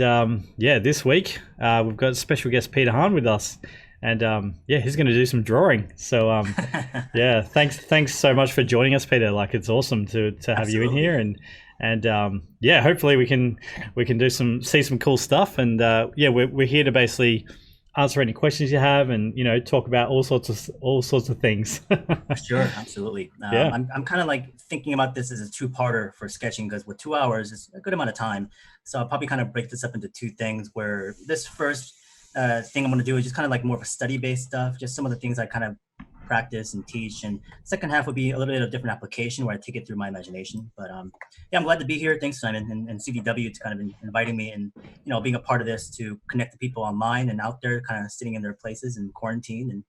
Yeah, this week we've got special guest Peter Hahn with us, and yeah, he's going to do some drawing. So yeah, thanks so much for joining us, Peter. Like it's awesome to have you in here, Absolutely. and yeah, hopefully we can do see some cool stuff, and yeah, we're here to basically answer any questions you have, and talk about all sorts of things. For sure. Absolutely. Yeah. I'm kind of like thinking about this as a two-parter for sketching because with 2 hours is a good amount of time. So I'll probably kind of break this up into two things where this first thing I'm going to do is just kind of like more of a study-based stuff, just some of the things I kind of practice and teach. And second half would be a little bit of different application where I take it through my imagination. But yeah, I'm glad to be here. Thanks, Simon, and CDW to kind of inviting me and, being a part of this to connect the people online and out there kind of sitting in their places in quarantine and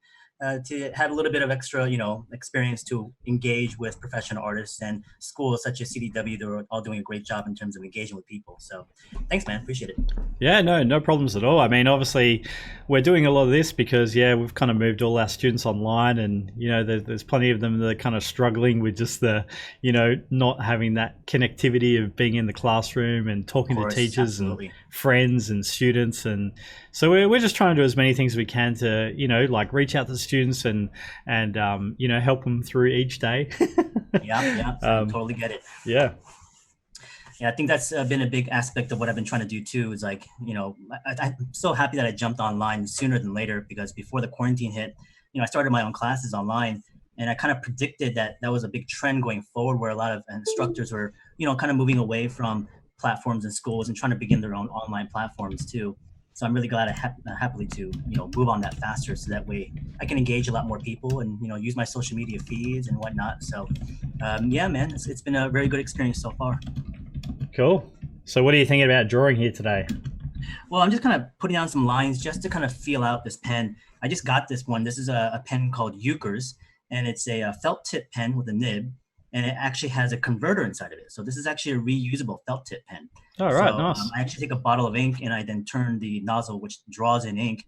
to have a little bit of extra, experience to engage with professional artists and schools such as CDW. They're all doing a great job in terms of engaging with people. So thanks, man. Appreciate it. Yeah, no problems at all. I mean, obviously, we're doing a lot of this because yeah, we've kind of moved all our students online, and there's plenty of them that are kind of struggling with just the, not having that connectivity of being in the classroom and Of talking to course. teachers and Absolutely. friends and students, and so we're just trying to do as many things as we can to like reach out to students and help them through each day. Yeah. Yeah. um, Totally get it. yeah. Yeah, I think that's been a big aspect of what I've been trying to do too. Is like, I'm so happy that I jumped online sooner than later because before the quarantine hit, I started my own classes online, and I kind of predicted that that was a big trend going forward, where a lot of instructors were, kind of moving away from platforms and schools and trying to begin their own online platforms too. So I'm really glad happily to move on that faster, so that way I can engage a lot more people and use my social media feeds and whatnot. So yeah, man, it's been a very good experience so far. Cool. So, what are you thinking about drawing here today? Well, I'm just kind of putting down some lines just to kind of feel out this pen. I just got this one. This is a pen called Euchre's, and it's a felt tip pen with a nib, and it actually has a converter inside of it. So this is actually a reusable felt tip pen. All right, So nice. I actually take a bottle of ink and I then turn the nozzle, which draws in ink,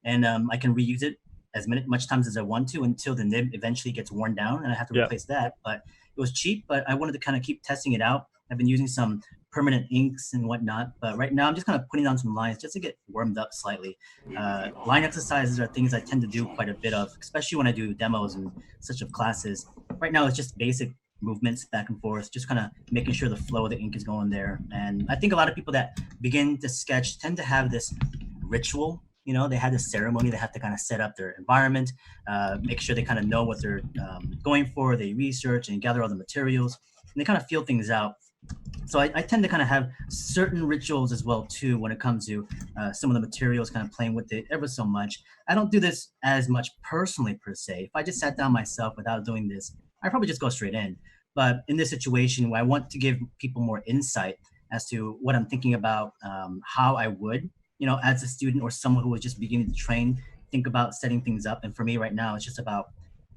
and I can reuse it as much times as I want to until the nib eventually gets worn down and I have to Yeah. replace that. But it was cheap, but I wanted to kind of keep testing it out. I've been using some permanent inks and whatnot. But right now, I'm just kind of putting down some lines just to get warmed up slightly. Line exercises are things I tend to do quite a bit of, especially when I do demos and such of classes. Right now, it's just basic movements back and forth, just kind of making sure the flow of the ink is going there. And I think a lot of people that begin to sketch tend to have this ritual. They have this ceremony. They have to kind of set up their environment, make sure they kind of know what they're going for. They research and gather all the materials, and they kind of feel things out. So I tend to kind of have certain rituals as well too when it comes to some of the materials, kind of playing with it ever so much. I don't do this as much personally per se. If I just sat down myself without doing this, I probably just go straight in. But in this situation where I want to give people more insight as to what I'm thinking about, how I would, as a student or someone who was just beginning to train, think about setting things up. And for me right now, it's just about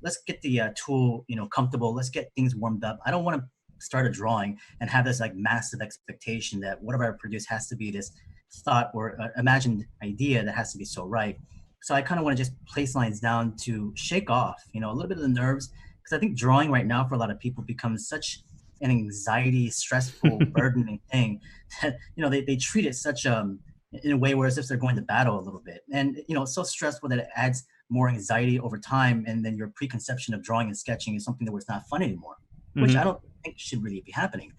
let's get the tool, comfortable. Let's get things warmed up. I don't want to start a drawing and have this like massive expectation that whatever I produce has to be this thought or imagined idea that has to be so right. So I kind of want to just place lines down to shake off, a little bit of the nerves, because I think drawing right now for a lot of people becomes such an anxiety, stressful, burdening thing that they treat it such in a way where as if they're going to battle a little bit, and it's so stressful that it adds more anxiety over time, and then your preconception of drawing and sketching is something that was not fun anymore, which I Hmm. don't think should really be happening.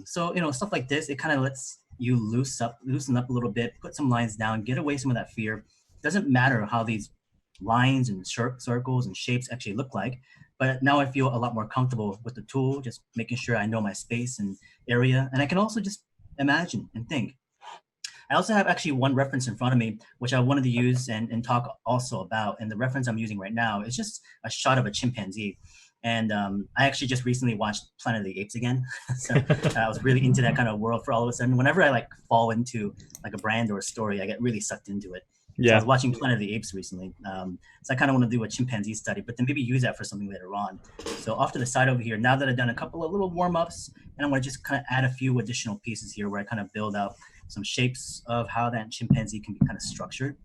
So stuff like this, it kind of lets you loosen up a little bit, put some lines down, get away some of that fear. Doesn't matter how these lines and circles and shapes actually look like, but now I feel a lot more comfortable with the tool, just making sure I know my space and area, and I can also just imagine and think. I also have actually one reference in front of me, which I wanted to use and talk also about. And the reference I'm using right now is just a shot of a chimpanzee. And I actually just recently watched Planet of the Apes again. So I was really into that kind of world for all of a sudden. Whenever I like fall into like a brand or a story, I get really sucked into it. So I was Yeah. watching Planet of the Apes recently. So I kind of want to do a chimpanzee study, but then maybe use that for something later on. So off to the side over here, now that I've done a couple of little warm ups, and I'm going to just kind of add a few additional pieces here where I kind of build out some shapes of how that chimpanzee can be kind of structured.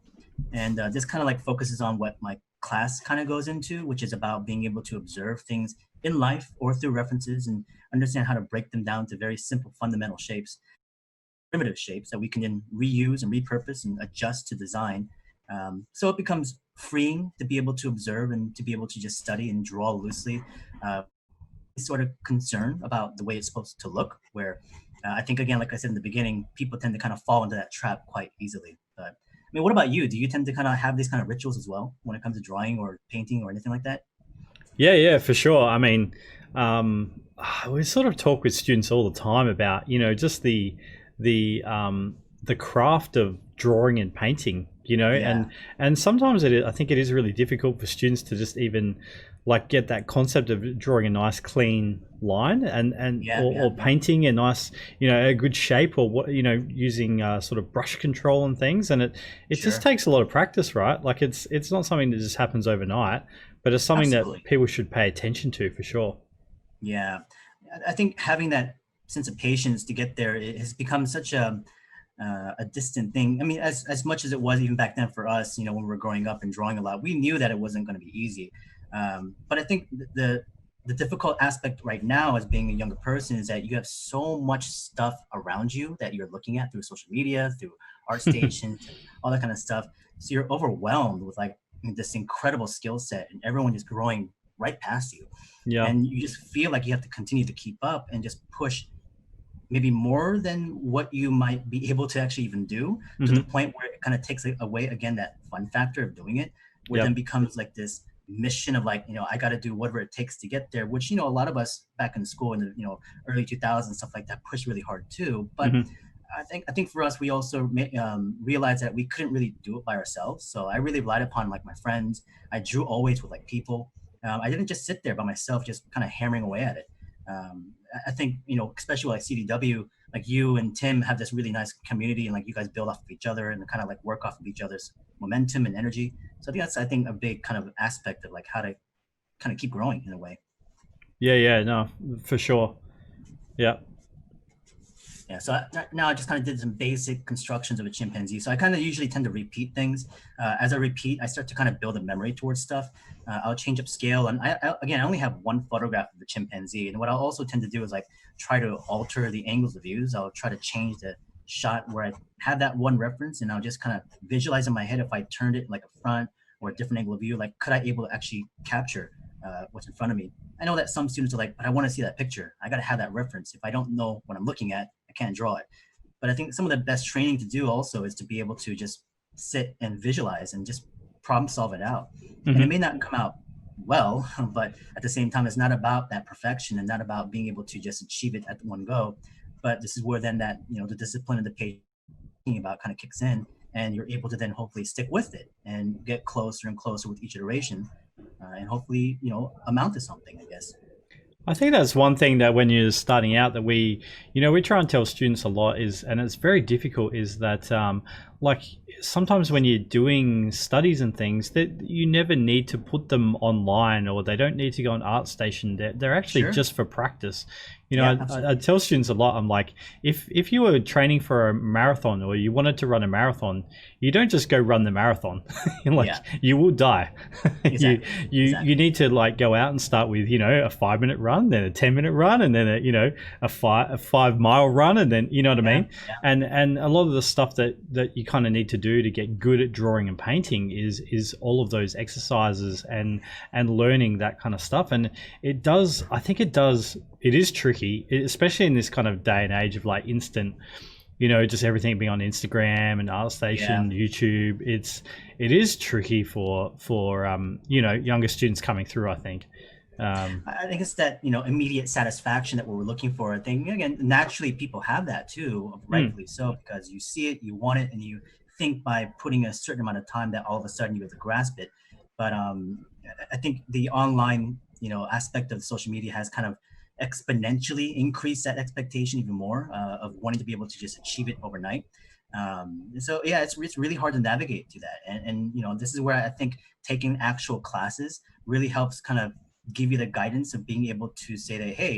And this kind of like focuses on what my class kind of goes into, which is about being able to observe things in life or through references and understand how to break them down to very simple fundamental shapes. primitive shapes that we can then reuse and repurpose and adjust to design. So it becomes freeing to be able to observe and to be able to just study and draw loosely. Sort of concern about the way it's supposed to look, where I think, again, like I said in the beginning, people tend to kind of fall into that trap quite easily. But I mean, what about you? Do you tend to kind of have these kind of rituals as well when it comes to drawing or painting or anything like that? Yeah, for sure. I mean, we sort of talk with students all the time about, just the craft of drawing and painting, Yeah, and sometimes I think it is really difficult for students to just even like get that concept of drawing a nice clean line, and yeah, or yeah, yeah. painting a nice, a good shape, or what, using sort of brush control and things. And it just Sure, takes a lot of practice, right? Like it's not something that just happens overnight, but it's something that absolutely. people should pay attention to for sure. Yeah, I think having that sense of patience to get there, it has become such a distant thing. I mean, as much as it was even back then for us, when we were growing up and drawing a lot, we knew that it wasn't going to be easy. But I think the difficult aspect right now as being a younger person is that you have so much stuff around you that you're looking at through social media, through art stations, and all that kind of stuff. So you're overwhelmed with like this incredible skill set, and everyone is growing right past you, Yeah. and you just feel like you have to continue to keep up and just push maybe more than what you might be able to actually even do, to the Hmm. point where it kind of takes away again that fun factor of doing it, where then Yep. becomes like this mission of like, I got to do whatever it takes to get there, which a lot of us back in school in the early 2000s, stuff like that, pushed really hard too. But Hmm. I think for us, we also realized that we couldn't really do it by ourselves. So I really relied upon like my friends. I drew always with like people. I didn't just sit there by myself, just kind of hammering away at it. I think especially like CDW, like you and Tim have this really nice community, and like you guys build off of each other and kind of like work off of each other's momentum and energy. So I think that's a big kind of aspect of like how to kind of keep growing in a way. Yeah, no, for sure. Yeah. Yeah, so now I just kind of did some basic constructions of a chimpanzee. So I kind of usually tend to repeat things. As I repeat, I start to kind of build a memory towards stuff. I'll change up scale, and again, I only have one photograph of the chimpanzee. And what I'll also tend to do is like try to alter the angles of views. I'll try to change the shot where I have that one reference, and I'll just kind of visualize in my head if I turned it like a front or a different angle of view, like could I able to actually capture what's in front of me. I know that some students are like, but I want to see that picture. I got to have that reference. If I don't know what I'm looking at, I can't draw it. But I think some of the best training to do also is to be able to just sit and visualize and just problem solve it out. And it Hmm. may not come out well, but at the same time, it's not about that perfection and not about being able to just achieve it at one go. But this is where then that, the discipline and the patience about kind of kicks in, and you're able to then hopefully stick with it and get closer and closer with each iteration, and hopefully, amount to something, I guess. I think that's one thing that when you're starting out that we try and tell students a lot is, and it's very difficult, is that like sometimes when you're doing studies and things that you never need to put them online, or they don't need to go on ArtStation. They're actually Sure. just for practice. Yeah, I absolutely. tell students a lot. I'm like, if you were training for a marathon or you wanted to run a marathon, you don't just go run the marathon. Like Yeah, you will die. you exactly. you Exactly. need to like go out and start with a 5 minute run, then a 10 minute run, and then a 5 mile run, and then what I Yeah, mean. yeah. And a lot of the stuff that you kind of need to do to get good at drawing and painting is all of those exercises and learning that kind of stuff. And I think it is tricky, especially in this kind of day and age of like instant, just everything being on Instagram and Yeah. ArtStation, YouTube. It is tricky for younger students coming through, I think. I think it's that immediate satisfaction that we're looking for. I think again, naturally, people have that too, Mm, rightfully so, because you see it, you want it, and you think by putting a certain amount of time that all of a sudden you have to grasp it. But I think the online aspect of social media has kind of exponentially increased that expectation even more, of wanting to be able to just achieve it overnight. So yeah, it's really hard to navigate to that, and this is where I think taking actual classes really helps kind of give you the guidance of being able to say that, hey,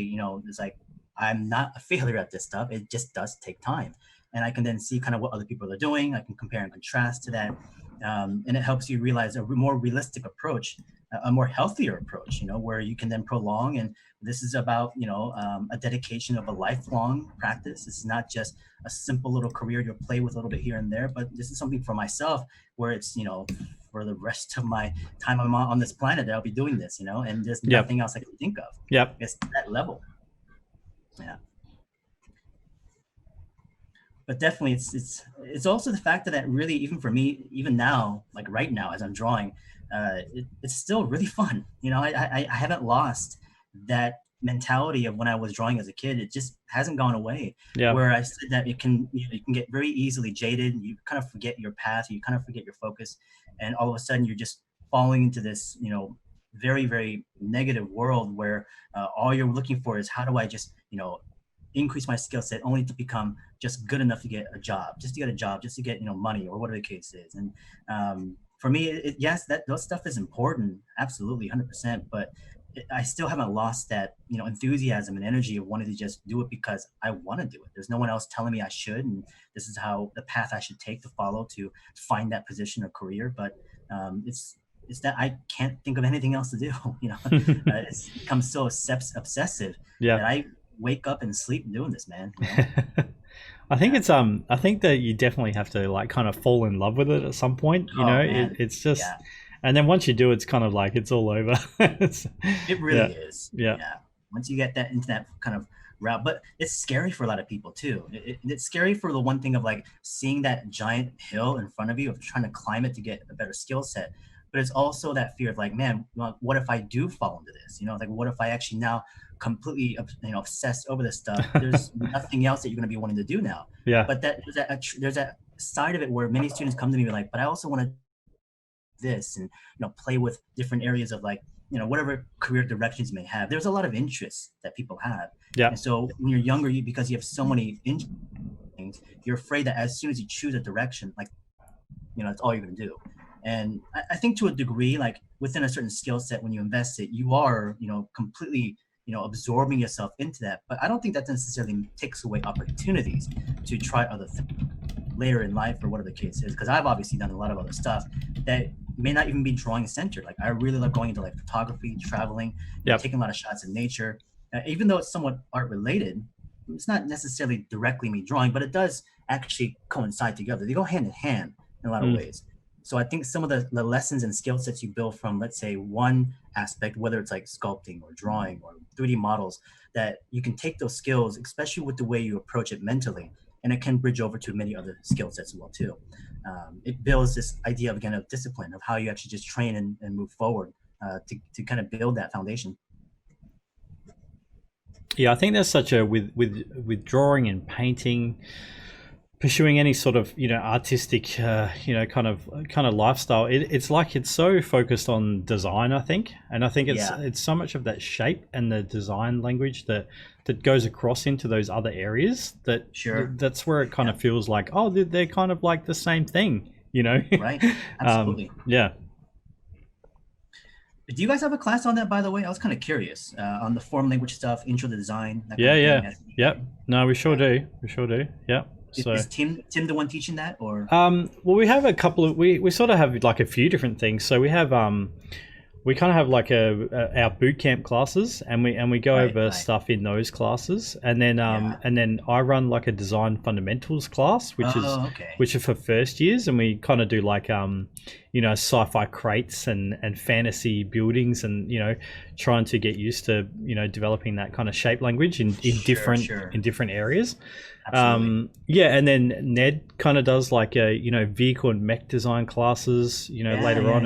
it's like I'm not a failure at this stuff. It just does take time, and I can then see kind of what other people are doing. I can compare and contrast to that, and it helps you realize a more realistic approach a more healthier approach, where you can then prolong. And this is about, a dedication of a lifelong practice. It's not just a simple little career you'll play with a little bit here and there, but this is something for myself where it's, for the rest of my time I'm on this planet that I'll be doing this, and there's nothing else I can think of. Yep. It's that level. Yeah. But definitely it's also the fact that really, even for me, even now, like right now as I'm drawing, it's still really fun. I haven't lost that mentality of when I was drawing as a kid. It just hasn't gone away. Yeah. Where I said that you can get very easily jaded, and you kind of forget your path, you kind of forget your focus, and all of a sudden you're just falling into this very, very negative world where all you're looking for is, how do I just increase my skill set only to become just good enough to get a job, just to get money, or whatever the case is. And for me, yes, that those stuff is important, absolutely, 100%. But I still haven't lost that enthusiasm and energy of wanting to just do it because I want to do it. There's no one else telling me I should, and this is how the path I should take to follow to find that position or career. But it's that I can't think of anything else to do. It's become so obsessive that I wake up and sleep doing this, man. I think it's I think that you definitely have to like kind of fall in love with it at some point. It's just and then once you do, it's kind of like it's all over. It really is. Yeah. Once you get that into that kind of route, but it's scary for a lot of people too. It's scary for the one thing of like seeing that giant hill in front of you, of trying to climb it to get a better skill set. But it's also that fear of like, man, what if I do fall into this? Like what if I actually now completely obsessed over this stuff? There's nothing else that you're going to be wanting to do now. Yeah. But there's that side of it where many students come to me like, but I also want to this and play with different areas of like whatever career directions you may have. There's a lot of interests that people have. Yeah. And so when you're younger, because you have so many things, you're afraid that as soon as you choose a direction, like it's all you're going to do. And I think to a degree, like within a certain skill set, when you invest it, you are completely absorbing yourself into that. But I don't think that necessarily takes away opportunities to try other things later in life or whatever the case is. Because I've obviously done a lot of other stuff that may not even be drawing centered. Like I really love going into like photography, traveling, taking a lot of shots in nature. Even though it's somewhat art related, it's not necessarily directly me drawing, but it does actually coincide together. They go hand in hand in a lot of ways. So I think some of the lessons and skill sets you build from, let's say, one aspect, whether it's like sculpting or drawing or 3D models, that you can take those skills, especially with the way you approach it mentally, and it can bridge over to many other skill sets as well too. It builds this idea again of discipline, of how you actually just train and move forward to kind of build that foundation. Yeah, I think there's such a with drawing and painting, pursuing any sort of artistic kind of lifestyle, it's like it's so focused on design, I think. And I think it's so much of that shape and the design language that goes across into those other areas that that's where it kind of feels like, oh, they're kind of like the same thing, Right. Absolutely. Yeah. Do you guys have a class on that, by the way? I was kind of curious on the form language stuff, intro to design. Yep. No, we sure do. Yeah. So, is Tim the one teaching that, or? Well, we have a couple of we sort of have like a few different things. So we have we kind of have like our boot camp classes, and we go over stuff in those classes, and then I run like a design fundamentals class, which is for first years, and we kind of do like sci-fi crates and fantasy buildings, and trying to get used to developing that kind of shape language in different areas. And then Ned kind of does like a vehicle and mech design classes later on.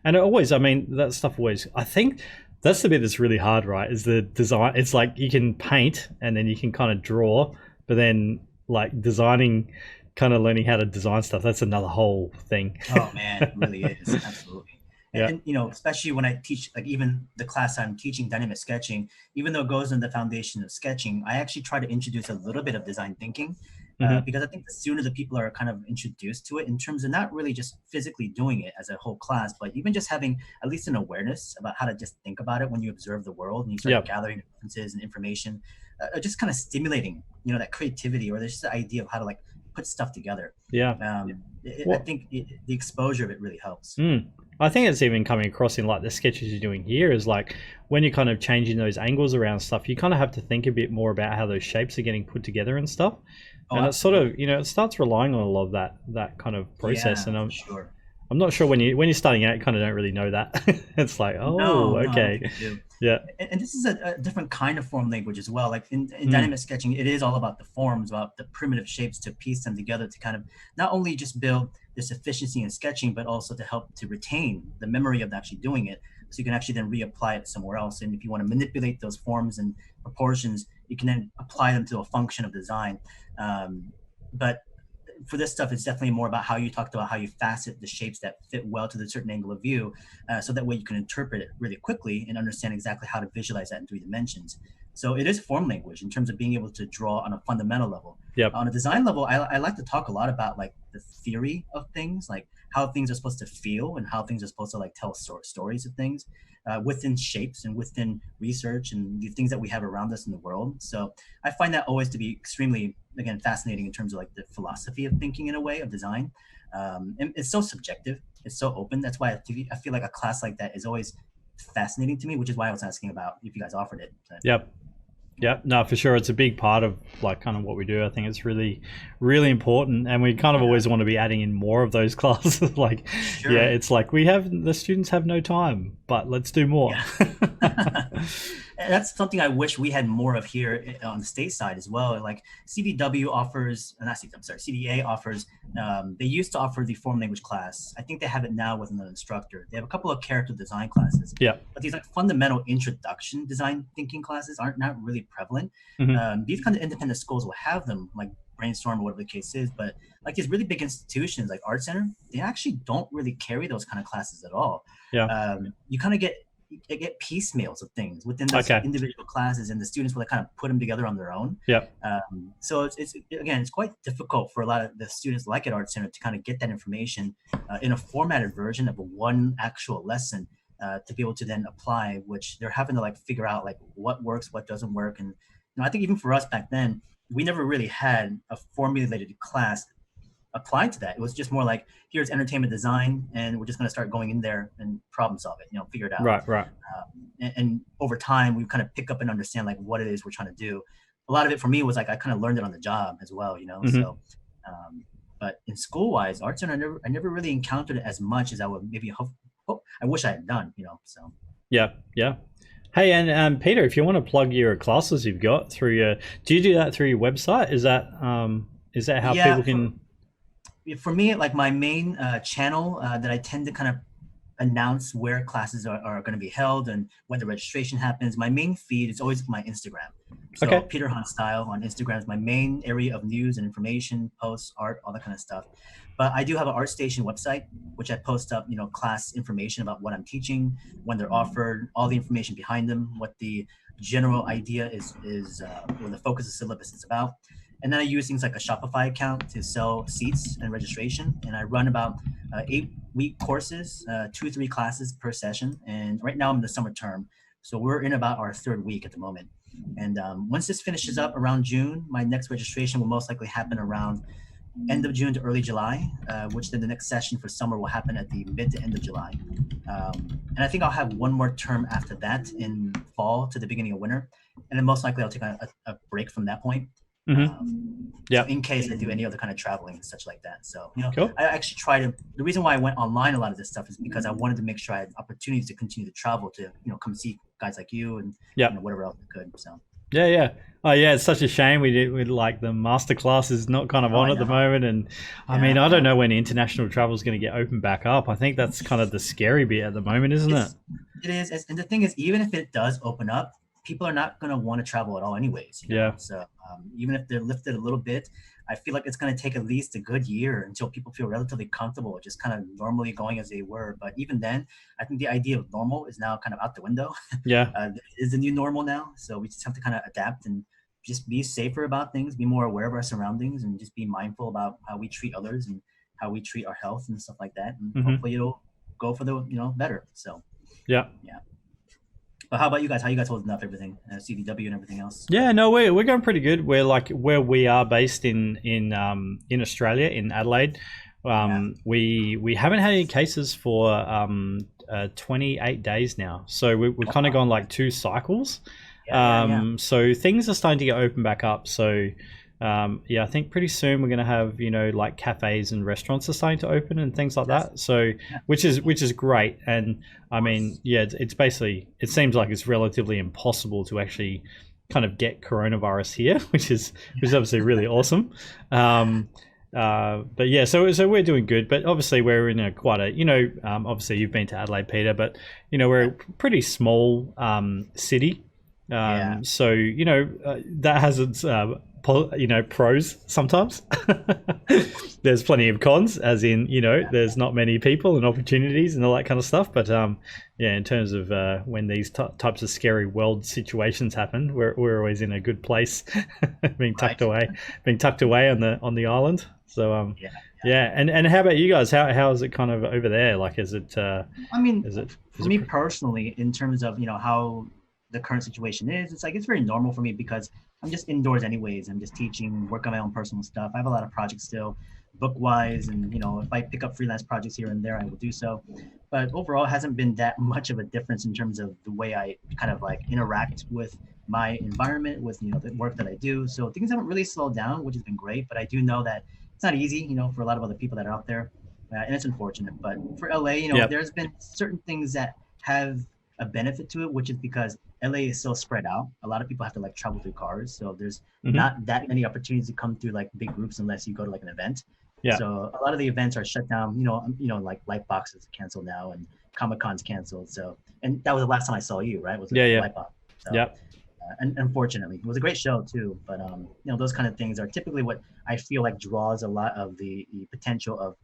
And it always, I mean, that stuff always, I think that's the bit that's really hard, right, is the design. It's like you can paint and then you can kind of draw, but then like designing, kind of learning how to design stuff, that's another whole thing. Oh man, it really is. Absolutely. And especially when I teach, like even the class I'm teaching, dynamic sketching, even though it goes in the foundation of sketching, I actually try to introduce a little bit of design thinking because I think the sooner the people are kind of introduced to it, in terms of not really just physically doing it as a whole class, but even just having at least an awareness about how to just think about it when you observe the world and you start gathering differences and information, just kind of stimulating, that creativity, or there's just the idea of how to like put stuff together. Yeah. I think the exposure of it really helps. I think it's even coming across in like the sketches you're doing here is like when you're kind of changing those angles around stuff, you kind of have to think a bit more about how those shapes are getting put together and stuff. And it's sort of, it starts relying on a lot of that kind of process. Yeah, And for sure. I'm not sure when you're starting out, you kind of don't really know that. It's like, No, I don't okay. think you do. Yeah. And this is a different kind of form language as well. Like in dynamic sketching, it is all about the forms, about the primitive shapes to piece them together to kind of not only just build this efficiency in sketching, but also to help to retain the memory of actually doing it. So you can actually then reapply it somewhere else. And if you want to manipulate those forms and proportions, you can then apply them to a function of design. But for this stuff, it's definitely more about how you talked about how you facet the shapes that fit well to the certain angle of view, so that way you can interpret it really quickly and understand exactly how to visualize that in 3 dimensions. So it is form language in terms of being able to draw on a fundamental level. Yep. On a design level, I like to talk a lot about like the theory of things, like how things are supposed to feel and how things are supposed to like tell stories of things within shapes and within research and the things that we have around us in the world. So I find that always to be extremely, again, fascinating in terms of like the philosophy of thinking in a way of design. And it's so subjective. It's so open. That's why I feel like a class like that is always fascinating to me, which is why I was asking about if you guys offered it. So. Yep. Yeah, no, for sure. It's a big part of like kind of what we do. I think it's really, really important. And we kind of always want to be adding in more of those classes. Like, Sure. yeah, it's like the students have no time, but let's do more. Yeah. And that's something I wish we had more of here on the state side as well. Like CDA offers, they used to offer the form language class. I think they have it now with another instructor. They have a couple of character design classes. Yeah. But these like fundamental introduction design thinking classes aren't not really prevalent. These kind of independent schools will have them, like Brainstorm or whatever the case is, but like these really big institutions like Art Center, they actually don't really carry those kind of classes at all. Yeah. You kind of get piecemeals of things within those individual classes, and the students will kind of put them together on their own. Yeah. So it's quite difficult for a lot of the students like at Art Center to kind of get that information in a formatted version of one actual lesson to be able to then apply, which they're having to like figure out like what works, what doesn't work. And I think even for us back then, we never really had a formulated class applied to that. It was just more like, here's entertainment design, and we're just going to start going in there and problem solve it, figure it out. Right. And over time, we kind of pick up and understand like what it is we're trying to do. A lot of it for me was like, I kind of learned it on the job as well, So, but in school wise, Art Center, I never really encountered it as much as I would maybe hope. I wish I had done, So. Yeah. Hey, and Peter, if you want to plug your classes you've got through do you do that through your website? Is that how people can? For me, like my main channel that I tend to kind of announce where classes are going to be held and when the registration happens. My main feed is always my Instagram. So Peter Hunt Style on Instagram is my main area of news and information, posts, art, all that kind of stuff. But I do have an ArtStation website, which I post up, class information about what I'm teaching, when they're offered, all the information behind them, what the general idea is what the focus of syllabus is about. And then I use things like a Shopify account to sell seats and registration. And I run about 8-week courses, 2 or 3 classes per session. And right now I'm in the summer term. So we're in about our 3rd week at the moment. And once this finishes up around June, my next registration will most likely happen around end of June to early July, which then the next session for summer will happen at the mid to end of July. And I think I'll have one more term after that in fall to the beginning of winter. And then most likely I'll take a break from that point. So in case I do any other kind of traveling and such like that. So, cool. I actually the reason why I went online a lot of this stuff is because I wanted to make sure I had opportunities to continue to travel to, come see guys like you and whatever else I could. So. Yeah. Oh yeah, it's such a shame we like the master class is not kind of on at the moment, and I mean I don't know when international travel is going to get opened back up. I think that's kind of the scary bit at the moment, isn't it? It is, and the thing is, even if it does open up, people are not going to want to travel at all anyways. Yeah. So even if they're lifted a little bit, I feel like it's going to take at least a good year until people feel relatively comfortable just kind of normally going as they were. But even then, I think the idea of normal is now kind of out the window. Yeah. Is the new normal now. So we just have to kind of adapt and just be safer about things, be more aware of our surroundings, and just be mindful about how we treat others and how we treat our health and stuff like that. And hopefully it'll go for the, better. So. Yeah. But how about you guys? How you guys holding up everything, CDW and everything else? Yeah, no, we're going pretty good. We're like where we are based in Australia, in Adelaide. Yeah. We haven't had any cases for 28 days now, so we've Oh, kind of wow. gone like two cycles. Yeah. So things are starting to get open back up. So yeah, I think pretty soon we're going to have, like cafes and restaurants are starting to open and things like That's, that. So yeah, which is great. And I of mean, course. yeah, it's basically, it seems like it's relatively impossible to actually kind of get coronavirus here, which is obviously really awesome. Um, but yeah, so we're doing good. But obviously we're in a quite a, obviously you've been to Adelaide, Peter, but we're Yeah. a pretty small city. Yeah. So that has its pros sometimes. Of course. There's plenty of cons, as in Yeah. there's not many people and opportunities and all that kind of stuff. But yeah, in terms of when these types of scary world situations happen, we're always in a good place, being tucked Right. away, on the island. So Yeah. yeah, and how about you guys? How is it kind of over there? Like, is it I mean, is it for is it me personally, in terms of how the current situation is, it's like it's very normal for me because I'm just indoors anyways. I'm just teaching, work on my own personal stuff. I have a lot of projects still, book wise, and if I pick up freelance projects here and there, I will do so. But overall, it hasn't been that much of a difference in terms of the way I kind of like interact with my environment, with the work that I do. So things haven't really slowed down, which has been great. But I do know that it's not easy, for a lot of other people that are out there, and it's unfortunate. But for LA, Yep. there's been certain things that have a benefit to it, which is because LA is so spread out. A lot of people have to like travel through cars, so there's Hmm. not that many opportunities to come through like big groups unless you go to like an event. Yeah. So a lot of the events are shut down. Like Lightbox is canceled now, and Comic Con's canceled. So, and that was the last time I saw you, right? Was it Yeah. Yeah. Lightbox? So, Yep. and unfortunately, it was a great show too. But those kind of things are typically what I feel like draws a lot of the potential of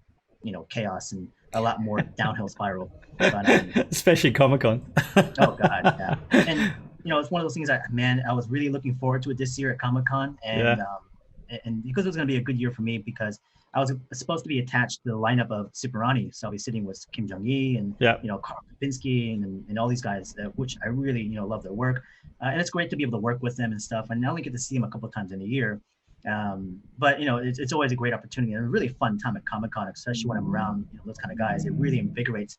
chaos and a lot more downhill spiral. But Especially Comic Con. oh god, yeah. And it's one of those things that, man, I was really looking forward to it this year at Comic Con, and Yeah. because it was going to be a good year for me because I was supposed to be attached to the lineup of Superani, so I'll be sitting with Kim Jong Il and Yeah. Carl Kapinski and all these guys, which I really love their work, and it's great to be able to work with them and stuff. And I only get to see them a couple of times in a year, but it's always a great opportunity and a really fun time at Comic Con, especially when I'm around those kind of guys. It really invigorates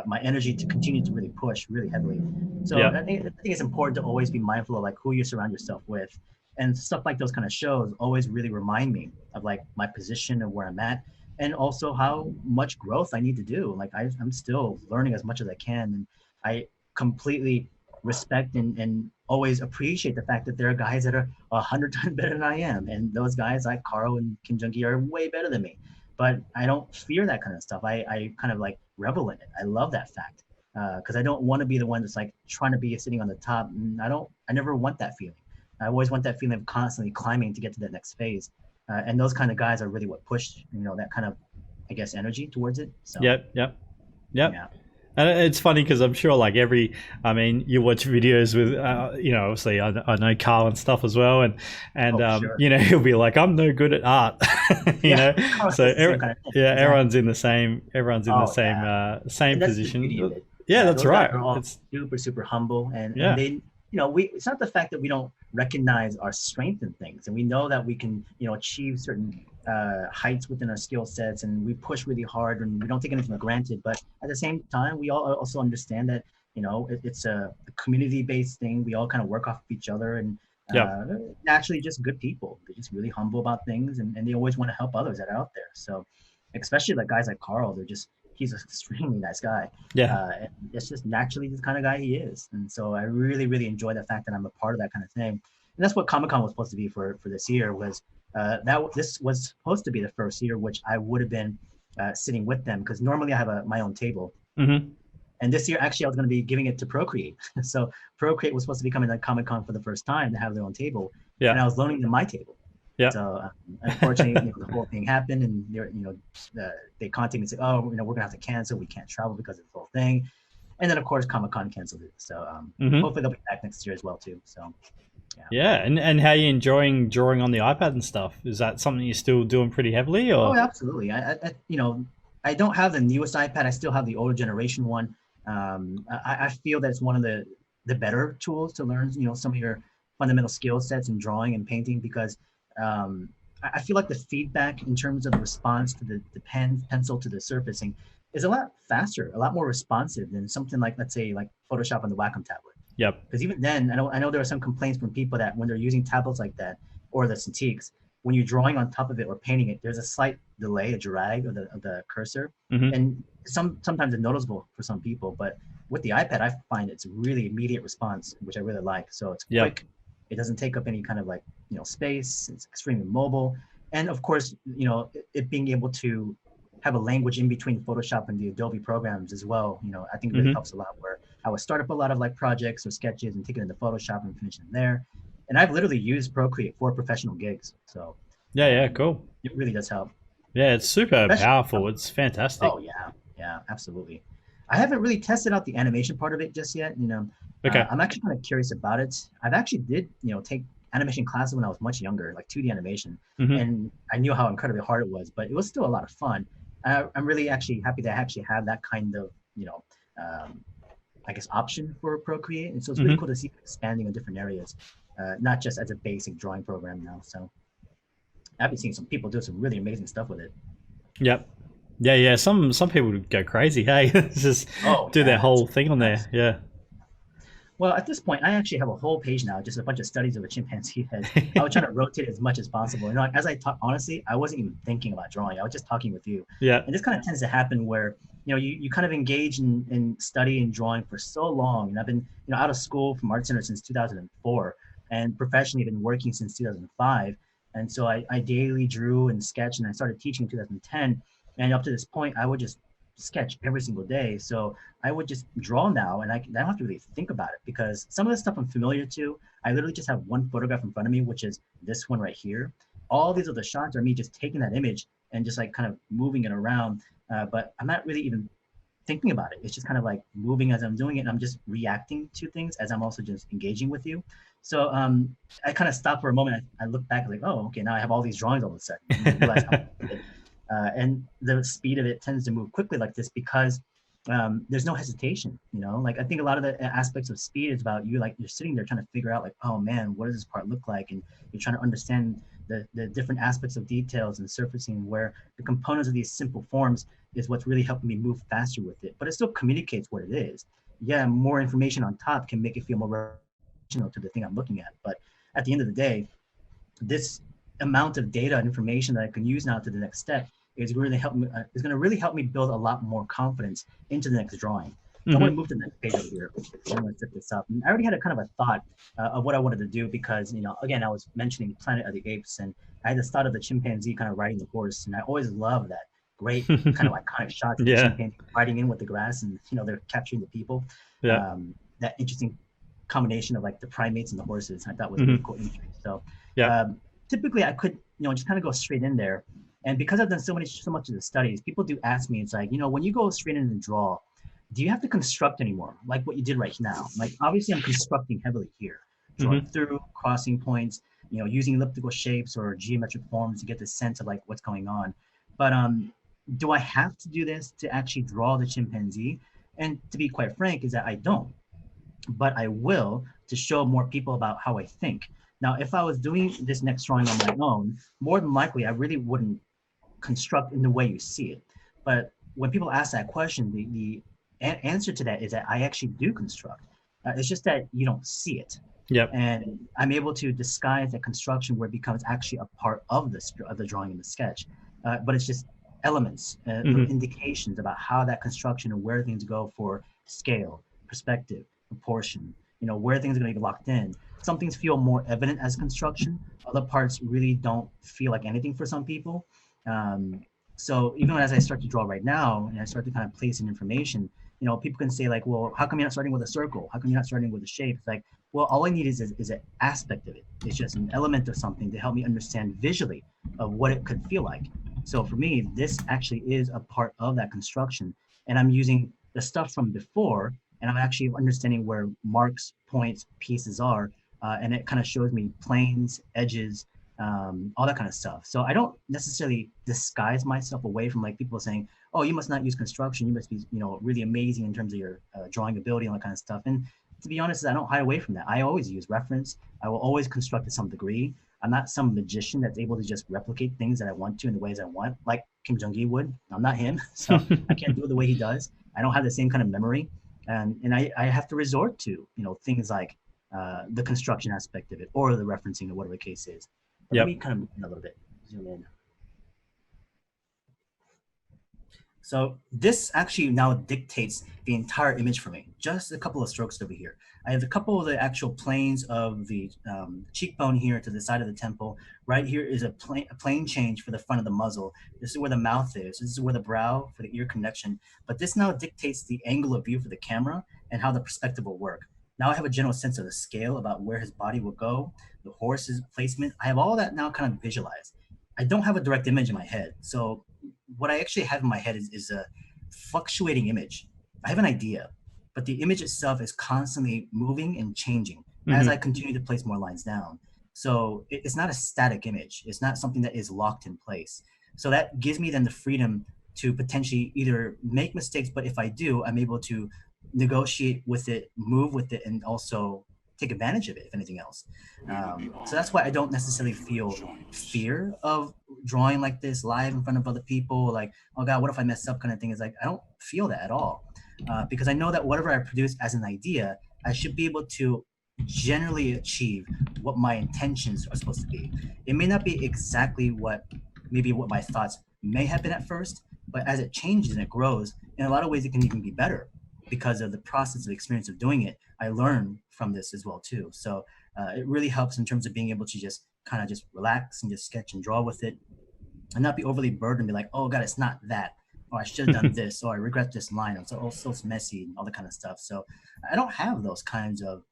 my energy to continue to really push really heavily. So Yeah. I think it's important to always be mindful of like who you surround yourself with, and stuff like those kind of shows always really remind me of like my position and where I'm at, and also how much growth I need to do. Like I'm still learning as much as I can, and I completely respect and always appreciate the fact that there are guys that are 100 times better than I am, and those guys like Carl and Kim Jong Gi are way better than me. But I don't fear that kind of stuff. I kind of like revel in it. I love that fact because I don't want to be the one that's like trying to be sitting on the top. I never want that feeling. I always want that feeling of constantly climbing to get to that next phase. And those kind of guys are really what push, that kind of, I guess, energy towards it. So, Yep. Yep. Yep. yeah. And it's funny because I'm sure, like I mean, you watch videos with, obviously I know Carl and stuff as well, and Oh, for sure. he'll be like, I'm no good at art, Yeah. Carl So says the same kind of thing. yeah, Exactly. everyone's in the Oh, same yeah. same And that's the beauty of position. it. Yeah, Yeah, that's those guys right. are all It's super, super humble, and yeah, they, we. It's not the fact that we don't recognize our strength in things, and we know that we can, achieve certain heights within our skill sets, and we push really hard, and we don't take anything for granted. But at the same time, we all also understand that it's a community-based thing. We all kind of work off of each other, and yeah, naturally, just good people. They're just really humble about things, and they always want to help others that are out there. So, especially like guys like Carl, he's an extremely nice guy. yeah, And it's just naturally the kind of guy he is. And so I really, really enjoy the fact that I'm a part of that kind of thing. And that's what Comic Con was supposed to be for this year. Was this was supposed to be the first year which I would have been sitting with them, because normally I have my own table. mm-hmm. And this year, actually, I was going to be giving it to Procreate. So Procreate was supposed to be coming to Comic Con for the first time to have their own table, and Yeah, I was loaning them my table. yeah, So unfortunately, the whole thing happened, and they contacted me and said, "Oh, we're gonna have to cancel. We can't travel because of the whole thing." And then, of course, Comic Con canceled it. So mm-hmm. hopefully they'll be back next year as well too. So yeah. Yeah. And how you enjoying drawing on the iPad and stuff? Is that something you're still doing pretty heavily, Oh, or? absolutely. I don't have the newest iPad. I still have the older generation one. I feel that it's one of the the better tools to learn, some of your fundamental skill sets in drawing and painting, because um, I feel like the feedback in terms of the response to the pencil to the surfacing is a lot faster, a lot more responsive than something like, let's say, like Photoshop on the Wacom tablet. Yep. Because even then, I know there are some complaints from people that when they're using tablets like that or the Cintiqs, when you're drawing on top of it or painting it, there's a slight delay, a drag of the cursor, Mm-hmm. and sometimes it's noticeable for some people. But with the iPad, I find it's really immediate response, which I really like. So it's Yep. quick. It doesn't take up any kind of like space. It's extremely mobile, and of course, it being able to have a language in between Photoshop and the Adobe programs as well. I think it really Mm-hmm. helps a lot. Where I would start up a lot of like projects or sketches and take it into Photoshop and finish them there. And I've literally used Procreate for professional gigs, so Yeah. Yeah. Cool. it really does help. Yeah, it's super Especially, powerful. It's fantastic. oh yeah, yeah, absolutely. I haven't really tested out the animation part of it just yet. Okay. I'm actually kind of curious about it. I've actually did take animation classes when I was much younger, like 2D animation, Mm-hmm. and I knew how incredibly hard it was, but it was still a lot of fun. I'm really actually happy that I actually have that kind of um, I guess option for Procreate, and so it's really Mm-hmm. cool to see it expanding in different areas, not just as a basic drawing program now. So I've been seeing some people do some really amazing stuff with it. Yep. Yeah. Yeah. Some people go crazy. Hey, just Oh do their yeah, whole thing on there. nuts. Yeah. Well, at this point, I actually have a whole page now, just a bunch of studies of a chimpanzee head. I was trying to rotate as much as possible. As I talk, honestly, I wasn't even thinking about drawing. I was just talking with you. Yeah. And this kind of tends to happen where, you kind of engage in study and drawing for so long. And I've been, out of school from Art Center since 2004 and professionally been working since 2005. And so I daily drew and sketched, and I started teaching in 2010. And up to this point, I would just sketch every single day. So I would just draw now, and I don't have to really think about it because some of the stuff I'm familiar to. I literally just have one photograph in front of me, which is this one right here. All these other shots are me just taking that image and just like kind of moving it around. But I'm not really even thinking about it. It's just kind of like moving as I'm doing it, and I'm just reacting to things as I'm also just engaging with you. So I kind of stopped for a moment. I look back like, oh, okay, now I have all these drawings all of a sudden. And I realize how and the speed of it tends to move quickly like this because there's no hesitation. Like I think a lot of the aspects of speed is about you, like you're sitting there trying to figure out like, oh man, what does this part look like? And you're trying to understand the different aspects of details and surfacing, where the components of these simple forms is what's really helping me move faster with it. But it still communicates what it is. Yeah, more information on top can make it feel more to the thing I'm looking at. But at the end of the day, this amount of data and information that I can use now to the next step is really help me. Is going to really help me build a lot more confidence into the next drawing. So I'm going Mm-hmm. to move to the next page over here. I'm going to set this up. And I already had a kind of a thought of what I wanted to do because again I was mentioning Planet of the Apes, and I had this thought of the chimpanzee kind of riding the horse, and I always love that great kind of iconic shots of the Yeah. chimpanzee riding in with the grass, and they're capturing the people. Yeah. That interesting combination of like the primates and the horses, I thought was really Mm-hmm. cool imagery. So Yeah. typically I could just kind of go straight in there, and because I've done so much of the studies, people do ask me, it's like, when you go straight in and draw, do you have to construct anymore, like what you did right now? Like obviously I'm constructing heavily here, drawing Mm-hmm. through, crossing points, using elliptical shapes or geometric forms to get the sense of like what's going on. But do I have to do this to actually draw the chimpanzee? And to be quite frank, is that I don't, but I will to show more people about how I think. Now, if I was doing this next drawing on my own, more than likely I really wouldn't construct in the way you see it. But when people ask that question, the answer to that is that I actually do construct. It's just that you don't see it. Yep. And I'm able to disguise that construction where it becomes actually a part of the drawing and the sketch. But it's just elements, little Mm-hmm. indications about how that construction and where things go for scale, perspective, proportion, where things are going to be locked in. Some things feel more evident as construction. Other parts really don't feel like anything for some people. Um, so even as I start to draw right now and I start to kind of place in information, people can say like, well, how come you're not starting with a circle? How come you're not starting with a shape? It's like, well, all I need is an aspect of it. It's just an element of something to help me understand visually of what it could feel like. So for me, this actually is a part of that construction. And I'm using the stuff from before, and I'm actually understanding where marks, points, pieces are. And it kind of shows me planes, edges, all that kind of stuff. So I don't necessarily disguise myself away from like people saying, oh, you must not use construction. You must be, really amazing in terms of your drawing ability and all that kind of stuff. And to be honest, I don't hide away from that. I always use reference. I will always construct to some degree. I'm not some magician that's able to just replicate things that I want to in the ways I want, like Kim Jong-il would. I'm not him, so I can't do it the way he does. I don't have the same kind of memory, and I have to resort to things like the construction aspect of it or the referencing or whatever the case is. But let me Yep. kind of move in a little bit, zoom in. So this actually now dictates the entire image for me. Just a couple of strokes over here. I have a couple of the actual planes of the cheekbone here to the side of the temple. Right here is a plane change for the front of the muzzle. This is where the mouth is. This is where the brow for the ear connection. But this now dictates the angle of view for the camera and how the perspective will work. Now I have a general sense of the scale about where his body will go, the horse's placement. I have all that now kind of visualized. I don't have a direct image in my head. So what I actually have in my head is a fluctuating image. I have an idea, but the image itself is constantly moving and changing as I continue to place more lines down. So it's not a static image. It's not something that is locked in place. So that gives me then the freedom to potentially either make mistakes, but if I do, I'm able to negotiate with it, move with it, and also take advantage of it, if anything else. So that's why I don't necessarily feel fear of drawing like this live in front of other people. Like, oh God, what if I mess up kind of thing. Is like, I don't feel that at all. Because I know that whatever I produce as an idea, I should be able to generally achieve what my intentions are supposed to be. It may not be exactly what my thoughts may have been at first, but as it changes and it grows, in a lot of ways it can even be better because of the process of experience of doing it. I learn from this as well too. So it really helps in terms of being able to just kind of just relax and just sketch and draw with it and not be overly burdened and be like, oh God, it's not that. Or I should have done this, or I regret this line. So it's messy and all that kind of stuff. So I don't have those kinds of,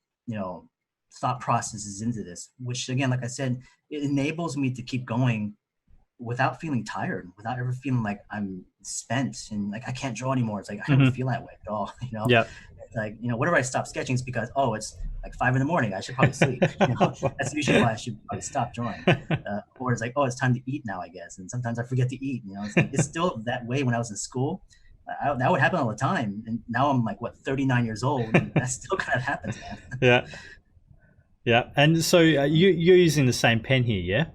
thought processes into this, which again, like I said, it enables me to keep going without feeling tired, without ever feeling like I'm spent and like I can't draw anymore. It's like I don't feel that way at all. Yep. Like whenever I stop sketching, it's because it's like 5 a.m. I should probably sleep. That's usually why I should probably stop drawing. Or it's like, it's time to eat now, I guess. And sometimes I forget to eat. It's still that way when I was in school. That would happen all the time. And now I'm like 39 years old, and that still kind of happens, man. Yeah. Yeah. And so you're using the same pen here, yeah?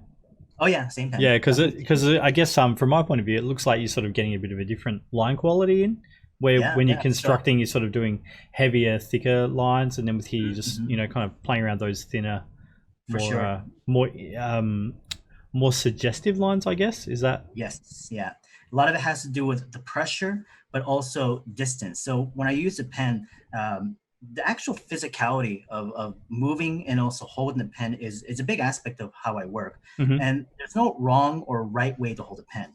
Oh yeah, same pen. Yeah, because I guess from my point of view, it looks like you're sort of getting a bit of a different line quality in. Where when you're constructing, you're sort of doing heavier, thicker lines, and then with here, you're just kind of playing around those thinner, more suggestive lines, I guess. Is that? Yes, yeah. A lot of it has to do with the pressure, but also distance. So when I use a pen, the actual physicality of moving and also holding the pen is a big aspect of how I work. And there's no wrong or right way to hold a pen.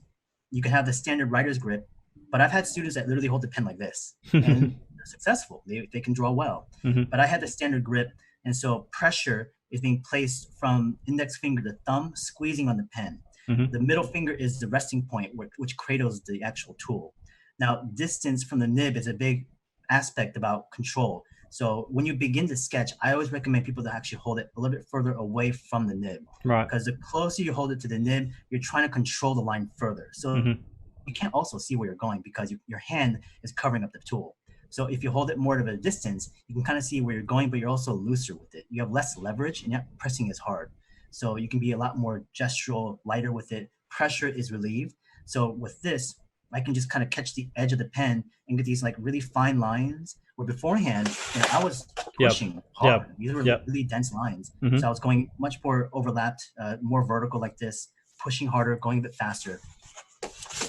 You can have the standard writer's grip, but I've had students that literally hold the pen like this, and they're successful. They can draw well. But I had the standard grip, and so pressure is being placed from index finger to thumb, squeezing on the pen. The middle finger is the resting point, which cradles the actual tool. Now, distance from the nib is a big aspect about control. So when you begin to sketch, I always recommend people to actually hold it a little bit further away from the nib. Right. Because the closer you hold it to the nib, you're trying to control the line further. So you can't also see where you're going because your hand is covering up the tool. So if you hold it more of a distance, you can kind of see where you're going, but you're also looser with it. You have less leverage and you're not pressing as hard. So you can be a lot more gestural, lighter with it. Pressure is relieved. So with this, I can just kind of catch the edge of the pen and get these like really fine lines where beforehand, I was pushing hard. These were really dense lines. So I was going much more overlapped, more vertical like this, pushing harder, going a bit faster.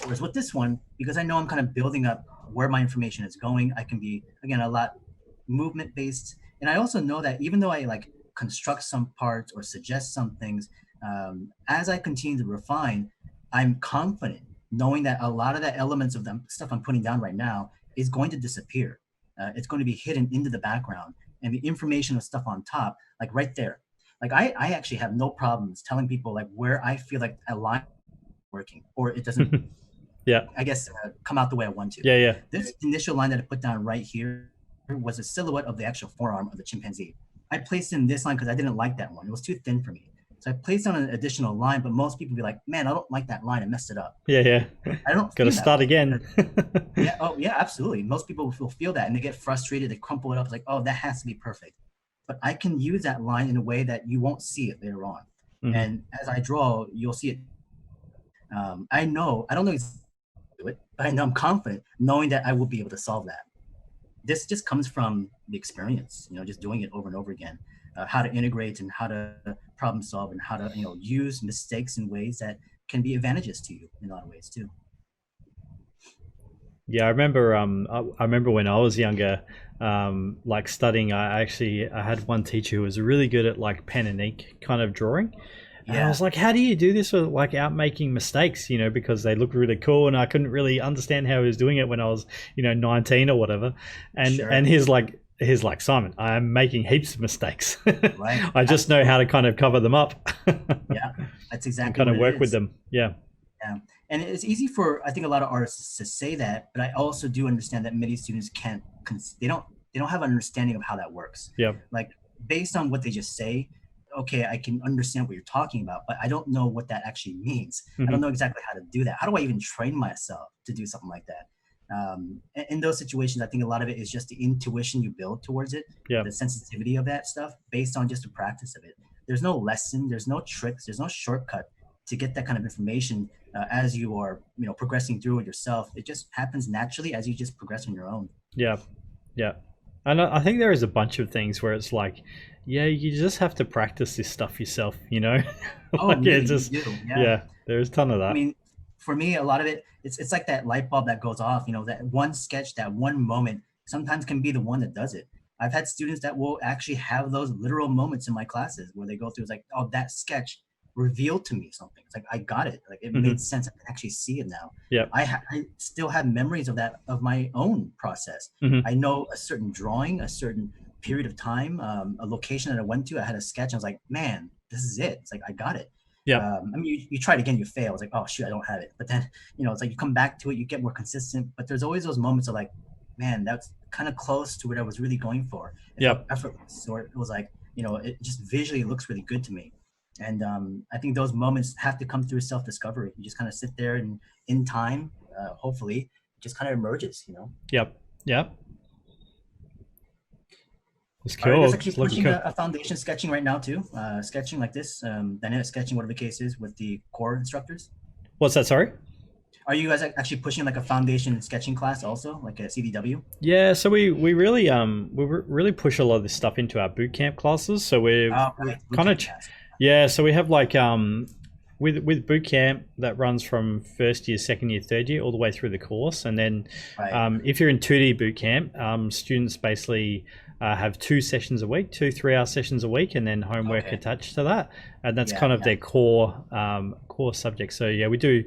Whereas with this one, because I know I'm kind of building up where my information is going, I can be, again, a lot movement based. And I also know that even though I like construct some parts or suggest some things, as I continue to refine, I'm confident knowing that a lot of the elements of the stuff I'm putting down right now is going to disappear. It's going to be hidden into the background, and the information of stuff on top, like right there. Like I actually have no problems telling people like where I feel like a line working or it doesn't I guess come out the way I want to. This initial line that I put down right here was a silhouette of the actual forearm of the chimpanzee. I placed in this line because I didn't like that one. It was too thin for me. So I placed on an additional line, but most people be like, man, I don't like that line. I messed it up. Yeah. I don't Got to feel that start way. again. Yeah. Oh, yeah, absolutely. Most people will feel that and they get frustrated. They crumple it up. It's like, oh, that has to be perfect. But I can use that line in a way that you won't see it later on. Mhm. And as I draw, you'll see it. I know, I don't know exactly how to do it, but I know I'm confident knowing that I will be able to solve that. This just comes from the experience, just doing it over and over again, how to integrate and how to problem solve and how to, use mistakes in ways that can be advantageous to you in a lot of ways too. Yeah, I remember. I remember when I was younger, like studying. I had one teacher who was really good at like pen and ink kind of drawing, and I Yeah, was like, "How do you do this without making mistakes?" Because they look really cool, and I couldn't really understand how he was doing it when I was, 19 or whatever. And sure. he's like, Simon, I'm making heaps of mistakes. Right. I just know how Absolutely. to kind of cover them up Yeah, that's and exactly kind what of it work with is. them. Yeah. Yeah. And it's easy for, I think, a lot of artists to say that, but I also do understand that many students can't, they don't have an understanding of how that works. Yeah. Like, based on what they just say, okay, I can understand what you're talking about, but I don't know what that actually means. I don't Hmm. know exactly how to do that. How do I even train myself to do something like that? In those situations, I think a lot of it is just the intuition you build towards it, Yeah. the sensitivity of that stuff based on just the practice of it. There's no lesson, there's no tricks, there's no shortcut to get that kind of information as you are, progressing through it yourself. It just happens naturally as you just progress on your own. Yeah. Yeah. And I think there is a bunch of things where it's like, yeah, you just have to practice this stuff yourself, Oh, like really? it's You just, do? Yeah. yeah, there's a ton of I that. mean, for me, a lot of it, it's like that light bulb that goes off. That one sketch, that one moment, sometimes can be the one that does it. I've had students that will actually have those literal moments in my classes where they go through. It's like, oh, that sketch revealed to me something. It's like I got it. Like it made Hmm. sense. I can actually see it now. Yeah. I still have memories of that, of my own process. Hmm. I know a certain drawing, a certain period of time, a location that I went to. I had a sketch. I was like, man, this is it. It's like I got it. Yeah. I mean, you try it again, you fail. It's like, oh shoot, I don't have it. But then, it's like you come back to it, you get more consistent. But there's always those moments of like, man, that's kind of close to what I was really going for. It felt Yeah. effortless, or it was like, it just visually looks really good to me. And I think those moments have to come through self-discovery. You just kind of sit there, and in time, hopefully, it just kind of emerges. Yep. Yep. It's Are you cool. guys actually It's looking pushing cool. a foundation sketching right now too? Sketching like this, dynamic sketching, whatever the case is, with the core instructors? What's that? Sorry. Are you guys actually pushing like a foundation sketching class also, like a CDW? Yeah, so we really push a lot of this stuff into our boot camp classes. So Oh, we've right, boot kind of camp, yes. yeah. So we have like with boot camp that runs from first year, second year, third year, all the way through the course. And then Right. if you're in 2D boot camp, students basically have 2 sessions a week, 2 3-hour sessions a week, and then homework Okay. attached to that. And that's Yeah, kind of yeah. their core subject. So yeah, we do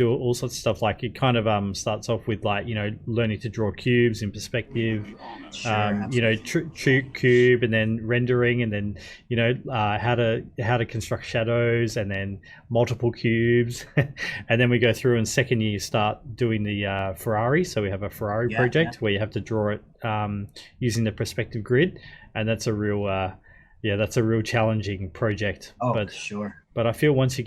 all sorts of stuff. Like it kind of starts off with like learning to draw cubes in perspective, Sure, absolutely. true cube, and then rendering, and then how to construct shadows, and then multiple cubes, and then we go through. And second year, you start doing the Ferrari. So we have a Ferrari Yeah, yeah. project where you have to draw it using the perspective grid, and that's a real that's a real challenging project. Oh, But sure. I feel once you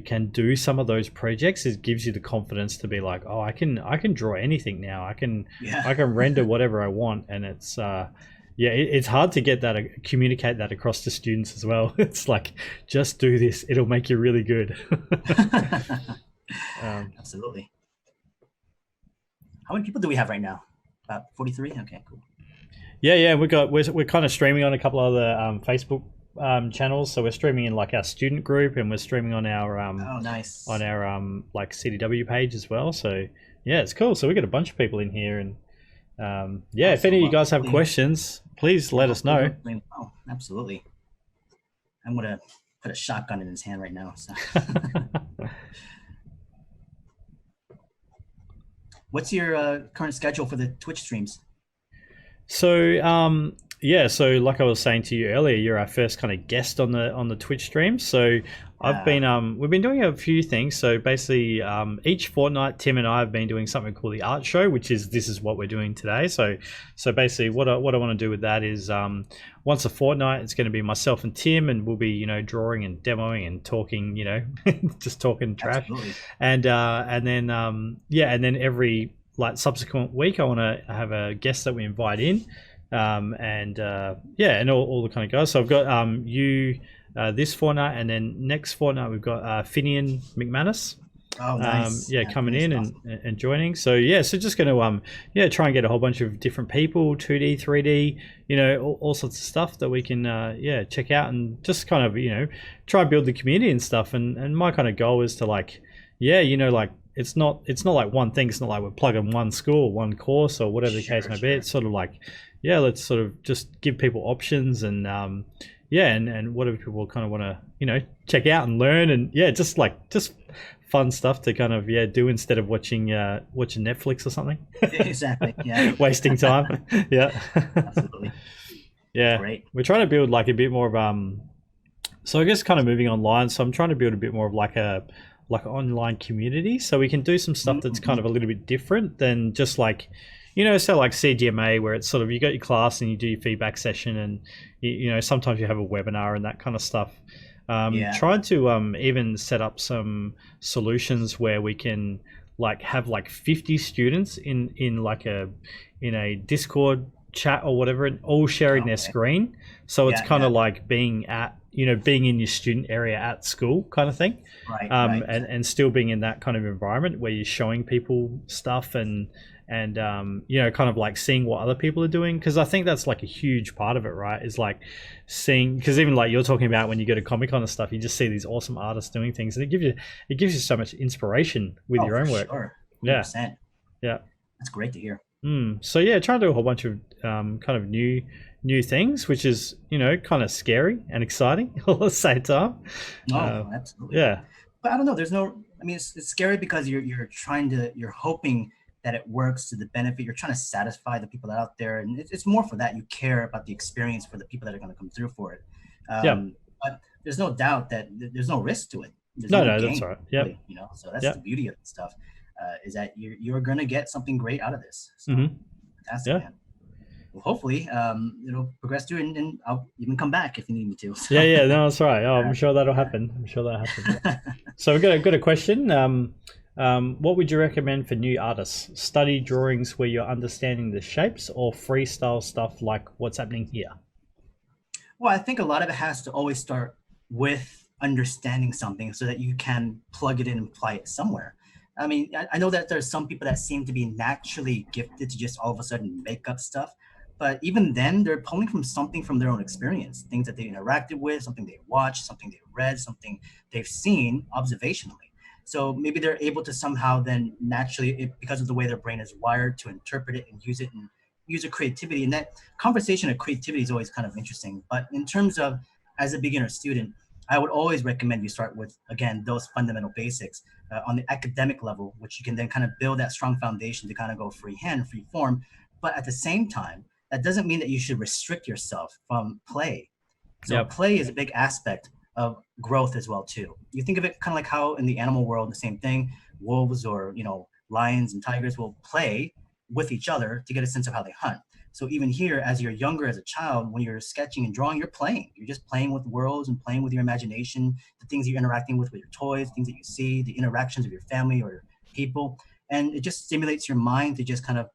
can do some of those projects, it gives you the confidence to be like, oh, I can draw anything now. I can Yeah. I can render whatever I want, and it's hard to get that communicate that across to students as well. It's like, just do this; it'll make you really good. um, Absolutely. How many people do we have right now? About 43? Okay, cool. yeah, we're kind of streaming on a couple other Facebook channels. So we're streaming in like our student group, and we're streaming Oh, nice. on our like CDW page as well. So yeah, it's cool. So we got a bunch of people in here, and yeah, if any Awesome. of you Well, guys have hopefully, questions, please yeah, let us hopefully know. we're doing well. Absolutely. I'm gonna put a shotgun in his hand right now. So. What's your current schedule for the Twitch streams? So Yeah, so like I was saying to you earlier, you're our first kind of guest on the Twitch stream. So I've Yeah, been we've been doing a few things. So basically, each fortnight, Tim and I have been doing something called the art show, which is this is what we're doing today. So basically, what I want to do with that is once a fortnight, it's going to be myself and Tim, and we'll be drawing and demoing and talking, just talking trash, absolutely. and then and then every like subsequent week, I want to have a guest that we invite in. And all the kind of guys. So I've got you this fortnight, and then next fortnight we've got Finian McManus. Oh, nice. Yeah, Coming that's in awesome. and joining. So so just going to try and get a whole bunch of different people, 2D, 3D, all sorts of stuff that we can check out, and just kind of try and build the community and stuff. And my kind of goal is to like it's not like one thing. It's not like we're plugging one school, one course, or whatever the case may be. It's sort of like let's sort of just give people options and and whatever people kind of want to check out and learn, and just fun stuff to kind of do instead of watching Netflix or something. Exactly. Yeah. Wasting time. Yeah. Absolutely. Yeah. Great. We're trying to build like a bit more of so I guess kind of moving online. So I'm trying to build a bit more of like an online community, so we can do some stuff that's kind of a little bit different than just like so like CGMA, where it's sort of you got your class and you do your feedback session, and sometimes you have a webinar and that kind of stuff. Trying to even set up some solutions where we can like have like 50 students in like in a Discord chat or whatever, and all sharing their screen. So it's kind of like being at being in your student area at school kind of thing. Right. And still being in that kind of environment where you're showing people stuff and kind of like seeing what other people are doing, because I think that's like a huge part of it, right? Is like seeing, because even like you're talking about when you go to Comic-Con and stuff, you just see these awesome artists doing things, and it gives you so much inspiration with your own work. Sure. 100%. Yeah, that's great to hear. So trying to do a whole bunch of kind of new things, which is kind of scary and exciting all at the same time. Absolutely. Yeah, but I don't know, it's scary because you're hoping that it works to the benefit. You're trying to satisfy the people that are out there, and it's more for that. You care about the experience for the people that are going to come through for it. But there's no doubt that there's no risk to it. There's no, that's right. Yeah, really, so that's the beauty of the stuff, is that you're going to get something great out of this. So fantastic, man. Well, hopefully it'll progress through, and I'll even come back if you need me to. So. Yeah, no, that's right. Oh, I'm sure that'll happen. So we've got a question. What would you recommend for new artists? Study drawings where you're understanding the shapes, or freestyle stuff like what's happening here? Well, I think a lot of it has to always start with understanding something so that you can plug it in and apply it somewhere. I mean, I know that there's some people that seem to be naturally gifted to just all of a sudden make up stuff. But even then, they're pulling from something from their own experience, things that they interacted with, something they watched, something they read, something they've seen observationally. So maybe they're able to somehow then naturally, because of the way their brain is wired, to interpret it and use it and use a creativity. And that conversation of creativity is always kind of interesting. But in terms of as a beginner student, I would always recommend you start with, again, those fundamental basics on the academic level, which you can then kind of build that strong foundation to kind of go freehand, free form. But at the same time, that doesn't mean that you should restrict yourself from play. So play is a big aspect of growth as well too. You think of it kind of like how in the animal world, the same thing, wolves or lions and tigers will play with each other to get a sense of how they hunt. So even here, as you're younger, as a child, when you're sketching and drawing, you're playing. You're just playing with worlds and playing with your imagination, the things you're interacting with your toys, things that you see, the interactions of your family or your people. And it just stimulates your mind to just kind of,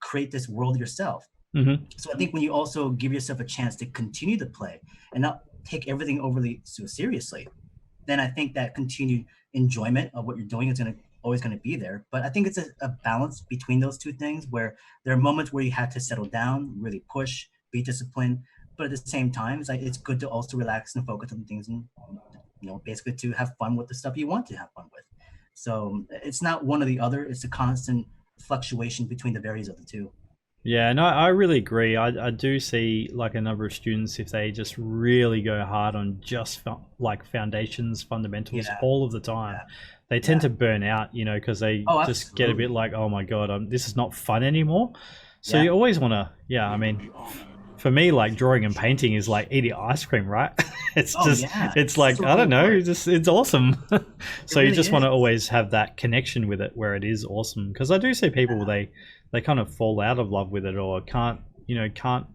create this world yourself. So I think when you also give yourself a chance to continue to play and not take everything overly so seriously, then I think that continued enjoyment of what you're doing is always going to be there. But I think it's a balance between those two things, where there are moments where you have to settle down, really push, be disciplined, but at the same time, it's good to also relax and focus on things and basically to have fun with the stuff you want to have fun with. So it's not one or the other. It's a constant fluctuation between the various of the two. Yeah, no, I really agree. I do see like a number of students, if they just really go hard on just like foundations, fundamentals all of the time, they tend to burn out, because they just get a bit like, oh my God, this is not fun anymore. So you always want to, for me, like drawing and painting is like eating ice cream, right? It's Oh just, yeah, it's it's like, so I don't know, rewarding. just it's awesome. It So you really just want to is. always have that connection with it where it is awesome. Because I do see people, they kind of fall out of love with it, or can't, can't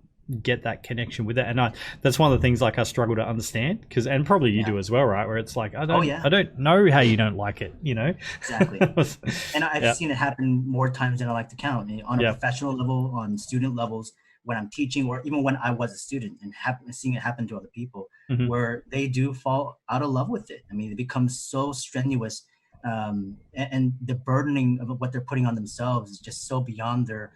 get that connection with it. And that's one of the things like I struggle to understand, because, and probably you Yeah. do as well, right? Where it's like, Oh yeah, I don't know how you don't like it, you know? exactly. And I've Yeah. seen it happen more times than I like to count. On a Yeah. professional level, on student levels, when I'm teaching, or even when I was a student, and seeing it happen to other people, Hmm. where they do fall out of love with it. I mean, it becomes so strenuous, and the burdening of what they're putting on themselves is just so beyond their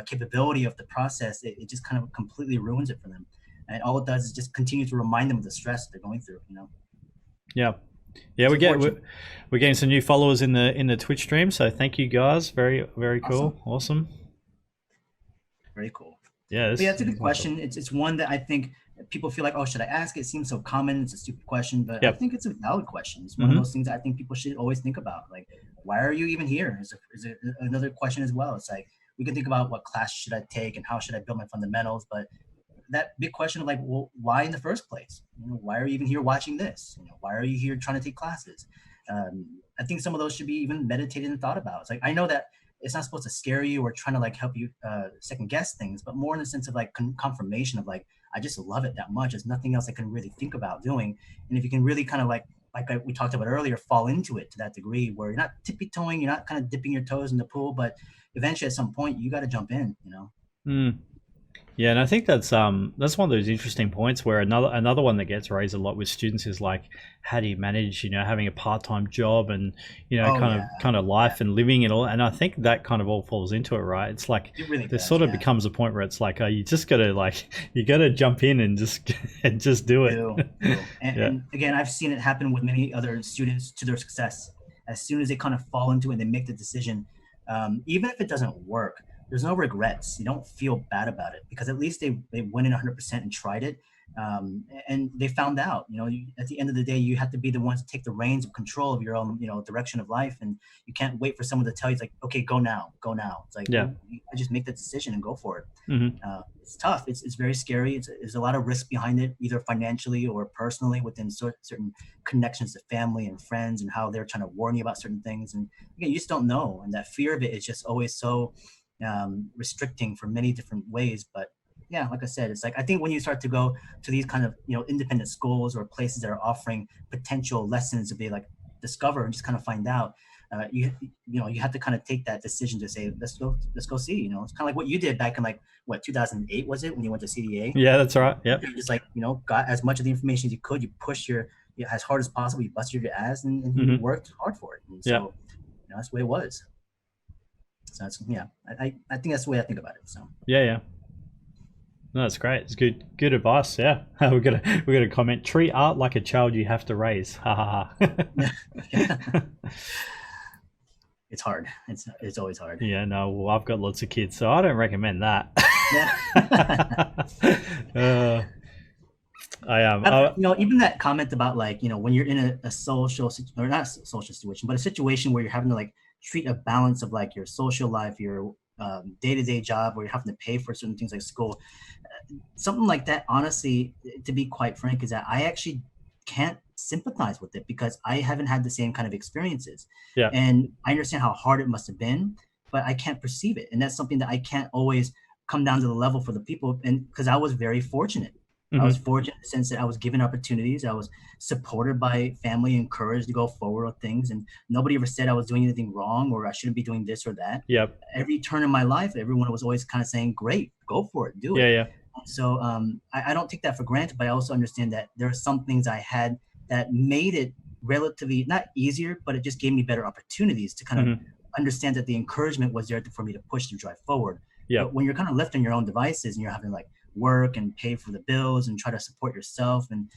capability of the process. It just kind of completely ruins it for them, and all it does is just continue to remind them of the stress they're going through. Yeah. Yeah, It's unfortunate. we're getting some new followers in the Twitch stream, so thank you guys. Very very Awesome. cool, awesome. Very cool. Yeah, But yeah, this it's a good is awesome. question. It's one that I think people feel like, oh, should I ask? It seems so common. It's a stupid question, but I Yep. think it's a valid question. It's one of Hmm. those things I think people should always think about. Like, why are you even here? Is another question as well. It's like we can think about what class should I take and how should I build my fundamentals, but that big question of like, well, why in the first place? Why are you even here watching this? Why are you here trying to take classes? I think some of those should be even meditated and thought about. It's like, I know that it's not supposed to scare you or trying to like help you second guess things, but more in the sense of like confirmation of like, I just love it that much. There's nothing else I can really think about doing. And if you can really kind of we talked about earlier, fall into it to that degree where you're not tippy toeing, you're not kind of dipping your toes in the pool, but eventually at some point you got to jump in. Mm. Yeah, and I think that's one of those interesting points where another one that gets raised a lot with students is like, how do you manage, having a part-time job and Oh kind yeah, of yeah, life and living and all. And I think that kind of all falls into it, right? It's like it really there does. sort of Yeah. becomes a point where it's like, oh, you just gotta like you gotta jump in and just and just do it. Do. And, Yeah. and again, I've seen it happen with many other students to their success. As soon as they kind of fall into it and they make the decision, even if it doesn't work, there's no regrets. You don't feel bad about it because at least they went in 100% and tried it. And they found out, at the end of the day, you have to be the ones to take the reins of control of your own, direction of life. And you can't wait for someone to tell you, it's like, okay, go now, go now. It's like, Yeah. well, I just make the decision and go for it. Hmm. It's tough. It's very scary. There's a lot of risk behind it, either financially or personally within certain connections to family and friends and how they're trying to warn you about certain things. And again, you just don't know. And that fear of it is just always so restricting for many different ways. But yeah, like I said, it's like I think when you start to go to these kind of independent schools or places that are offering potential lessons to be like discover and just kind of find out, you have to kind of take that decision to say let's go see. It's kind of like what you did back in like what 2008 was it when you went to CDA? Yeah, that's right. Yep. You just like got as much of the information as you could. You pushed your as hard as possible. You busted your ass and you Hmm. worked hard for it. And Yeah. so that's the way it was. So that's I think that's the way I think about it. So Yeah. Yeah. No, that's great. It's good advice. Yeah, we got a comment. Treat art like a child you have to raise. Ha ha yeah, ha. it's hard. It's always hard. Yeah, no. Well, I've got lots of kids, so I don't recommend that. Yeah. uh, I am. Even that comment about like when you're in a social or not social situation, but a situation where you're having to like treat a balance of like your social life, your day-to-day job, where you're having to pay for certain things like school, something like that. Honestly, to be quite frank, is that I actually can't sympathize with it because I haven't had the same kind of experiences, Yeah. and I understand how hard it must have been, but I can't perceive it, and that's something that I can't always come down to the level for the people, and because I was very fortunate. I was Hmm. fortunate in the sense that I was given opportunities. I was supported by family, encouraged to go forward with things, and nobody ever said I was doing anything wrong or I shouldn't be doing this or that. Yep. Every turn in my life, everyone was always kind of saying, "Great, go for it, do Yeah. it." Yeah. So I don't take that for granted, but I also understand that there are some things I had that made it relatively not easier, but it just gave me better opportunities to kind of Hmm. understand that the encouragement was there for me to push and drive forward. But Yep. when you're kind of left on your own devices and you're having to like work and pay for the bills and try to support yourself, and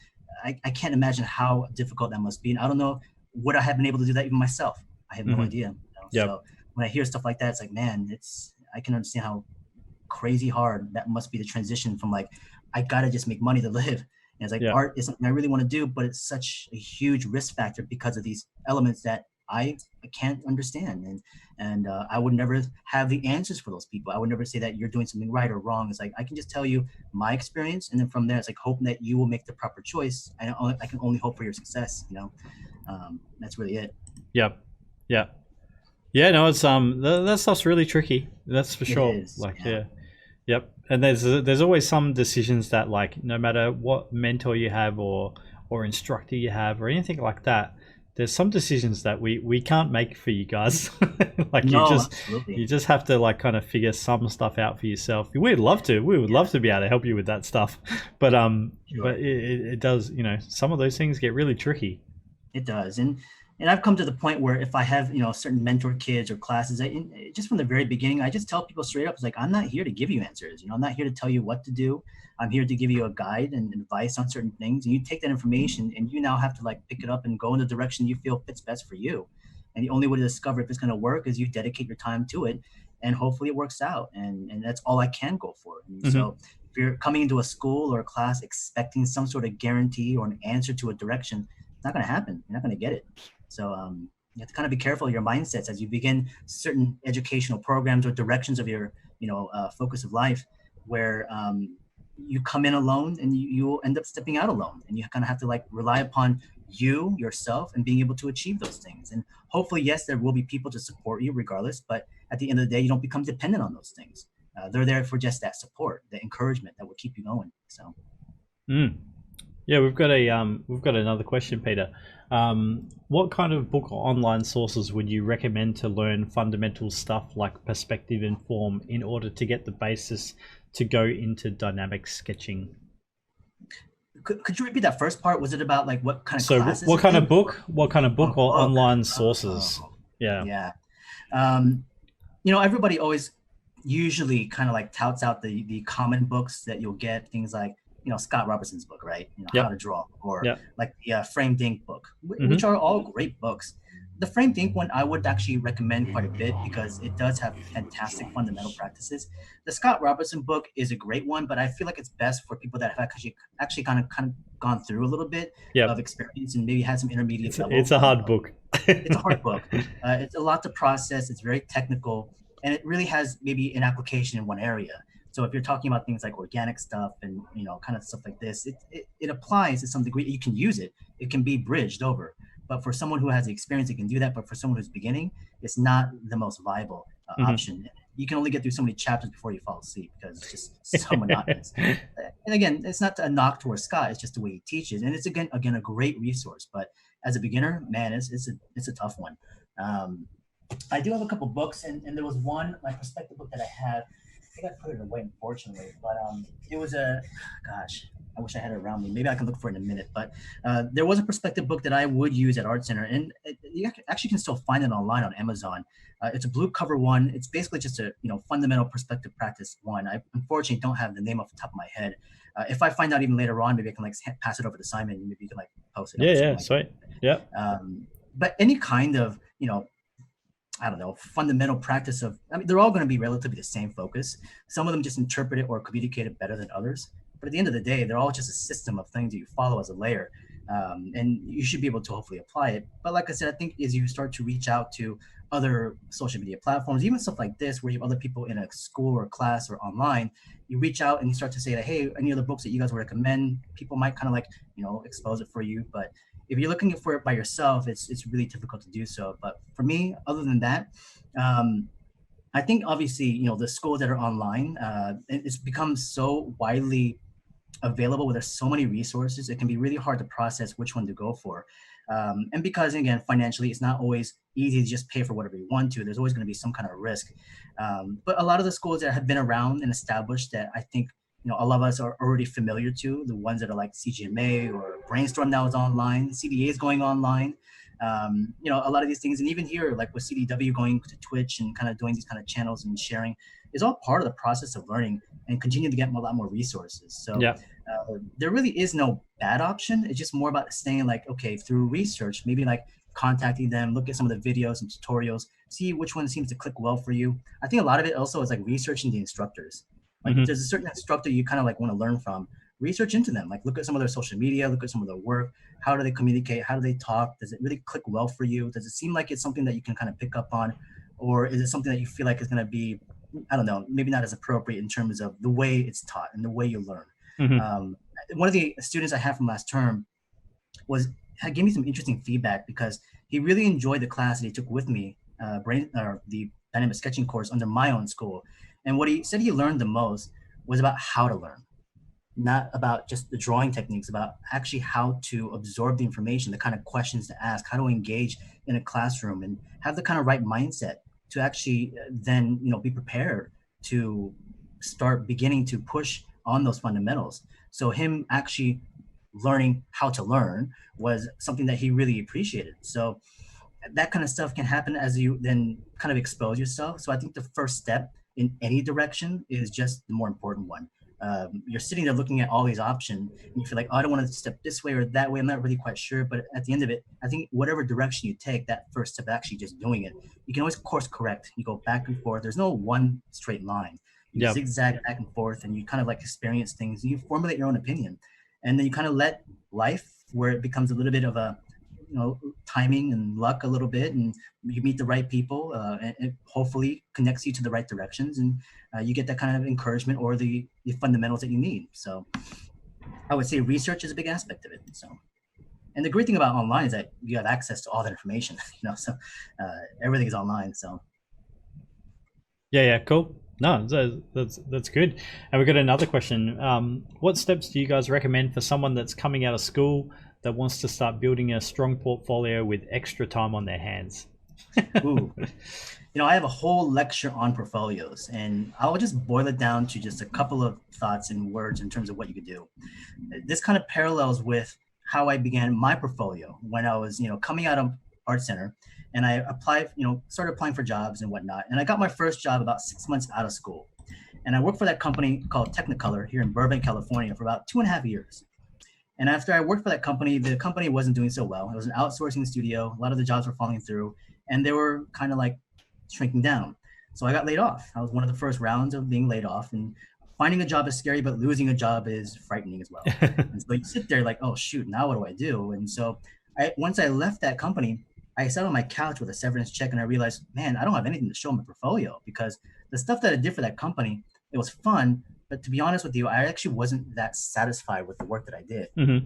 I can't imagine how difficult that must be. And I don't know, would I have been able to do that even myself? I have no Hmm. idea. Yep. So when I hear stuff like that, it's like, man, I can understand how crazy hard that must be, the transition from like I gotta just make money to live. And it's like Yep. art is something I really want to do, but it's such a huge risk factor because of these elements that I can't understand, and I would never have the answers for those people. I would never say that you're doing something right or wrong. It's like I can just tell you my experience, and then from there, it's like hoping that you will make the proper choice. I can only hope for your success. That's really it. Yep. Yeah. Yeah. No, it's that stuff's really tricky. That's for It sure. is. Like, Yeah. yeah. Yep. And there's always some decisions that, like, no matter what mentor you have or instructor you have or anything like that, there's some decisions that we can't make for you guys. Like, No, absolutely. you just have to, like, kind of figure some stuff out for yourself. We'd love to. We would love to be able to help you with that stuff. But Sure. it does, some of those things get really tricky. It does, and I've come to the point where if I have certain mentor kids or classes, just from the very beginning, I just tell people straight up, it's like I'm not here to give you answers. I'm not here to tell you what to do. I'm here to give you a guide and advice on certain things, and you take that information and you now have to like pick it up and go in the direction you feel fits best for you. And the only way to discover if it's going to work is you dedicate your time to it, and hopefully it works out. And that's all I can go for. And Hmm. so if you're coming into a school or a class expecting some sort of guarantee or an answer to a direction, not going to happen. You're not going to get it. So you have to kind of be careful of your mindsets as you begin certain educational programs or directions of your, focus of life, where you come in alone and you will end up stepping out alone, and you kind of have to like rely upon you yourself and being able to achieve those things. And hopefully, yes, there will be people to support you regardless, but at the end of the day, you don't become dependent on those things. They're there for just that support, the encouragement that will keep you going. So. Mm. Yeah, we've got another question, Peter. What kind of book or online sources would you recommend to learn fundamental stuff like perspective and form in order to get the basis to go into dynamic sketching? Could you repeat that first part? Was it about like what kind of So, classes what is kind it? of book? What kind of book Oh, or book. online sources? Oh, Yeah. yeah. Um, Everybody always usually kind of like touts out the common books that you'll get, things like Scott Robertson's book, right? How to Yep. Draw, or Yep. like the Framed Ink book, which Mm-hmm. are all great books. The Framed Ink one I would actually recommend quite a bit because it does have fantastic fundamental practices. The Scott Robertson book is a great one, but I feel like it's best for people that have actually kind of gone through a little bit of Yep. experience and maybe had some intermediate It's level. a hard book. It's a hard book. It's a lot to process. It's very technical, and it really has maybe an application in one area. So if you're talking about things like organic stuff and kind of stuff like this, it applies to some degree. You can use it. It can be bridged over. But for someone who has the experience, it can do that. But for someone who's beginning, it's not the most viable option. You can only get through so many chapters before you fall asleep because it's just so monotonous. And again, it's not a knock towards Scott. It's just the way he teaches, and it's again a great resource. But as a beginner, man, it's a tough one. Um, I do have a couple books, and there was one my perspective book that I had. I think I put it away, unfortunately, but it was gosh, I wish I had it around me. Maybe I can look for it in a minute. But there was a perspective book that I would use at Art Center, and you actually can still find it online on Amazon. It's a blue cover one. It's basically just a fundamental perspective practice one. I unfortunately don't have the name off the top of my head. If I find out even later on, maybe I can like pass it over to Simon, and maybe you can like post it up Yeah. or something Yeah. like Sweet. Yep. that. But any kind of I don't know, fundamental practice of, I mean, they're all going to be relatively the same focus. Some of them just interpret it or communicate it better than others. But at the end of the day, they're all just a system of things that you follow as a layer. And you should be able to hopefully apply it. But like I said, I think as you start to reach out to other social media platforms, even stuff like this, where you have other people in a school or class or online, you reach out and you start to say that, hey, any other books that you guys would recommend, people might kind of like, expose it for you. But if you're looking for it by yourself, it's really difficult to do so. But for me, other than that, um, I think obviously the schools that are online, it's become so widely available where there's so many resources, it can be really hard to process which one to go for. And because again, financially, it's not always easy to just pay for whatever you want to. There's always going to be some kind of risk. But a lot of the schools that have been around and established that I think a lot of us are already familiar to, the ones that are like CGMA or Brainstorm now is online, CDA is going online. A lot of these things, and even here, like with CDW going to Twitch and kind of doing these kind of channels and sharing, is all part of the process of learning and continue to get a lot more resources. So Yeah. there really is no bad option. It's just more about saying like, okay, through research, maybe like contacting them, look at some of the videos and tutorials, see which one seems to click well for you. I think a lot of it also is like researching the instructors. Like if Mm-hmm. there's a certain instructor you kind of like want to learn from, research into them. Like look at some of their social media, look at some of their work. How do they communicate? How do they talk? Does it really click well for you? Does it seem like it's something that you can kind of pick up on? Or is it something that you feel like is going to be, I don't know, maybe not as appropriate in terms of the way it's taught and the way you learn? Mm-hmm. One of the students I had from last term gave me some interesting feedback because he really enjoyed the class that he took with me, the dynamic sketching course under my own school. And what he said he learned the most was about how to learn, not about just the drawing techniques, about actually how to absorb the information, the kind of questions to ask, how to engage in a classroom, and have the kind of right mindset to actually then be prepared to start beginning to push on those fundamentals. So him actually learning how to learn was something that he really appreciated. So that kind of stuff can happen as you then kind of expose yourself. So I think the first step in any direction is just the more important one. You're sitting there looking at all these options and you feel like, oh, I don't want to step this way or that way. I'm not really quite sure. But at the end of it, I think whatever direction you take, that first step, actually just doing it, you can always course correct. You go back and forth. There's no one straight line. You Yep. zigzag back and forth and you kind of like experience things and you formulate your own opinion. And then you kind of let life, where it becomes a little bit of a timing and luck a little bit, and you meet the right people, and it hopefully connects you to the right directions, and you get that kind of encouragement or the fundamentals that you need. So I would say research is a big aspect of it. So, and the great thing about online is that you have access to all that information, so everything is online. So Yeah, cool. No, that's good. And we've got another question. What steps do you guys recommend for someone that's coming out of school that wants to start building a strong portfolio with extra time on their hands? ooh, I have a whole lecture on portfolios, and I'll just boil it down to just a couple of thoughts and words in terms of what you could do. This kind of parallels with how I began my portfolio when I was, coming out of Art Center, and I applied, started applying for jobs and whatnot. And I got my first job about 6 months out of school. And I worked for that company called Technicolor here in Burbank, California for about 2.5 years. And after I worked for that company, the company wasn't doing so well. It was an outsourcing studio. A lot of the jobs were falling through, and they were kind of like shrinking down. So I got laid off. I was one of the first rounds of being laid off. And finding a job is scary, but losing a job is frightening as well. And so you sit there like, oh shoot, now what do I do? And so once I left that company, I sat on my couch with a severance check, and I realized, man, I don't have anything to show in my portfolio because the stuff that I did for that company, it was fun, but to be honest with you, I actually wasn't that satisfied with the work that I did. Mm-hmm.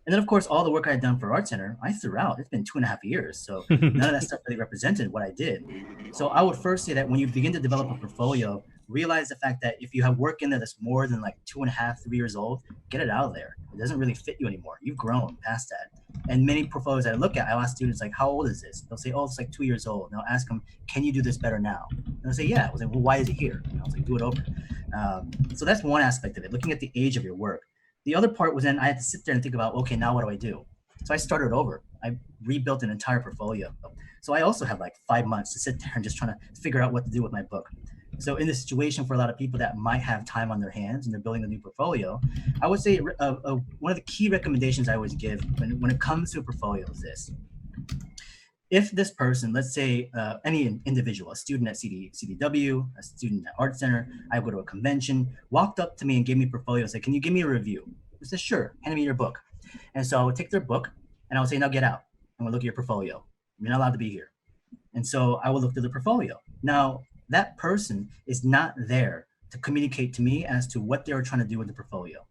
And then, of course, all the work I had done for Art Center, I threw out. It's been 2.5 years. So none of that stuff really represented what I did. So I would first say that when you begin to develop a portfolio, realize the fact that if you have work in there that's more than like 2.5, 3 years old, get it out of there. It doesn't really fit you anymore. You've grown past that. And many portfolios I look at, I'll ask students like, how old is this? They'll say, oh, it's like 2 years old. And I'll ask them, can you do this better now? And they'll say, yeah. I was like, well, why is it here? And I was like, do it over. So that's one aspect of it, looking at the age of your work. The other part was then I had to sit there and think about, okay, now what do I do? So I started over. I rebuilt an entire portfolio. So I also had like 5 months to sit there and just trying to figure out what to do with my book. So in this situation, for a lot of people that might have time on their hands and they're building a new portfolio, I would say one of the key recommendations I always give when it comes to a portfolio is this. If this person, let's say any individual, a student at CDW, a student at Art Center, I go to a convention, walked up to me and gave me a portfolio and said, can you give me a review? I said, sure, hand me your book. And so I would take their book and I would say, now get out. I'm gonna look at your portfolio. You're not allowed to be here. And so I would look through the portfolio. Now, that person is not there to communicate to me as to what they were trying to do with the portfolio.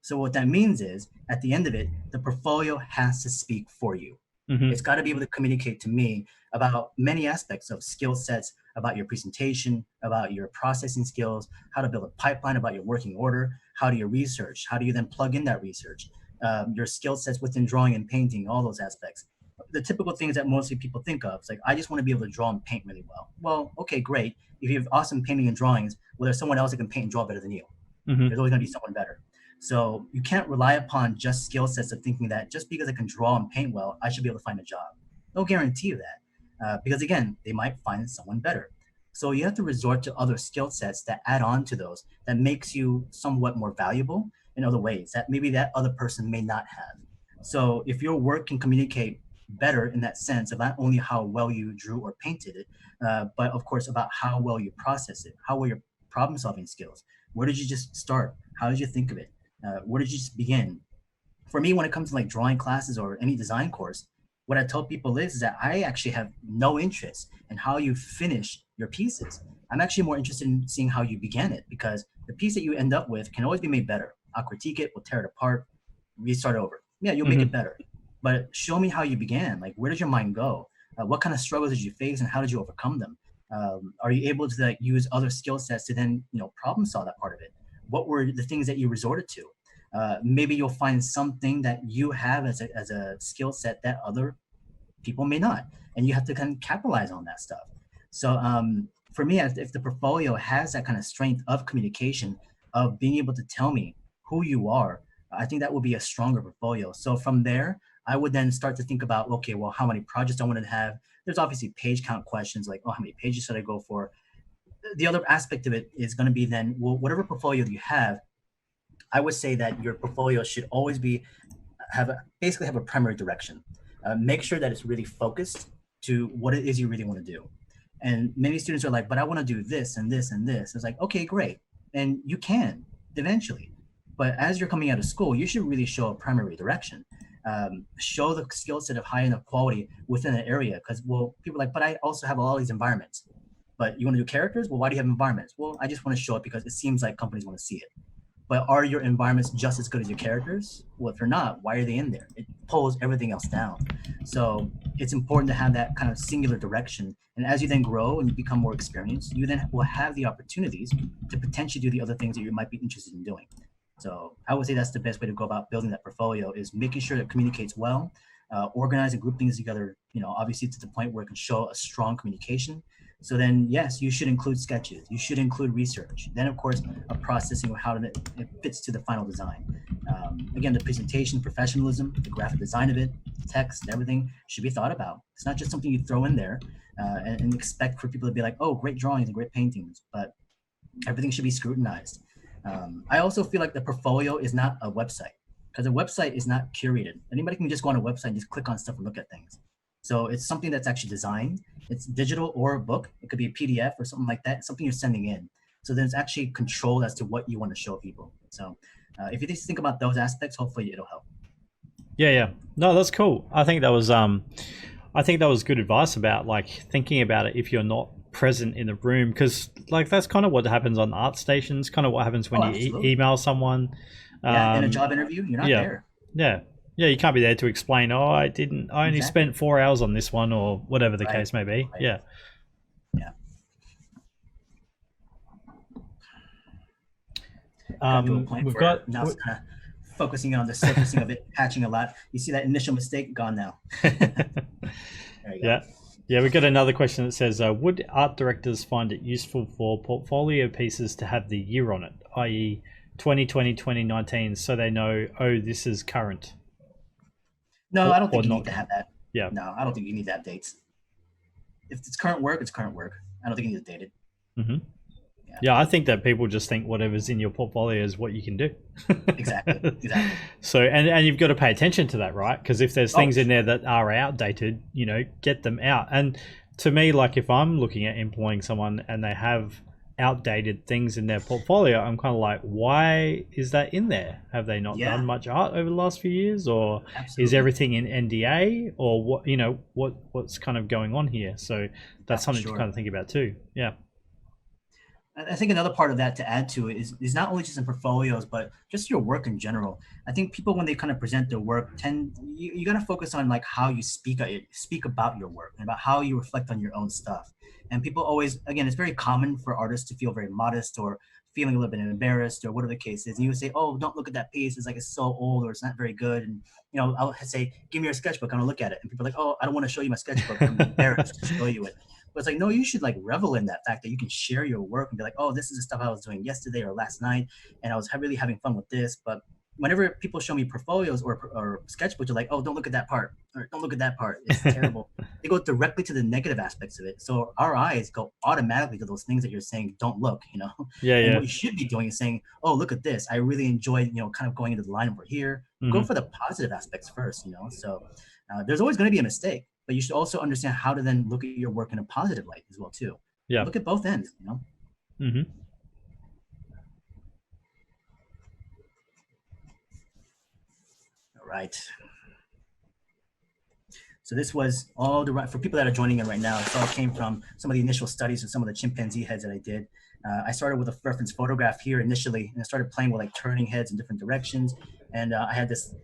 So what that means is, at the end of it, the portfolio has to speak for you. Mm-hmm. It's got to be able to communicate to me about many aspects of skill sets, about your presentation, about your processing skills, how to build a pipeline, about your working order, how do you research, how do you then plug in that research, your skill sets within drawing and painting, all those aspects. The typical things that mostly people think of, it's like, I just want to be able to draw and paint really well. Well, okay, great. If you have awesome painting and drawings, well, there's someone else that can paint and draw better than you. Mm-hmm. There's always going to be someone better. So you can't rely upon just skill sets of thinking that just because I can draw and paint well, I should be able to find a job. No guarantee of that. Because again, they might find someone better. So you have to resort to other skill sets that add on to those, that makes you somewhat more valuable in other ways that maybe that other person may not have. So if your work can communicate better in that sense of not only how well you drew or painted it, but of course about how well you process it, how well your problem solving skills, where did you just start? How did you think of it? Where did you begin? For me, when it comes to like drawing classes or any design course, what I tell people is that I actually have no interest in how you finish your pieces. I'm actually more interested in seeing how you began it, because the piece that you end up with can always be made better. I'll critique it, we'll tear it apart, restart over. Yeah, you'll make it better. But show me how you began. Like, where did your mind go? What kind of struggles did you face, and how did you overcome them? Are you able to like, use other skill sets to then problem solve that part of it? What were the things that you resorted to? Maybe you'll find something that you have as a skill set that other people may not, and you have to kind of capitalize on that stuff. So for me, if the portfolio has that kind of strength of communication, of being able to tell me who you are, I think that would be a stronger portfolio. So from there, I would then start to think about, okay, well, how many projects I want to have. There's obviously page count questions like, oh, how many pages should I go for? The other aspect of it is going to be then, well, whatever portfolio you have, I would say that your portfolio should always be basically have a primary direction. Make sure that it's really focused to what it is you really want to do. And many students are like, but I want to do this and this and this. It's like, okay, great. And you can eventually. But as you're coming out of school, you should really show a primary direction. Show the skill set of high enough quality within an area. Because, well, people are like, but I also have all these environments. But you want to do characters? Well, why do you have environments? Well, I just want to show it because it seems like companies want to see it. But are your environments just as good as your characters? Well, if they're not, why are they in there? It pulls everything else down. So it's important to have that kind of singular direction. And as you then grow and you become more experienced, you then will have the opportunities to potentially do the other things that you might be interested in doing. So I would say that's the best way to go about building that portfolio, is making sure it communicates well, organize and group things together, obviously to the point where it can show a strong communication. So then, yes, you should include sketches. You should include research. Then, of course, a processing of how it fits to the final design. Again, the presentation, professionalism, the graphic design of it, text, everything should be thought about. It's not just something you throw in there and expect for people to be like, oh, great drawings and great paintings, but everything should be scrutinized. I also feel like the portfolio is not a website, because a website is not curated. Anybody can just go on a website and just click on stuff and look at things. So it's something that's actually designed. It's digital or a book. It could be a PDF or something like that, something you're sending in. So there's actually control as to what you want to show people. So if you just think about those aspects, hopefully it'll help. Yeah. No, that's cool. I think that was good advice about like thinking about it if you're not present in the room, because like that's kind of what happens on ArtStations, kind of what happens when you email someone. Yeah, in a job interview, you're not there. Yeah, you can't be there to explain, I only spent 4 hours on this one, or whatever the case may be. Right. Yeah. We've got now kind of focusing on the surfacing of it, patching a lot. You see that initial mistake gone now. There you go. Yeah, we've got another question that says, would art directors find it useful for portfolio pieces to have the year on it, i.e. 2020, 2019, so they know, oh, this is current? No, I don't think you need to have that. Yeah. No, I don't think you need to have dates. If it's current work, it's current work. I don't think you need to date it. Mm-hmm. Yeah, I think that people just think whatever's in your portfolio is what you can do. Exactly. So, and you've got to pay attention to that, right? Because if there's things in there that are outdated, get them out. And to me, like if I'm looking at employing someone and they have outdated things in their portfolio, I'm kind of like, why is that in there? Have they not done much art over the last few years, or is everything in NDA, or what's kind of going on here? So that's something to kind of think about too. Yeah. I think another part of that to add to it is not only just in portfolios, but just your work in general. I think people, when they kind of present their work, you got to focus on like how you speak about your work and about how you reflect on your own stuff. And people always, again, it's very common for artists to feel very modest or feeling a little bit embarrassed or whatever the case is. And you would say, oh, don't look at that piece. It's like, it's so old or it's not very good. And, I'll say, give me your sketchbook. I'm gonna look at it. And people are like, oh, I don't want to show you my sketchbook. I'm embarrassed to show you it. But it's like, no, you should like revel in that fact that you can share your work and be like, oh, this is the stuff I was doing yesterday or last night, and I was really having fun with this. But whenever people show me portfolios or sketchbooks, they're like, oh, don't look at that part, or don't look at that part. It's terrible. They go directly to the negative aspects of it. So our eyes go automatically to those things that you're saying, don't look, And what you should be doing is saying, oh, look at this. I really enjoyed, kind of going into the line over here. Mm-hmm. Go for the positive aspects first, So there's always going to be a mistake. But you should also understand how to then look at your work in a positive light as well too. Yeah. Look at both ends, Mm-hmm. Right. So this was all for people that are joining in right now. This all came from some of the initial studies of some of the chimpanzee heads that I did. I started with a reference photograph here initially, and I started playing with like turning heads in different directions. And I had this,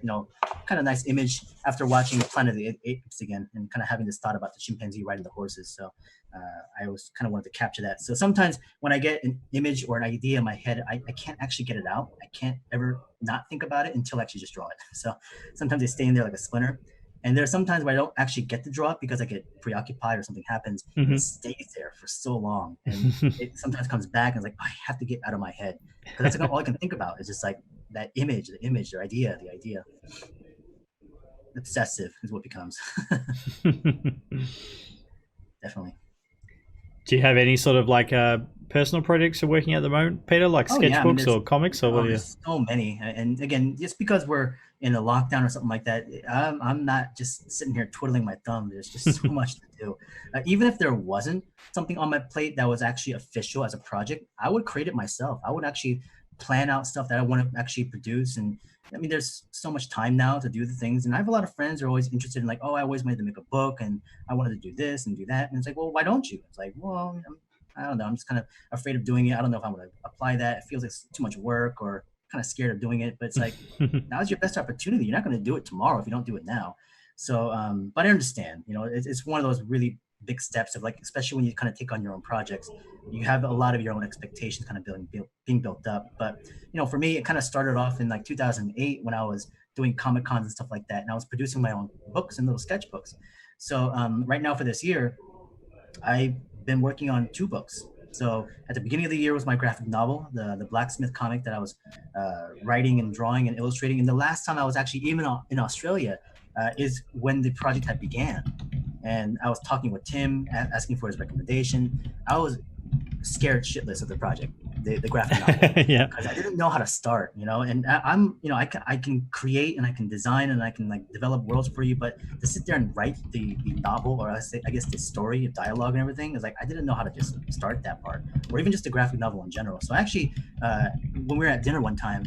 kind of nice image after watching Planet of the Apes again, and kind of having this thought about the chimpanzee riding the horses. So I was kind of wanted to capture that. So sometimes when I get an image or an idea in my head, I can't actually get it out. I can't ever not think about it until I actually just draw it. So sometimes they stay in there like a splinter. And there are some times where I don't actually get to draw it because I get preoccupied or something happens, and it stays there for so long. And it sometimes comes back and it's like, I have to get out of my head, because that's like all I can think about is just like that image, the idea. Obsessive is what it becomes. Definitely. Do you have any sort of like personal projects you're working at the moment, Peter, like sketchbooks or comics, or what? There's so many, and again, just because we're in a lockdown or something like that, I'm not just sitting here twiddling my thumb. There's just so much to do. Even if there wasn't something on my plate that was actually official as a project, I would create it myself. I would actually plan out stuff that I want to actually produce. And I mean, there's so much time now to do the things. And I have a lot of friends who are always interested in like, oh, I always wanted to make a book and I wanted to do this and do that. And it's like, well, why don't you? It's like, well, I don't know. I'm just kind of afraid of doing it. I don't know if I'm going to apply that. It feels like it's too much work, or kind of scared of doing it. But it's like, now's your best opportunity. You're not going to do it tomorrow if you don't do it now. So, but I understand, it's one of those really big steps of like, especially when you kind of take on your own projects, you have a lot of your own expectations kind of being built up. But, for me, it kind of started off in like 2008 when I was doing Comic Cons and stuff like that. And I was producing my own books and little sketchbooks. So right now for this year, I've been working on 2 books. So at the beginning of the year was my graphic novel, the Blacksmith comic that I was writing and drawing and illustrating. And the last time I was actually even in Australia is when the project had began. And I was talking with Tim, asking for his recommendation. I was scared shitless of the project, the graphic novel, yeah, because I didn't know how to start, and I can create and I can design and I can like develop worlds for you, but to sit there and write the novel, or I guess the story, dialogue and everything, is like I didn't know how to just start that part, or even just a graphic novel in general. So actually, when we were at dinner one time,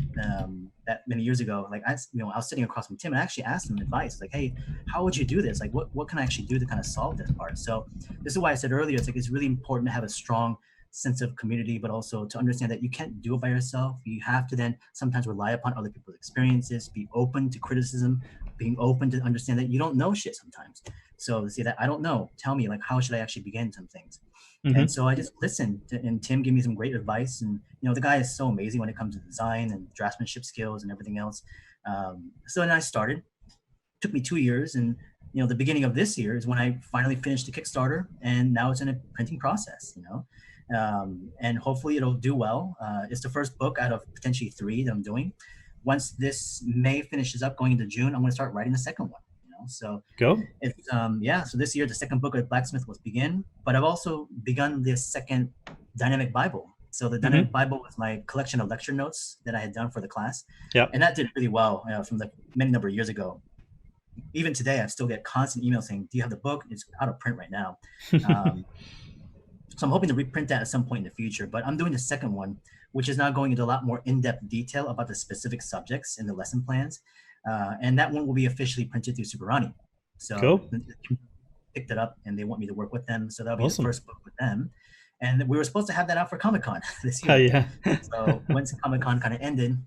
that many years ago, like I was sitting across from Tim and I actually asked him advice, like, hey, how would you do this? Like, what can I actually do to kind of solve this part? So this is why I said earlier, it's like it's really important to have a strong sense of community, but also to understand that you can't do it by yourself. You have to then sometimes rely upon other people's experiences, be open to criticism, being open to understand that you don't know shit sometimes. So to say that I don't know, tell me, like, how should I actually begin some things? And so I just listened and Tim gave me some great advice. And, the guy is so amazing when it comes to design and draftsmanship skills and everything else. So then I started. It took me 2 years. And, the beginning of this year is when I finally finished the Kickstarter. And now it's in a printing process, and hopefully it'll do well. It's the first book out of potentially 3 that I'm doing. Once this May finishes up, going into June, I'm going to start writing the second one. So go. It's So this year the second book of Blacksmith was begin, but I've also begun this second dynamic Bible. So the dynamic Bible was my collection of lecture notes that I had done for the class. Yeah, and that did really well from the many number of years ago. Even today, I still get constant emails saying, "Do you have the book?" It's out of print right now. So I'm hoping to reprint that at some point in the future, but I'm doing the second one, which is now going into a lot more in-depth detail about the specific subjects in the lesson plans. And that one will be officially printed through Superani. So cool. Picked it up and they want me to work with them. So that'll be the first book with them. And we were supposed to have that out for Comic-Con this year. Oh, yeah. So once Comic-Con kind of ended,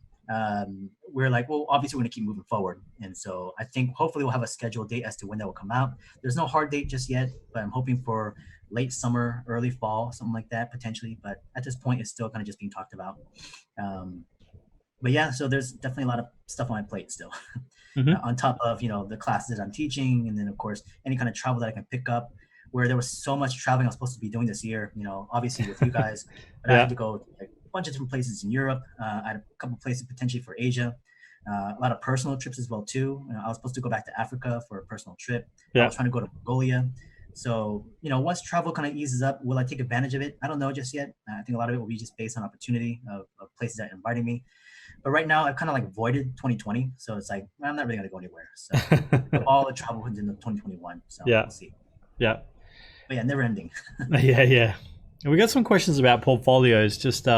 we're like, well, obviously we're going to keep moving forward. And so I think hopefully we'll have a scheduled date as to when that will come out. There's no hard date just yet, but I'm hoping for late summer, early fall, something like that potentially. But at this point, it's still kind of just being talked about. But yeah, so there's definitely a lot of stuff on my plate still. On top of, the classes that I'm teaching. And then, of course, any kind of travel that I can pick up, where there was so much traveling I was supposed to be doing this year, obviously with you guys. But I had to go like a bunch of different places in Europe. I had a couple places potentially for Asia. A lot of personal trips as well, too. I was supposed to go back to Africa for a personal trip. I was trying to go to Mongolia. So, once travel kind of eases up, will I take advantage of it? I don't know just yet. I think a lot of it will be just based on opportunity of places that are inviting me. But right now, I've kind of like voided 2020. So it's like, I'm not really going to go anywhere. So all the travel went into 2021. So we'll see. Yeah. But yeah, never ending. Yeah. And we got some questions about portfolios. Just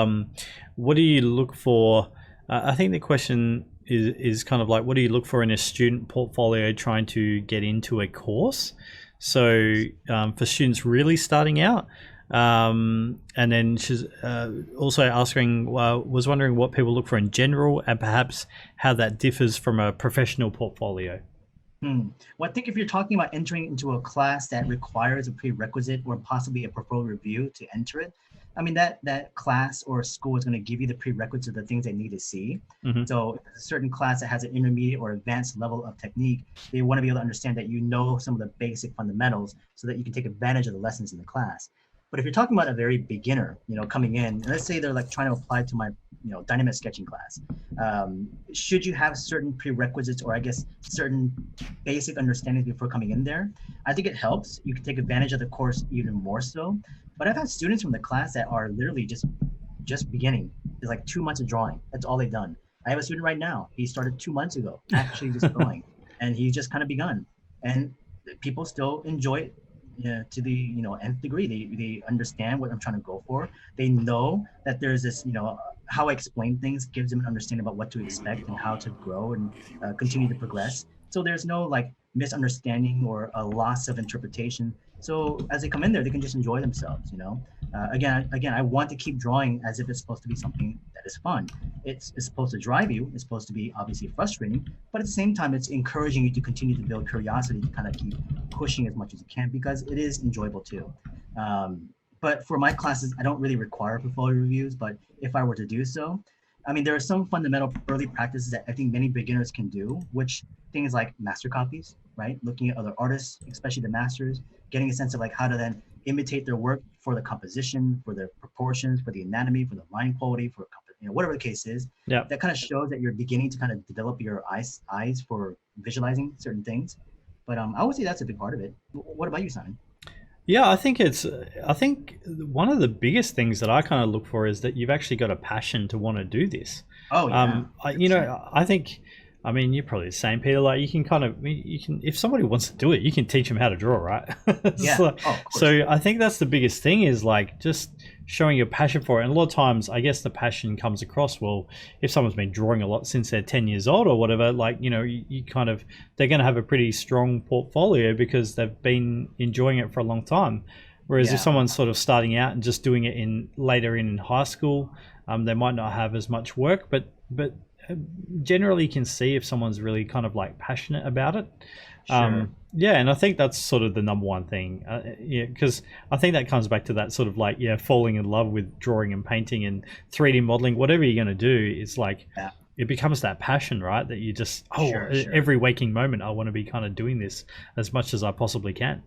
what do you look for? I think the question is kind of like, what do you look for in a student portfolio trying to get into a course? So for students really starting out, and then she's also asking, was wondering what people look for in general, and perhaps how that differs from a professional portfolio. Well, I think if you're talking about entering into a class that requires a prerequisite or possibly a portfolio review to enter it, I mean, that class or school is going to give you the prerequisites of the things they need to see. Mm-hmm. So if it's a certain class that has an intermediate or advanced level of technique, they want to be able to understand that you know some of the basic fundamentals so that you can take advantage of the lessons in the class. But if you're talking about a very beginner, coming in, and let's say they're like trying to apply to my, dynamic sketching class, should you have certain prerequisites or I guess certain basic understandings before coming in there? I think it helps. You can take advantage of the course even more so. But I've had students from the class that are literally just beginning. It's like 2 months of drawing. That's all they've done. I have a student right now. He started 2 months ago, actually just drawing, and he's just kind of begun. And people still enjoy it to the nth degree. They understand what I'm trying to go for. They know that there's this how I explain things gives them an understanding about what to expect and how to grow and continue to progress. So there's no like misunderstanding or a loss of interpretation. So as they come in there, they can just enjoy themselves. Again, I want to keep drawing as if it's supposed to be something that is fun. It's supposed to drive you. It's supposed to be obviously frustrating, but at the same time, it's encouraging you to continue to build curiosity to kind of keep pushing as much as you can because it is enjoyable too. But for my classes, I don't really require portfolio reviews, but if I were to do so, I mean, there are some fundamental early practices that I think many beginners can do, which things like master copies, right? Looking at other artists, especially the masters, getting a sense of like how to then imitate their work for the composition, for their proportions, for the anatomy, for the line quality, for whatever the case is. Yeah. That kind of shows that you're beginning to kind of develop your eyes for visualizing certain things. But I would say that's a big part of it. What about you, Simon? Yeah, I think one of the biggest things that I kind of look for is that you've actually got a passion to want to do this. Oh yeah. I think, I mean, you're probably the same, Peter. Like you can if somebody wants to do it, you can teach them how to draw, right? Yeah. So I think that's the biggest thing is like just showing your passion for it. And a lot of times, I guess the passion comes across, well, if someone's been drawing a lot since they're 10 years old or whatever, like, you kind of, they're going to have a pretty strong portfolio because they've been enjoying it for a long time. Whereas if someone's sort of starting out and just doing it later in high school, they might not have as much work, but generally you can see if someone's really kind of like passionate about it. Sure. And I think that's sort of the number one thing, because I think that comes back to that sort of like falling in love with drawing and painting and 3D modeling, whatever you're going to do. It's like it becomes that passion, right? That you just sure. Every waking moment I want to be kind of doing this as much as I possibly can.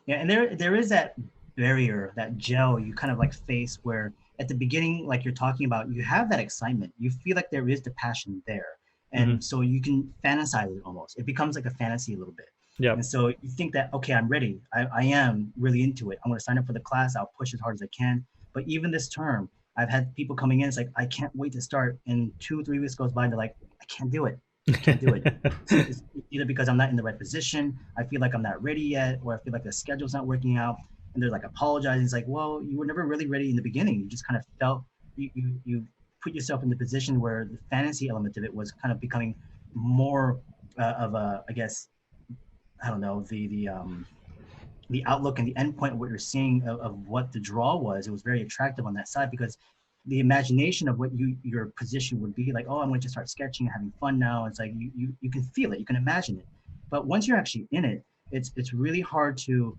Yeah, and there is that barrier, that gel you kind of like face where at the beginning, like you're talking about, you have that excitement. You feel like there is the passion there. And so you can fantasize it almost. It becomes like a fantasy a little bit. Yeah. And so you think that, okay, I'm ready. I am really into it. I'm going to sign up for the class. I'll push as hard as I can. But even this term, I've had people coming in. It's like, I can't wait to start. And 2-3 weeks goes by and they're like, I can't do it. I can't do it. It's either because I'm not in the right position. I feel like I'm not ready yet, or I feel like the schedule's not working out. And they're like apologizing. It's like, well, you were never really ready in the beginning. You just kind of felt you put yourself in the position where the fantasy element of it was kind of becoming more of a, I guess, I don't know, the outlook and the endpoint of what you're seeing of what the draw was. It was very attractive on that side because the imagination of what your position would be like, oh, I'm going to start sketching and having fun now. It's like you can feel it, you can imagine it. But once you're actually in it, it's really hard to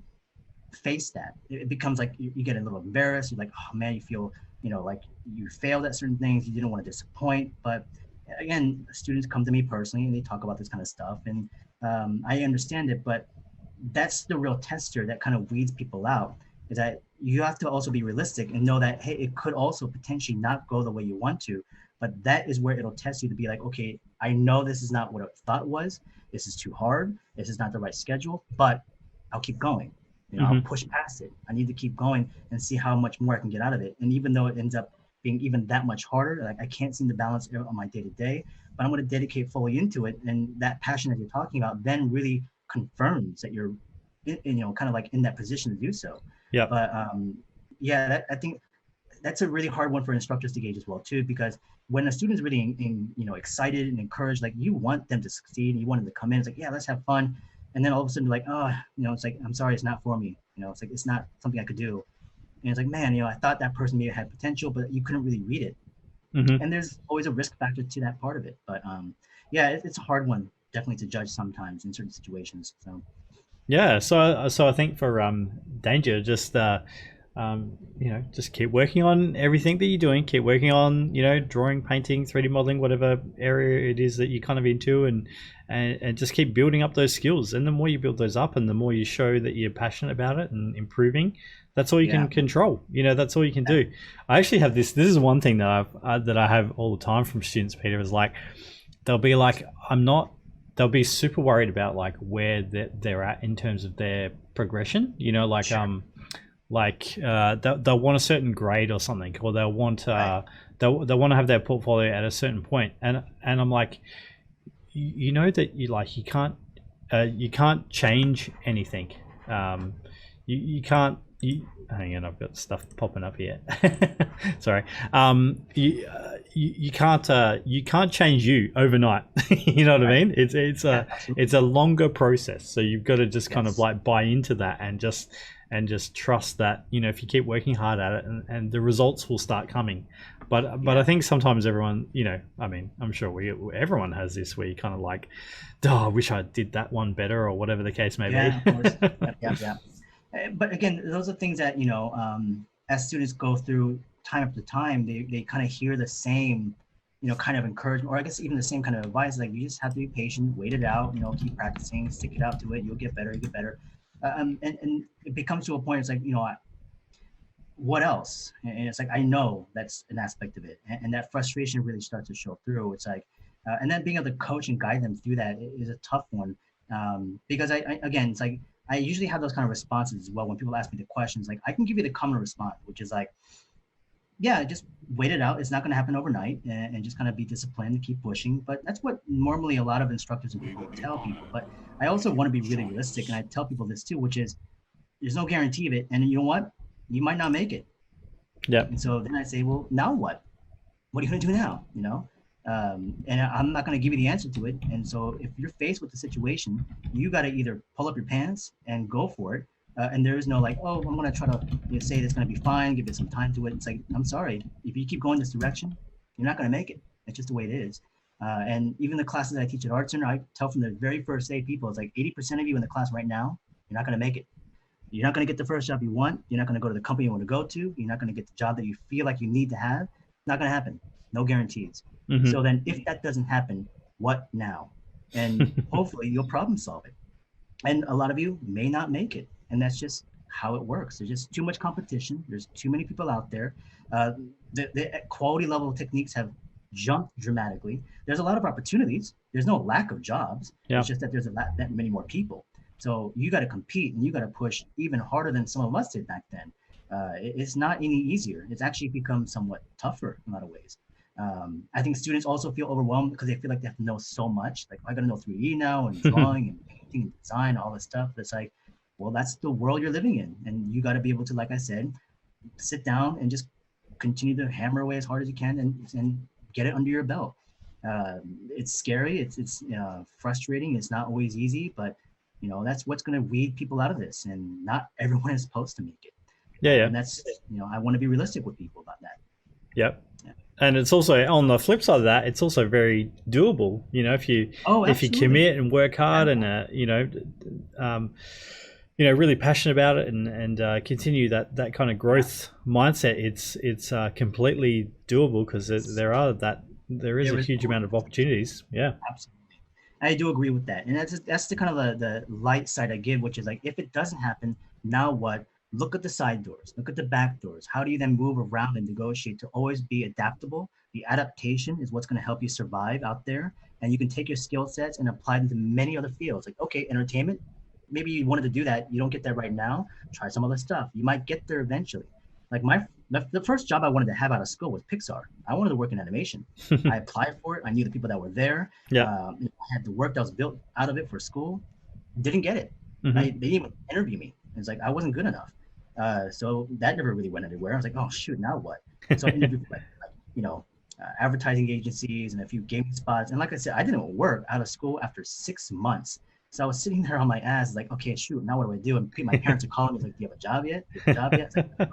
face that. It becomes like you get a little embarrassed. You're like, oh man, you feel like you failed at certain things. You didn't want to disappoint. But again, students come to me personally and they talk about this kind of stuff, and I understand it. But that's the real tester that kind of weeds people out. Is that you have to also be realistic and know that, hey, it could also potentially not go the way you want to. But that is where it'll test you to be like, okay, I know this is not what I thought it was. This is too hard. This is not the right schedule. But I'll keep going. I'll push past it. I need to keep going and see how much more I can get out of it. And even though it ends up being even that much harder, like I can't seem to balance it on my day-to-day, but I'm going to dedicate fully into it. And that passion that you're talking about then really confirms that you're, kind of like in that position to do so. Yeah. But I think that's a really hard one for instructors to gauge as well too, because when a student's really excited and encouraged, like you want them to succeed, and you want them to come in, it's like, yeah, let's have fun. And then all of a sudden, like, oh, it's like, I'm sorry, it's not for me. It's like, it's not something I could do. And it's like, man, I thought that person may have had potential, but you couldn't really read it. Mm-hmm. And there's always a risk factor to that part of it. But yeah, it's a hard one definitely to judge sometimes in certain situations. So Yeah, so I think for danger, just just keep working on everything that you're doing. Keep working on drawing, painting, 3D modeling, whatever area it is that you're kind of into, and just keep building up those skills. And the more you build those up, and the more you show that you're passionate about it and improving, that's all you can control. That's all you can do. I actually have this. This is one thing that I have all the time from students, Peter, is like they'll be like, they'll be super worried about like where they're at in terms of their progression. Sure. They'll want a certain grade or something, or they'll want they'll want to have their portfolio at a certain point, and I'm like, that you can't change anything. You can't. Hang on, I've got stuff popping up here. Sorry. You can't change you overnight. You know what I mean? It's a longer process. So you've got to just kind of like buy into that and just trust that if you keep working hard at it, and the results will start coming. But I think sometimes everyone, I mean, I'm sure everyone has this where you kind of like, oh, I wish I did that one better, or whatever the case may be. Yeah, of course. Yeah. But again, those are things that as students go through time after time, they kind of hear the same kind of encouragement, or I guess even the same kind of advice, like you just have to be patient, wait it out, keep practicing, stick it out to it, you'll get better, and it becomes to a point, it's like, what else? And it's like, I know that's an aspect of it, and that frustration really starts to show through. It's like, and then being able to coach and guide them through that is a tough one, because I again, it's like, I usually have those kind of responses as well when people ask me the questions. Like, I can give you the common response, which is like, yeah, just wait it out. It's not going to happen overnight, and just kind of be disciplined and keep pushing. But that's what normally a lot of instructors and people tell people. But I also want to be really realistic, and I tell people this too, which is there's no guarantee of it. And you know what? You might not make it. Yeah. And so then I say, well, now what? What are you going to do now? And I'm not going to give you the answer to it. And so if you're faced with the situation, you got to either pull up your pants and go for it. And there is no like, oh, I'm going to try to say it's going to be fine, give it some time to it. It's like, I'm sorry. If you keep going this direction, you're not going to make it. It's just the way it is. And even the classes that I teach at Art Center, I tell from the very first day people, it's like 80% of you in the class right now, you're not going to make it. You're not going to get the first job you want. You're not going to go to the company you want to go to. You're not going to get the job that you feel like you need to have. Not going to happen. No guarantees. Mm-hmm. So then if that doesn't happen, what now? And hopefully you'll problem solve it. And a lot of you may not make it. And that's just how it works. There's just too much competition. There's too many people out there. The quality level of techniques have jumped dramatically. There's a lot of opportunities. There's no lack of jobs. Yeah. It's just that there's that many more people. So you got to compete, and you got to push even harder than some of us did back then. It's not any easier. It's actually become somewhat tougher in a lot of ways. I think students also feel overwhelmed because they feel like they have to know so much. Like, I got to know 3D now, and drawing and painting and design, all this stuff. It's like, well, that's the world you're living in. And you got to be able to, like I said, sit down and just continue to hammer away as hard as you can and get it under your belt. It's scary. It's frustrating. It's not always easy, but that's what's going to weed people out of this. And not everyone is supposed to make it. Yeah. And that's, I want to be realistic with people about that. Yep. Yeah. And it's also, on the flip side of that, it's also very doable. If you commit and work hard, and really passionate about it, and continue that kind of growth mindset, it's completely doable, because there is a huge amount of opportunities. Yeah, absolutely. I do agree with that, and that's the kind of the light side I give, which is like, if it doesn't happen, now what? Look at the side doors, look at the back doors. How do you then move around and negotiate to always be adaptable? The adaptation is what's going to help you survive out there. And you can take your skill sets and apply them to many other fields. Like, okay, entertainment, maybe you wanted to do that. You don't get that right now. Try some other stuff. You might get there eventually. Like the first job I wanted to have out of school was Pixar. I wanted to work in animation. I applied for it. I knew the people that were there. Yeah. I had the work that was built out of it for school. Didn't get it. Mm-hmm. They didn't even interview me. It's like, I wasn't good enough. So that never really went anywhere. I was like, oh shoot, now what? So I interviewed for advertising agencies and a few gaming spots. And like I said, I didn't work out of school after 6 months. So I was sitting there on my ass, like, okay, shoot, now what do I do? And my parents are calling me, like, do you have a job yet? Do you have a job yet? It's like,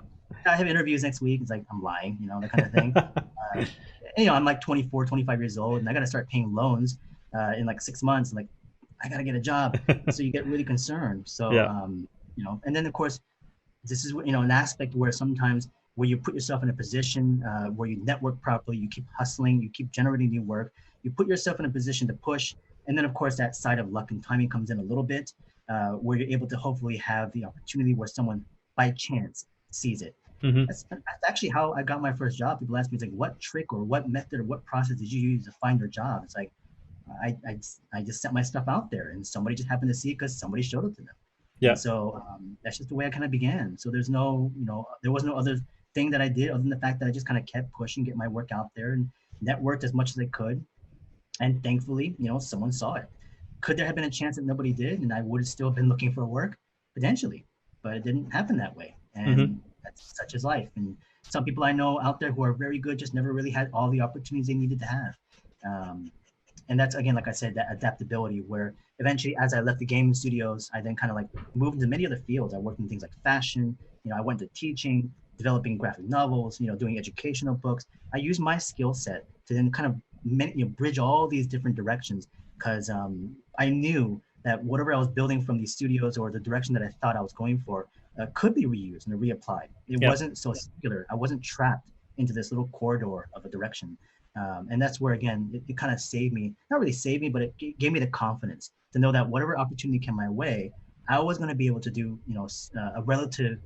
I have interviews next week. It's like, I'm lying, that kind of thing. I'm like 24, 25 years old, and I got to start paying loans in like 6 months. Like, I got to get a job. So you get really concerned. So, Yeah. And then of course, this is an aspect where sometimes where you put yourself in a position where you network properly, you keep hustling, you keep generating new work, you put yourself in a position to push. And then of course that side of luck and timing comes in a little bit, where you're able to hopefully have the opportunity where someone by chance sees it. Hmm. That's actually how I got my first job. People ask me, it's like, what trick or what method or what process did you use to find your job? It's like, I just sent my stuff out there and somebody just happened to see it because somebody showed it to them. And Yeah. so that's just the way I kind of began. So there's no, there was no other thing that I did other than the fact that I just kind of kept pushing, get my work out there and networked as much as I could. And thankfully, someone saw it. Could there have been a chance that nobody did and I would have still been looking for work? Potentially, but it didn't happen that way. Hmm. And that's such is life. And some people I know out there who are very good just never really had all the opportunities they needed to have. Um, and that's, again, like I said, that adaptability where eventually as I left the gaming studios, I then kind of like moved into many other fields. I worked in things like fashion, I went to teaching, developing graphic novels, doing educational books. I used my skill set to then kind of bridge all these different directions because I knew that whatever I was building from these studios or the direction that I thought I was going for could be reused and reapplied. It Yeah. wasn't so singular. I wasn't trapped into this little corridor of a direction. And that's where, again, it kind of saved me, not really saved me, but it gave me the confidence to know that whatever opportunity came my way, I was going to be able to do, a relative,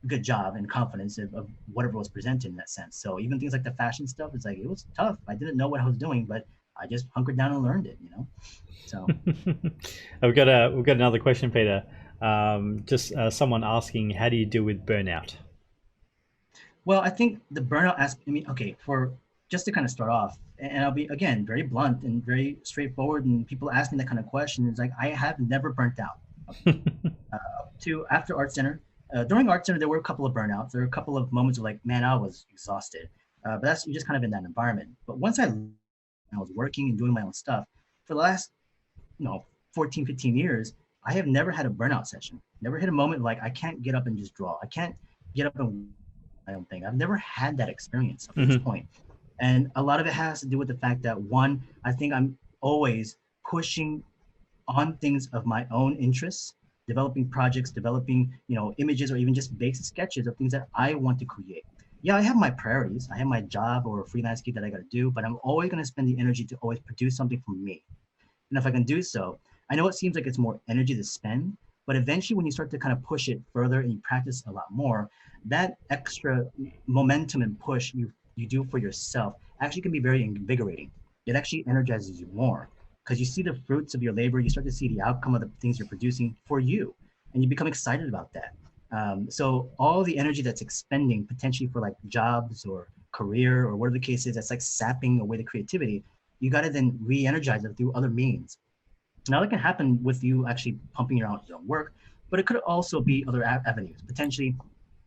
good job and confidence of whatever was presented in that sense. So even things like the fashion stuff, it's like, it was tough. I didn't know what I was doing, but I just hunkered down and learned it, So. We've got another question, Peter. Just someone asking, how do you deal with burnout? Well, I think the burnout aspect, okay, for just to kind of start off, and I'll be, again, very blunt and very straightforward, and people ask me that kind of question, it's like, I have never burnt out. To after Art Center, during Art Center, there were a couple of burnouts. There were a couple of moments of like, man, I was exhausted. But that's, you're just kind of in that environment. But once I was working and doing my own stuff, for the last, 14, 15 years, I have never had a burnout session. Never hit a moment like I can't get up and just draw. I can't get up and I don't think I've never had that experience up to this Hmm. point. And a lot of it has to do with the fact that one, I think I'm always pushing on things of my own interests, developing projects, developing, images or even just basic sketches of things that I want to create. Yeah, I have my priorities. I have my job or a freelance gig that I got to do, but I'm always going to spend the energy to always produce something for me. And if I can do so, I know it seems like it's more energy to spend, but eventually when you start to kind of push it further and you practice a lot more, that extra momentum and push you do for yourself actually can be very invigorating. It actually energizes you more because you see the fruits of your labor. You start to see the outcome of the things you're producing for you, and you become excited about that. So all the energy that's expending potentially for like jobs or career or whatever the case is, that's like sapping away the creativity. You got to then re-energize it through other means. Now that can happen with you actually pumping your own work, but it could also be other avenues. Potentially,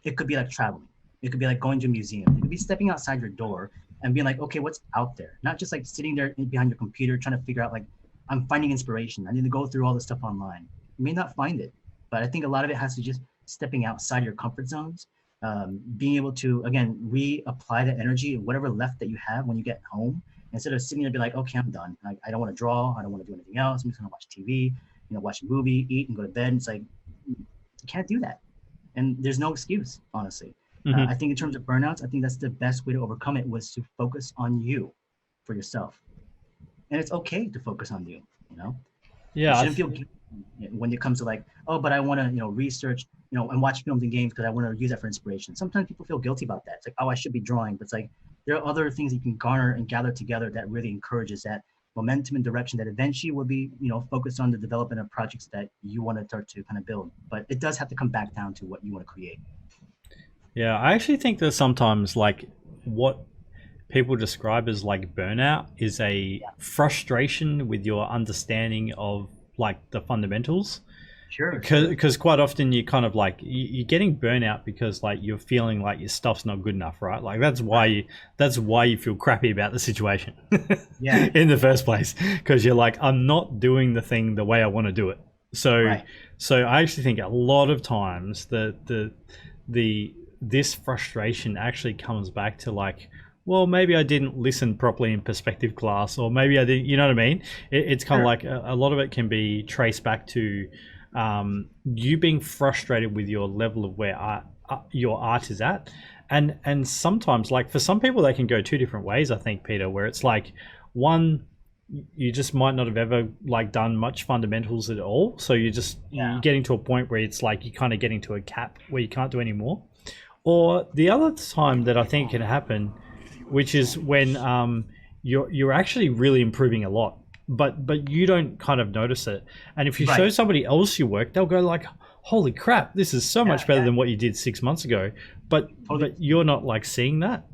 it could be like traveling. It could be like going to a museum. It could be stepping outside your door and being like, okay, what's out there? Not just like sitting there behind your computer trying to figure out like, I'm finding inspiration. I need to go through all this stuff online. You may not find it, but I think a lot of it has to just stepping outside your comfort zones, being able to, again, reapply the energy, whatever left that you have when you get home, instead of sitting there and be like, okay, I'm done. I don't want to draw. I don't want to do anything else. I'm just going to watch TV, watch a movie, eat, and go to bed. And it's like, you can't do that. And there's no excuse, honestly. Hmm. I think in terms of burnouts, I think that's the best way to overcome it was to focus on you for yourself. And it's okay to focus on you, You Yeah. shouldn't feel guilty when it comes to like, oh, but I want to, research, and watch films and games because I want to use that for inspiration. Sometimes people feel guilty about that. It's like, oh, I should be drawing. But it's like, there are other things you can garner and gather together that really encourages that momentum and direction that eventually will be, focused on the development of projects that you want to start to kind of build. But it does have to come back down to what you want to create. Yeah. I actually think that sometimes, like, what people describe as like burnout is a Yeah, frustration with your understanding of like the fundamentals. Sure, sure. Because quite often you kind of like you're getting burnout because like you're feeling like your stuff's not good enough, right? Like Right. that's why you feel crappy about the situation Yeah. in the first place, because you're like, I'm not doing the thing the way I want to do it. So Right. I actually think a lot of times the this frustration actually comes back to like, well, maybe I didn't listen properly in perspective class, or maybe I did. You know what I mean? It's kind of Sure. like a lot of it can be traced back to you being frustrated with your level of where your art is at, and sometimes, like for some people, they can go two different ways. I think, Peter, where it's like one, you just might not have ever like done much fundamentals at all, so you're Yeah. getting to a point where it's like you're kind of getting to a cap where you can't do any more. Or the other time that I think can happen, which is when you're actually really improving a lot, but you don't kind of notice it. And if you show Right. somebody else your work, they'll go like, "Holy crap, this is so Yeah. much better Yeah. than what you did 6 months ago." But Totally. you're not like seeing that.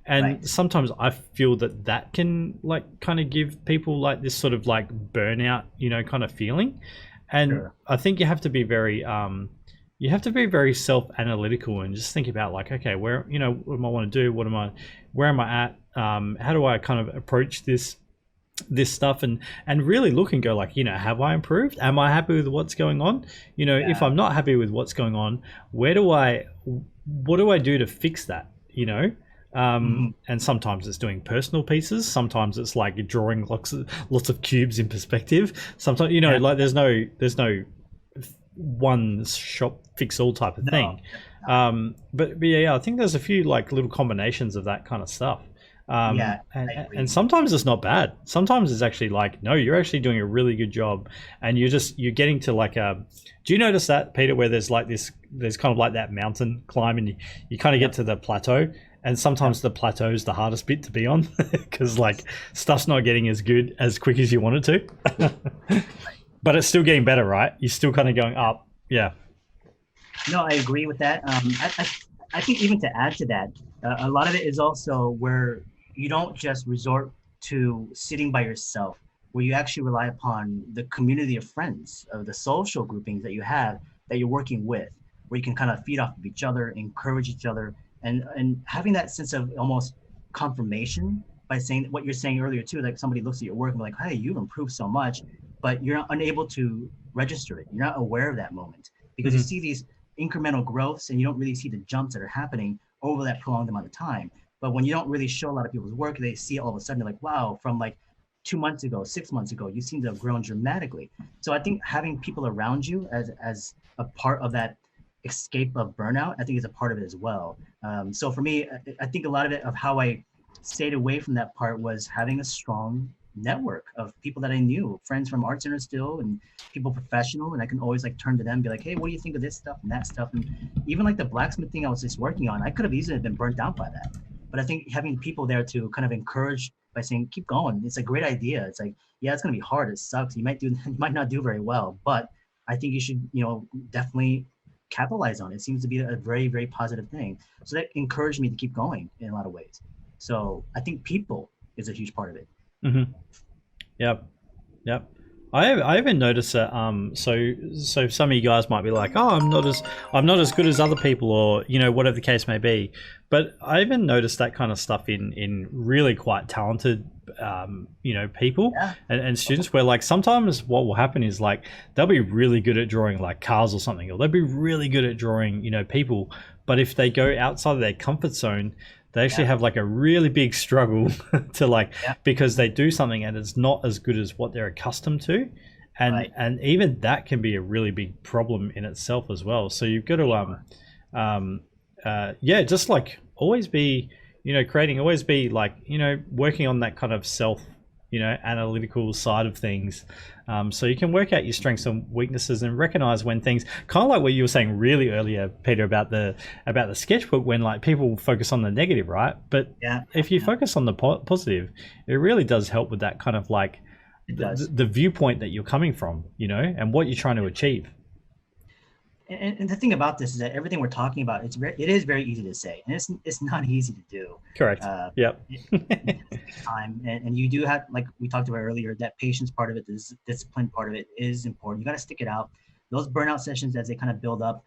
And Right. sometimes I feel that that can like kind of give people like this sort of like burnout, kind of feeling. And Sure. I think you have to be very self-analytical and just think about like, okay, where, what do I want to do? Where am I at? How do I kind of approach this stuff, and really look and go like, have I improved? Am I happy with what's going on? If Yeah. I'm not happy with what's going on, what do I do to fix that? Hmm. And sometimes it's doing personal pieces. Sometimes it's like drawing lots of cubes in perspective. Sometimes, Yeah. like there's no one shop fix all type of No. thing. But yeah, I think there's a few like little combinations of that kind of stuff. Yeah. And, I and agree. sometimes it's not bad. Sometimes it's actually like, no, you're actually doing a really good job, and you're getting to like a. Do you notice that, Peter, where there's kind of like that mountain climb, and you kind of get Yep. to the plateau, and Yep. sometimes the plateau is the hardest bit to be on because like stuff's not getting as good as quick as you want it to, but it's still getting better, right? You're still kind of going up. Yeah. No, I agree with that. I think even to add to that, a lot of it is also where you don't just resort to sitting by yourself, where you actually rely upon the community of friends, of the social groupings that you have that you're working with, where you can kind of feed off of each other, encourage each other, and having that sense of almost confirmation by saying what you're saying earlier too, like somebody looks at your work and be like, hey, you've improved so much, but you're not unable to register it. You're not aware of that moment because you Mm-hmm. see these incremental growths and you don't really see the jumps that are happening over that prolonged amount of time. But when you don't really show a lot of people's work, they see all of a sudden they're like, wow, from like 2 months ago, 6 months ago, you seem to have grown dramatically. So I think having people around you as a part of that escape of burnout, I think is a part of it as well. So for me, I think a lot of it of how I stayed away from that part was having a strong network of people that I knew, friends from art center still, and people professional, and I can always like turn to them and be like, hey, what do you think of this stuff and that stuff? And even like the blacksmith thing I was just working on, I could have easily been burnt out by that. But I think having people there to kind of encourage by saying, keep going, it's a great idea. It's like, yeah, it's gonna be hard. It sucks. You might not do very well, but I think you should, definitely capitalize on it. It seems to be a very, very positive thing. So that encouraged me to keep going in a lot of ways. So I think people is a huge part of it. Mm-hmm. Yep. Yep. I even noticed that so some of you guys might be like, oh, I'm not as good as other people, or whatever the case may be. But I even noticed that kind of stuff in really quite talented people Yeah. and students, where like sometimes what will happen is like they'll be really good at drawing like cars or something, or they'll be really good at drawing people, but if they go outside of their comfort zone, they actually Yeah. have like a really big struggle to like, Yeah. because they do something and it's not as good as what they're accustomed to, and Right. even that can be a really big problem in itself as well. So you've got to Sure. yeah, just like always be creating, always be like working on that kind of self analytical side of things, so you can work out your strengths and weaknesses and recognize when things, kind of like what you were saying really earlier, Peter, about the sketchbook, when like people focus on the negative, right? But Yeah. if you Yeah. focus on the positive, it really does help with that kind of like It does. the viewpoint that you're coming from, and what you're trying to achieve. And the thing about this is that everything we're talking about, it is very easy to say, and it's not easy to do. Correct. Uh, Yep. it takes time, and you do have, like we talked about earlier, that patience part of it, this discipline part of it is important. You got to stick it out. those burnout sessions, as they kind of build up,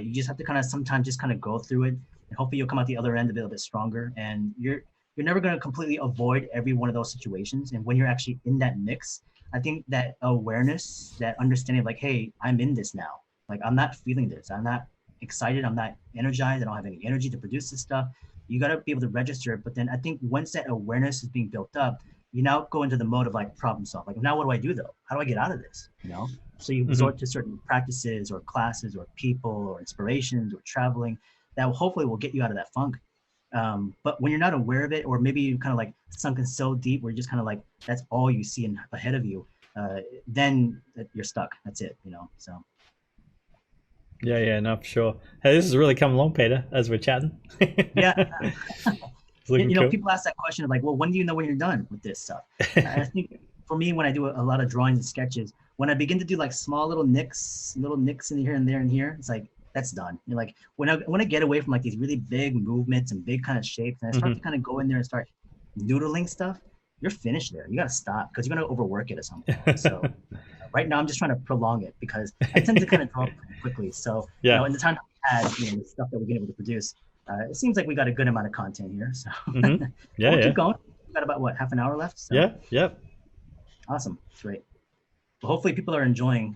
you just have to kind of sometimes just kind of go through it, and hopefully you'll come out the other end a little bit stronger. And you're never going to completely avoid every one of those situations. And when you're actually in that mix, I think that awareness, that understanding, like, hey, I'm in this now. Like, I'm not feeling this. I'm not excited. I'm not energized. I don't have any energy to produce this stuff. You got to be able to register it. But then I think once that awareness is being built up, you now go into the mode of like problem solve. Like, now what do I do though? How do I get out of this? You know? So you resort to certain practices or classes or people or inspirations or traveling that hopefully will get you out of that funk. But when you're not aware of it, or maybe you kind of like sunken so deep where you're just kind of like, that's all you see ahead of you, then you're stuck. That's it, you know? So. Yeah, no, for sure. Hey, this has really come along, Peter, as we're chatting. Yeah. You know, cool. People ask that question of like, well, when do you know when you're done with this stuff? I think for me, when I do a lot of drawings and sketches, when I begin to do like small little nicks in here and there and here, it's like, that's done. You're like, when I get away from like these really big movements and big kind of shapes, and I start to kind of go in there and start noodling stuff, you're finished there. You got to stop because you're going to overwork it at some point. So right now I'm just trying to prolong it because I tend to kind of draw pretty quickly. So, you know, in the time that we had, you know, the stuff that we've been able to produce, it seems like we got a good amount of content here. So we'll keep going. We got about what, half an hour left? So. Yep. Awesome. Great. Well, hopefully people are enjoying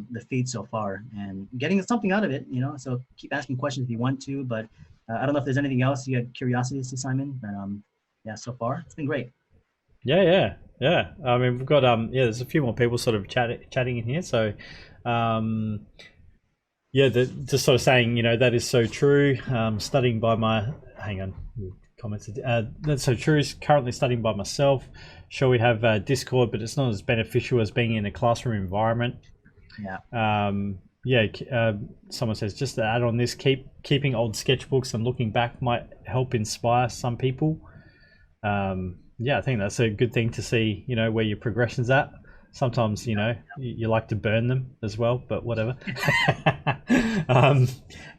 the feed so far and getting something out of it, you know, so keep asking questions if you want to, but I don't know if there's anything else you had curiosities to, Simon, but yeah, so far it's been great. Yeah. I mean, we've got there's a few more people sort of chatting in here, so just sort of saying, you know, that is so true. Studying by my commented that's so true. Currently studying by myself. Sure, we have Discord, but it's not as beneficial as being in a classroom environment. Someone says, just to add on this, keeping old sketchbooks and looking back might help inspire some people. I think that's a good thing to see, you know, where your progression's at. Sometimes, you know, you like to burn them as well, but whatever.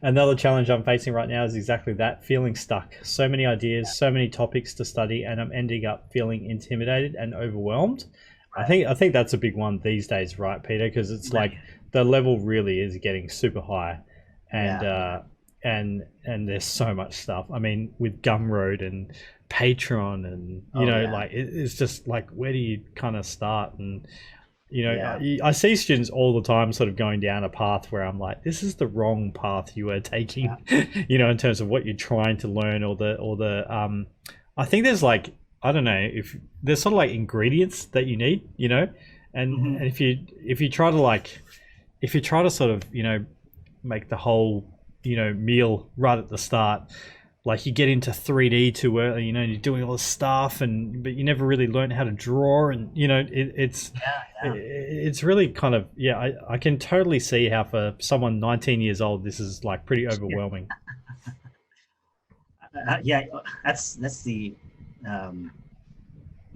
Another challenge I'm facing right now is exactly that, feeling stuck. So many ideas, so many topics to study, and I'm ending up feeling intimidated and overwhelmed. Right. I think that's a big one these days, right, Peter? Because it's like the level really is getting super high, and there's so much stuff. I mean, with Gumroad and Patreon and like it's just like, where do you kind of start? And you know, I see students all the time sort of going down a path where I'm like, this is the wrong path you are taking. You know, in terms of what you're trying to learn, or the I think there's like, I don't know, if there's sort of like ingredients that you need, you know, and if you try to sort of, you know, make the whole, you know, meal right at the start, like you get into 3D too early, you know, you're doing all this stuff, but you never really learn how to draw, and you know, it's really kind of I can totally see how for someone 19 years old this is like pretty overwhelming. That's the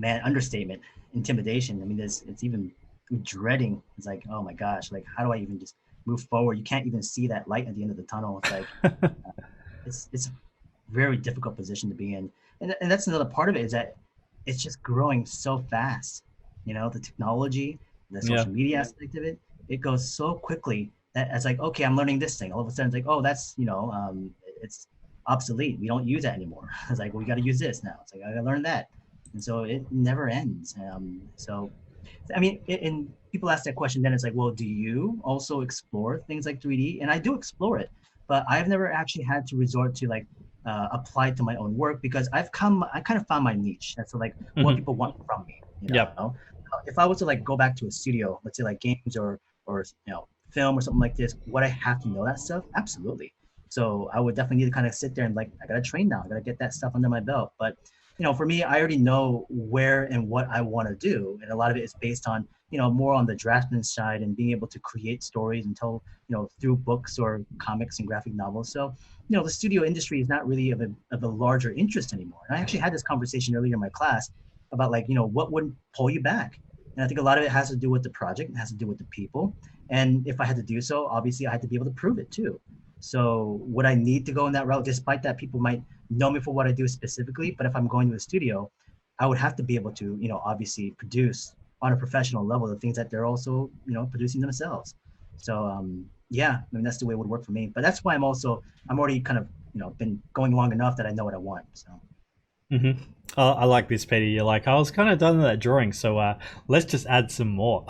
understatement, intimidation. I mean, it's even dreading. It's like, oh my gosh, like how do I even just move forward? You can't even see that light at the end of the tunnel. It's like it's a very difficult position to be in, and that's another part of it, is that it's just growing so fast. You know, the technology, the social media aspect of it, it goes so quickly that it's like, okay, I'm learning this thing. All of a sudden, it's like, oh, that's, you know, it's obsolete. We don't use that anymore. It's like, well, we got to use this now. It's like, I got to learn that. And so it never ends. So, I mean, and people ask that question, then it's like, well, do you also explore things like 3D? And I do explore it, but I've never actually had to resort to like apply it to my own work, because I kind of found my niche. That's like what people want from me. You know? If I was to like go back to a studio, let's say like games or you know, film or something like this, would I have to know that stuff? Absolutely. So I would definitely need to kind of sit there and like, I got to train now. I got to get that stuff under my belt. But, you know, for me, I already know where and what I want to do. And a lot of it is based on, you know, more on the draftsman side and being able to create stories and tell, you know, through books or comics and graphic novels. So, you know, the studio industry is not really of a larger interest anymore. And I actually had this conversation earlier in my class about like, you know, what would pull you back? And I think a lot of it has to do with the project. It has to do with the people. And if I had to do so, obviously I had to be able to prove it too. So would I need to go in that route, despite that people might know me for what I do specifically? But if I'm going to a studio, I would have to be able to, you know, obviously produce on a professional level the things that they're also, you know, producing themselves. So yeah, I mean that's the way it would work for me. But that's why I'm already kind of been going long enough that I know what I want. So. Mm-hmm. I like this, Peter. You're like, I was kind of done with that drawing, so let's just add some more.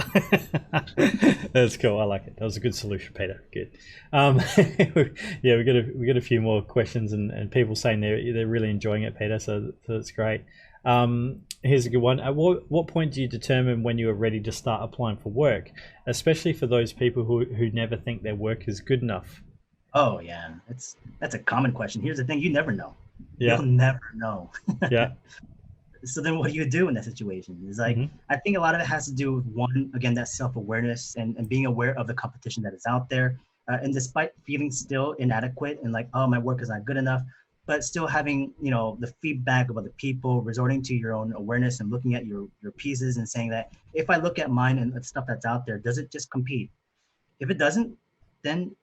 That's cool. I like it. That was a good solution, Peter. Good. Yeah, we got a few more questions and people saying they're really enjoying it, Peter. So that's great. Here's a good one. At what point do you determine when you are ready to start applying for work, especially for those people who never think their work is good enough? Oh yeah, that's a common question. Here's the thing: you never know. Yeah. You'll never know. Yeah. So then what do you do in that situation? It's like, Mm-hmm. I think a lot of it has to do with one, again, that self-awareness and being aware of the competition that is out there. And despite feeling still inadequate and like, oh, my work is not good enough, but still having, the feedback of other people, resorting to your own awareness and looking at your pieces and saying that if I look at mine and the stuff that's out there, does it just compete? If it doesn't, then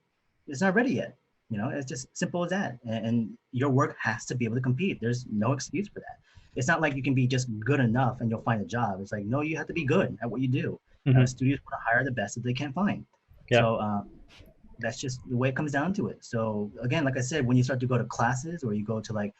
it's not ready yet. It's just simple as that. And your work has to be able to compete. There's no excuse for that. It's not like you can be just good enough and you'll find a job. It's like, no, you have to be good at what you do. Mm-hmm. Studios want to hire the best that they can find. Yeah. So that's just the way it comes down to it. So again, like I said, when you start to go to classes or you go to like,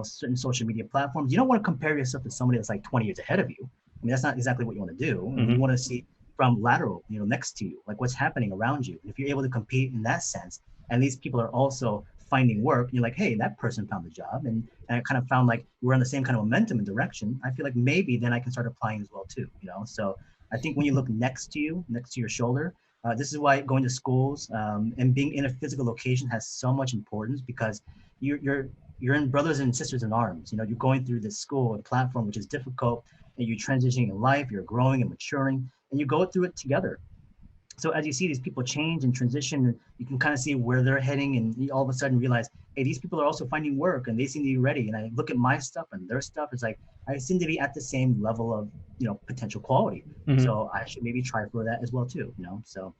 certain social media platforms, you don't want to compare yourself to somebody that's like 20 years ahead of you. I mean, that's not exactly what you want to do. Mm-hmm. You want to see from lateral, next to you, like what's happening around you. If you're able to compete in that sense, and these people are also finding work, you're like, hey, that person found a job, and I kind of found like we're on the same kind of momentum and direction. I feel like maybe then I can start applying as well too. So I think when you look next to you, next to your shoulder, this is why going to schools and being in a physical location has so much importance, because you're in brothers and sisters in arms. You're going through this school, a platform which is difficult, and you're transitioning in life, you're growing and maturing, and you go through it together. So as you see these people change and transition, you can kind of see where they're heading, and you all of a sudden realize, hey, these people are also finding work and they seem to be ready. And I look at my stuff and their stuff, it's like I seem to be at the same level of potential quality. Mm-hmm. So I should maybe try for that as well too. So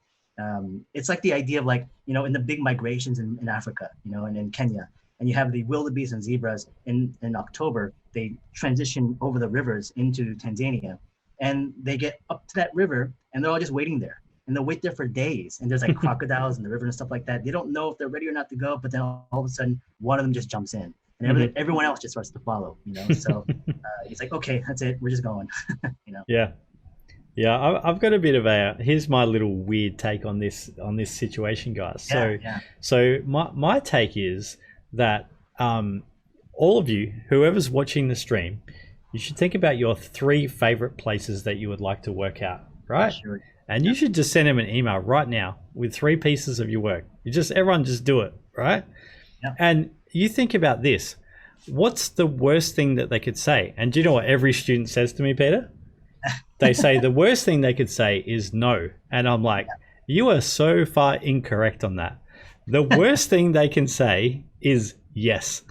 it's like the idea of like in the big migrations in Africa, and in Kenya, and you have the wildebeest and zebras in October. They transition over the rivers into Tanzania, and they get up to that river and they're all just waiting there. And they'll wait there for days. And there's like crocodiles in the river and stuff like that. They don't know if they're ready or not to go, but then all of a sudden, one of them just jumps in, and everyone else just starts to follow. So he's like, okay, that's it. We're just going. Yeah. Yeah, I've got a bit of here's my little weird take on this situation, guys. So my take is that all of you, whoever's watching the stream, you should think about your 3 favorite places that you would like to work out, right? Sure. And you should just send them an email right now with 3 pieces of your work. Everyone just do it, right? Yeah. And you think about this. What's the worst thing that they could say? And do you know what every student says to me, Peter? They say the worst thing they could say is no. And I'm like, you are so far incorrect on that. The worst thing they can say is yes.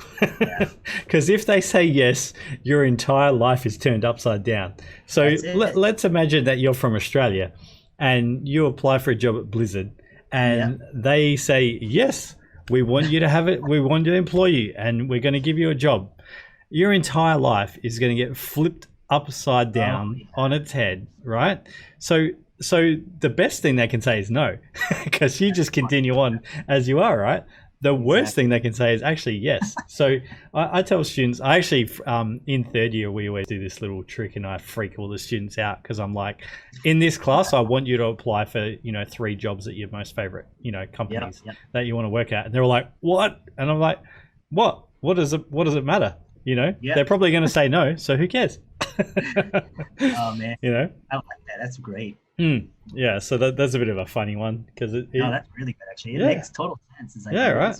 Because if they say yes, your entire life is turned upside down. So let's imagine that you're from Australia and you apply for a job at Blizzard and they say, yes, we want you to have it. We want to employ you and we're going to give you a job. Your entire life is going to get flipped upside down on its head, right? So the best thing they can say is no, because you just continue on as you are, right? The worst thing they can say is actually yes. So I tell students, I actually, in third year, we always do this little trick and I freak all the students out because I'm like, in this class, I want you to apply for, 3 jobs at your most favorite, companies that you want to work at. And they're all like, what? And I'm like, what? What does it matter? They're probably going to say no. So who cares? Oh, man. I like that. That's great. Yeah, so that's a bit of a funny one because no, that's really good actually. It makes total sense. It's like, right.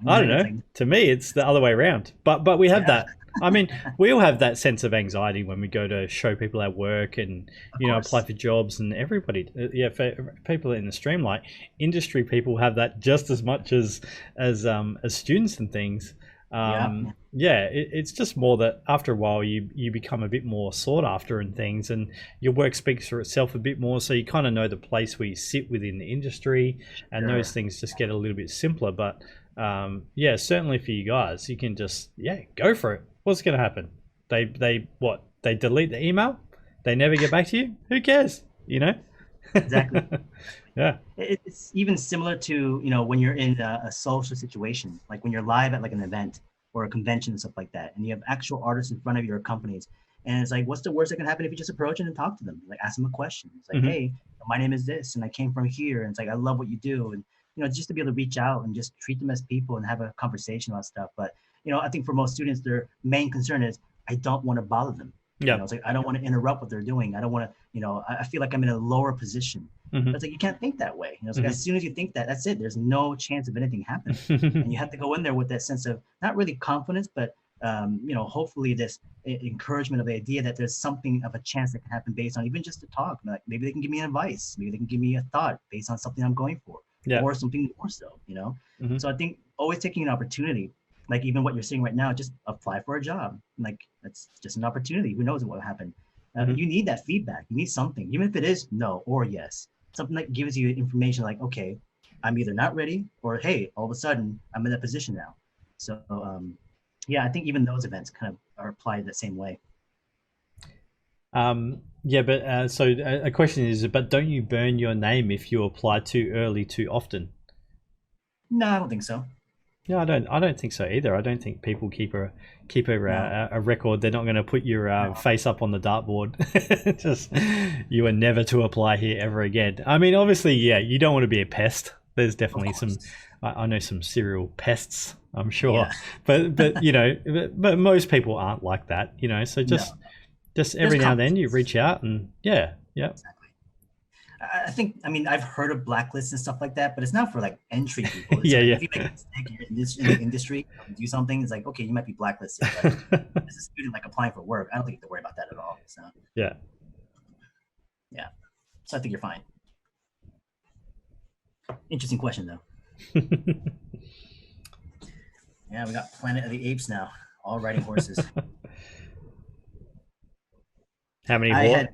I don't know. To me, it's the other way around. But we have that. I mean, we all have that sense of anxiety when we go to show people our work and apply for jobs, and everybody. For people in the stream, like industry people, have that just as much as students and things. It's just more that after a while you become a bit more sought after and things, and your work speaks for itself a bit more, so you kind of know the place where you sit within the industry, and those things just get a little bit simpler. But certainly for you guys, you can just go for it. What's going to happen? They delete the email, they never get back to you. Who cares? Exactly. Yeah. It's even similar to, when you're in a social situation, like when you're live at like an event or a convention and stuff like that, and you have actual artists in front of your companies, and it's like, what's the worst that can happen if you just approach them and talk to them, like ask them a question? It's like, Hmm. hey, my name is this, and I came from here, and it's like, I love what you do, and just to be able to reach out and just treat them as people and have a conversation about stuff. But I think for most students, their main concern is, I don't want to bother them. Yeah. It's like, I don't want to interrupt what they're doing. I don't want to, I feel like I'm in a lower position. But Hmm. it's like, you can't think that way. It's like, Hmm. as soon as you think that, that's it. There's no chance of anything happening. And you have to go in there with that sense of not really confidence, but hopefully this encouragement of the idea that there's something of a chance that can happen based on even just a talk. Like maybe they can give me advice, maybe they can give me a thought based on something I'm going for, Yeah. or something more so. Hmm. So I think always taking an opportunity, like even what you're saying right now, just apply for a job. Like that's just an opportunity. Who knows what will happen? Hmm. You need that feedback. You need something, even if it is no or yes, something that gives you information like, okay, I'm either not ready, or hey, all of a sudden I'm in that position now. So yeah, I think even those events kind of are applied the same way. Yeah, but so a question is, but don't you burn your name if you apply too early, too often? No, I don't think so. Yeah, I don't. I don't think so either. I don't think people No, a record. They're not going to put your no, face up on the dartboard. Just you are never to apply here ever again. I mean, obviously, yeah, you don't want to be a pest. There's of definitely some. course. I know some serial pests. I'm sure, Yeah, but but most people aren't like that. So no, just there's every now and then you consequences. reach out and yeah, yeah, Exactly. I think, I mean, I've heard of blacklists and stuff like that, but it's not for like entry people. It's yeah, like yeah. if you make a mistake in the industry, do something, it's like, okay, you might be blacklisted. But as a student, like applying for work, I don't think you have to worry about that at all. So Yeah. yeah, so I think you're fine. Interesting question though. Yeah, we got Planet of the Apes now, all riding horses. How many I hor- had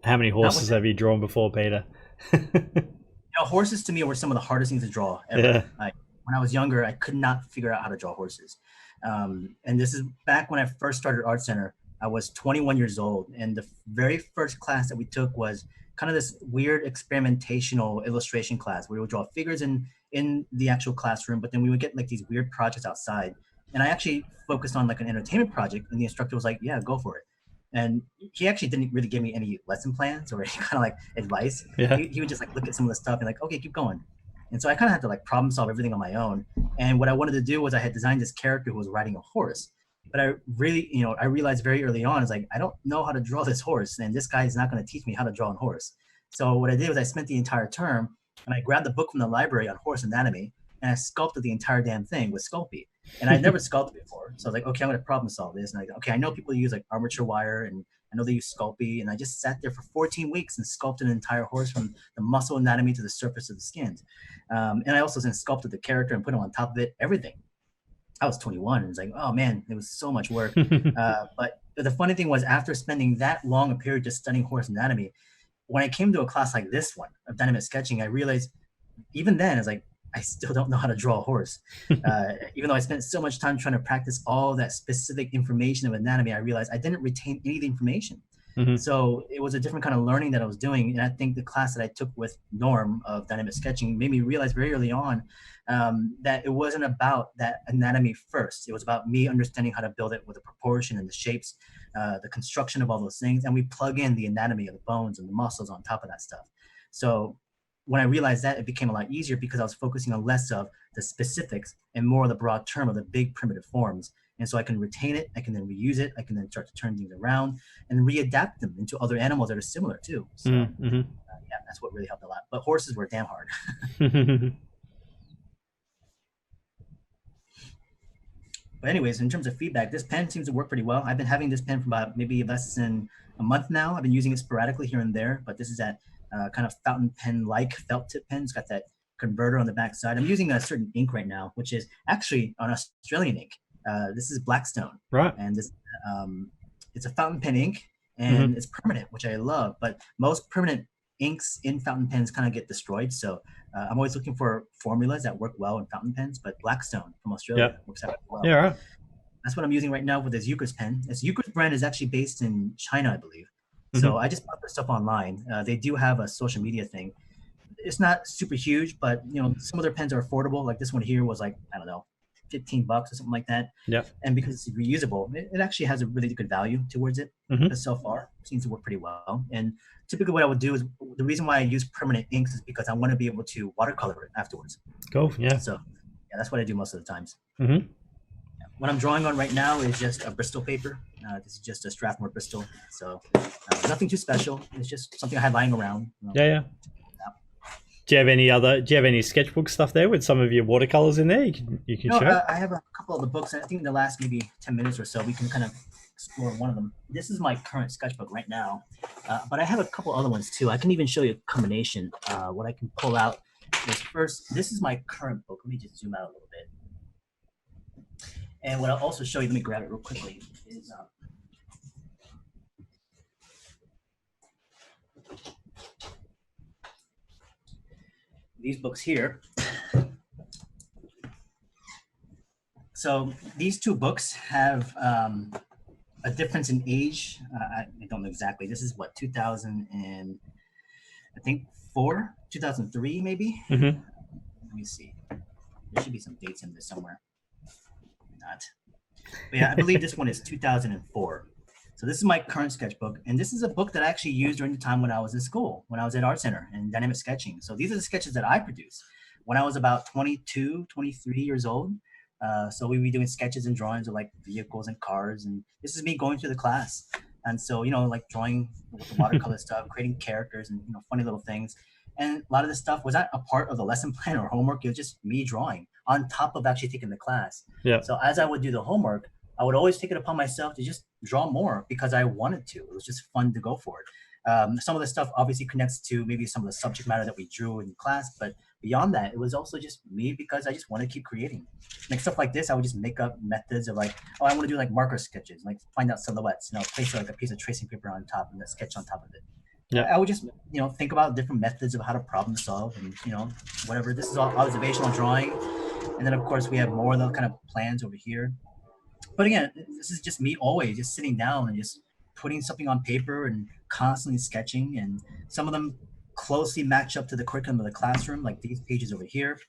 How many not what's horses that? have you drawn before, Peter? Horses to me were some of the hardest things to draw ever. Yeah. When I was younger, I could not figure out how to draw horses. And this is back when I first started Art Center. I was 21 years old, and the very first class that we took was kind of this weird experimentational illustration class where we would draw figures in the actual classroom, but then we would get like these weird projects outside. And I actually focused on like an entertainment project, and the instructor was like, "Yeah, go for it." And he actually didn't really give me any lesson plans or any kind of like advice. Yeah. He would just like look at some of the stuff and like, okay, keep going. And so I kind of had to like problem solve everything on my own. And what I wanted to do was I had designed this character who was riding a horse. But I really, I realized very early on is like, I don't know how to draw this horse, and this guy is not going to teach me how to draw a horse. So what I did was I spent the entire term and I grabbed the book from the library on horse anatomy and I sculpted the entire damn thing with Sculpey. And I'd never sculpted before. So I was like, okay, I'm going to problem solve this. And okay, I know people use like armature wire, and I know they use Sculpey. And I just sat there for 14 weeks and sculpted an entire horse from the muscle anatomy to the surface of the skin. And I also then sculpted the character and put him on top of it, everything. I was 21 and it's like, oh man, it was so much work. But the funny thing was, after spending that long a period just studying horse anatomy, when I came to a class like this one of dynamic sketching, I realized even then, it's like, I still don't know how to draw a horse. Even though I spent so much time trying to practice all that specific information of anatomy, I realized I didn't retain any of the information. Hmm. So it was a different kind of learning that I was doing. And I think the class that I took with Norm of dynamic sketching made me realize very early on that it wasn't about that anatomy first. It was about me understanding how to build it with the proportion and the shapes, the construction of all those things. And we plug in the anatomy of the bones and the muscles on top of that stuff. So when I realized that, it became a lot easier because I was focusing on less of the specifics and more of the broad term of the big primitive forms. And so I can retain it, I can then reuse it, I can then start to turn things around and readapt them into other animals that are similar too. So Hmm. yeah, that's what really helped a lot. But horses were damn hard. But anyways, in terms of feedback, this pen seems to work pretty well. I've been having this pen for about maybe less than a month now. I've been using it sporadically here and there, but this is that kind of fountain pen-like felt tip pen. It's got that converter on the back side. I'm using a certain ink right now, which is actually an Australian ink. This is Blackstone, Right. and this it's a fountain pen ink, Hmm. and it's permanent, which I love. But most permanent inks in fountain pens kind of get destroyed. So I'm always looking for formulas that work well in fountain pens, but Blackstone from Yeah. Australia works out Yeah. well. Right. That's what I'm using right now with this Euchre's pen. This Euchre's brand is actually based in China, I believe. So Hmm. I just bought their stuff online. They do have a social media thing. it's not super huge, but some of their pens are affordable. Like this one here was like, I don't know, $15 or something like that. Yeah. And because it's reusable, it actually has a really good value towards it. Mhm. So far seems to work pretty well. And typically what I would do is, the reason why I use permanent inks is because I want to be able to watercolor it afterwards. Cool. Yeah. So yeah, that's what I do most of the times. Mhm. What I'm drawing on right now is just a Bristol paper. This is just a Strathmore Bristol. So nothing too special. It's just something I had lying around. Yeah. Do you have any sketchbook stuff there with some of your watercolors in there? You can share. I have a couple of the books. I think in the last maybe 10 minutes or so, we can kind of explore one of them. This is my current sketchbook right now, but I have a couple other ones too. I can even show you a combination. What I can pull out is first, this is my current book. Let me just zoom out a little bit. And what I'll also show you, let me grab it real quickly, is these books here. So these two books have a difference in age. I don't know exactly. This is what, 2000 and I think 2003 maybe. Mm-hmm. Let me see. There should be some dates in this somewhere. Not. But yeah, I believe this one is 2004. So this is my current sketchbook, and this is a book that I actually used during the time when I was in school, when I was at Art Center and dynamic sketching. So these are the sketches that I produced when I was about 22, 23 years old. So we were doing sketches and drawings of like vehicles and cars, and this is me going through the class. And so, like drawing with the watercolor stuff, creating characters and, funny little things. And a lot of this stuff was not a part of the lesson plan or homework. It was just me drawing on top of actually taking the class. Yeah. So as I would do the homework, I would always take it upon myself to just draw more because I wanted to. It was just fun to go for it. Some of the stuff obviously connects to maybe some of the subject matter that we drew in class, but beyond that, it was also just me because I just want to keep creating. Like stuff like this, I would just make up methods of like, oh, I want to do like marker sketches, like find out silhouettes, place like a piece of tracing paper on top and a sketch on top of it. Yeah. I would just, think about different methods of how to problem solve and, whatever. This is all observational drawing. And then of course we have more of those kind of plans over here. But again, this is just me always just sitting down and just putting something on paper and constantly sketching. And some of them closely match up to the curriculum of the classroom, like these pages over here.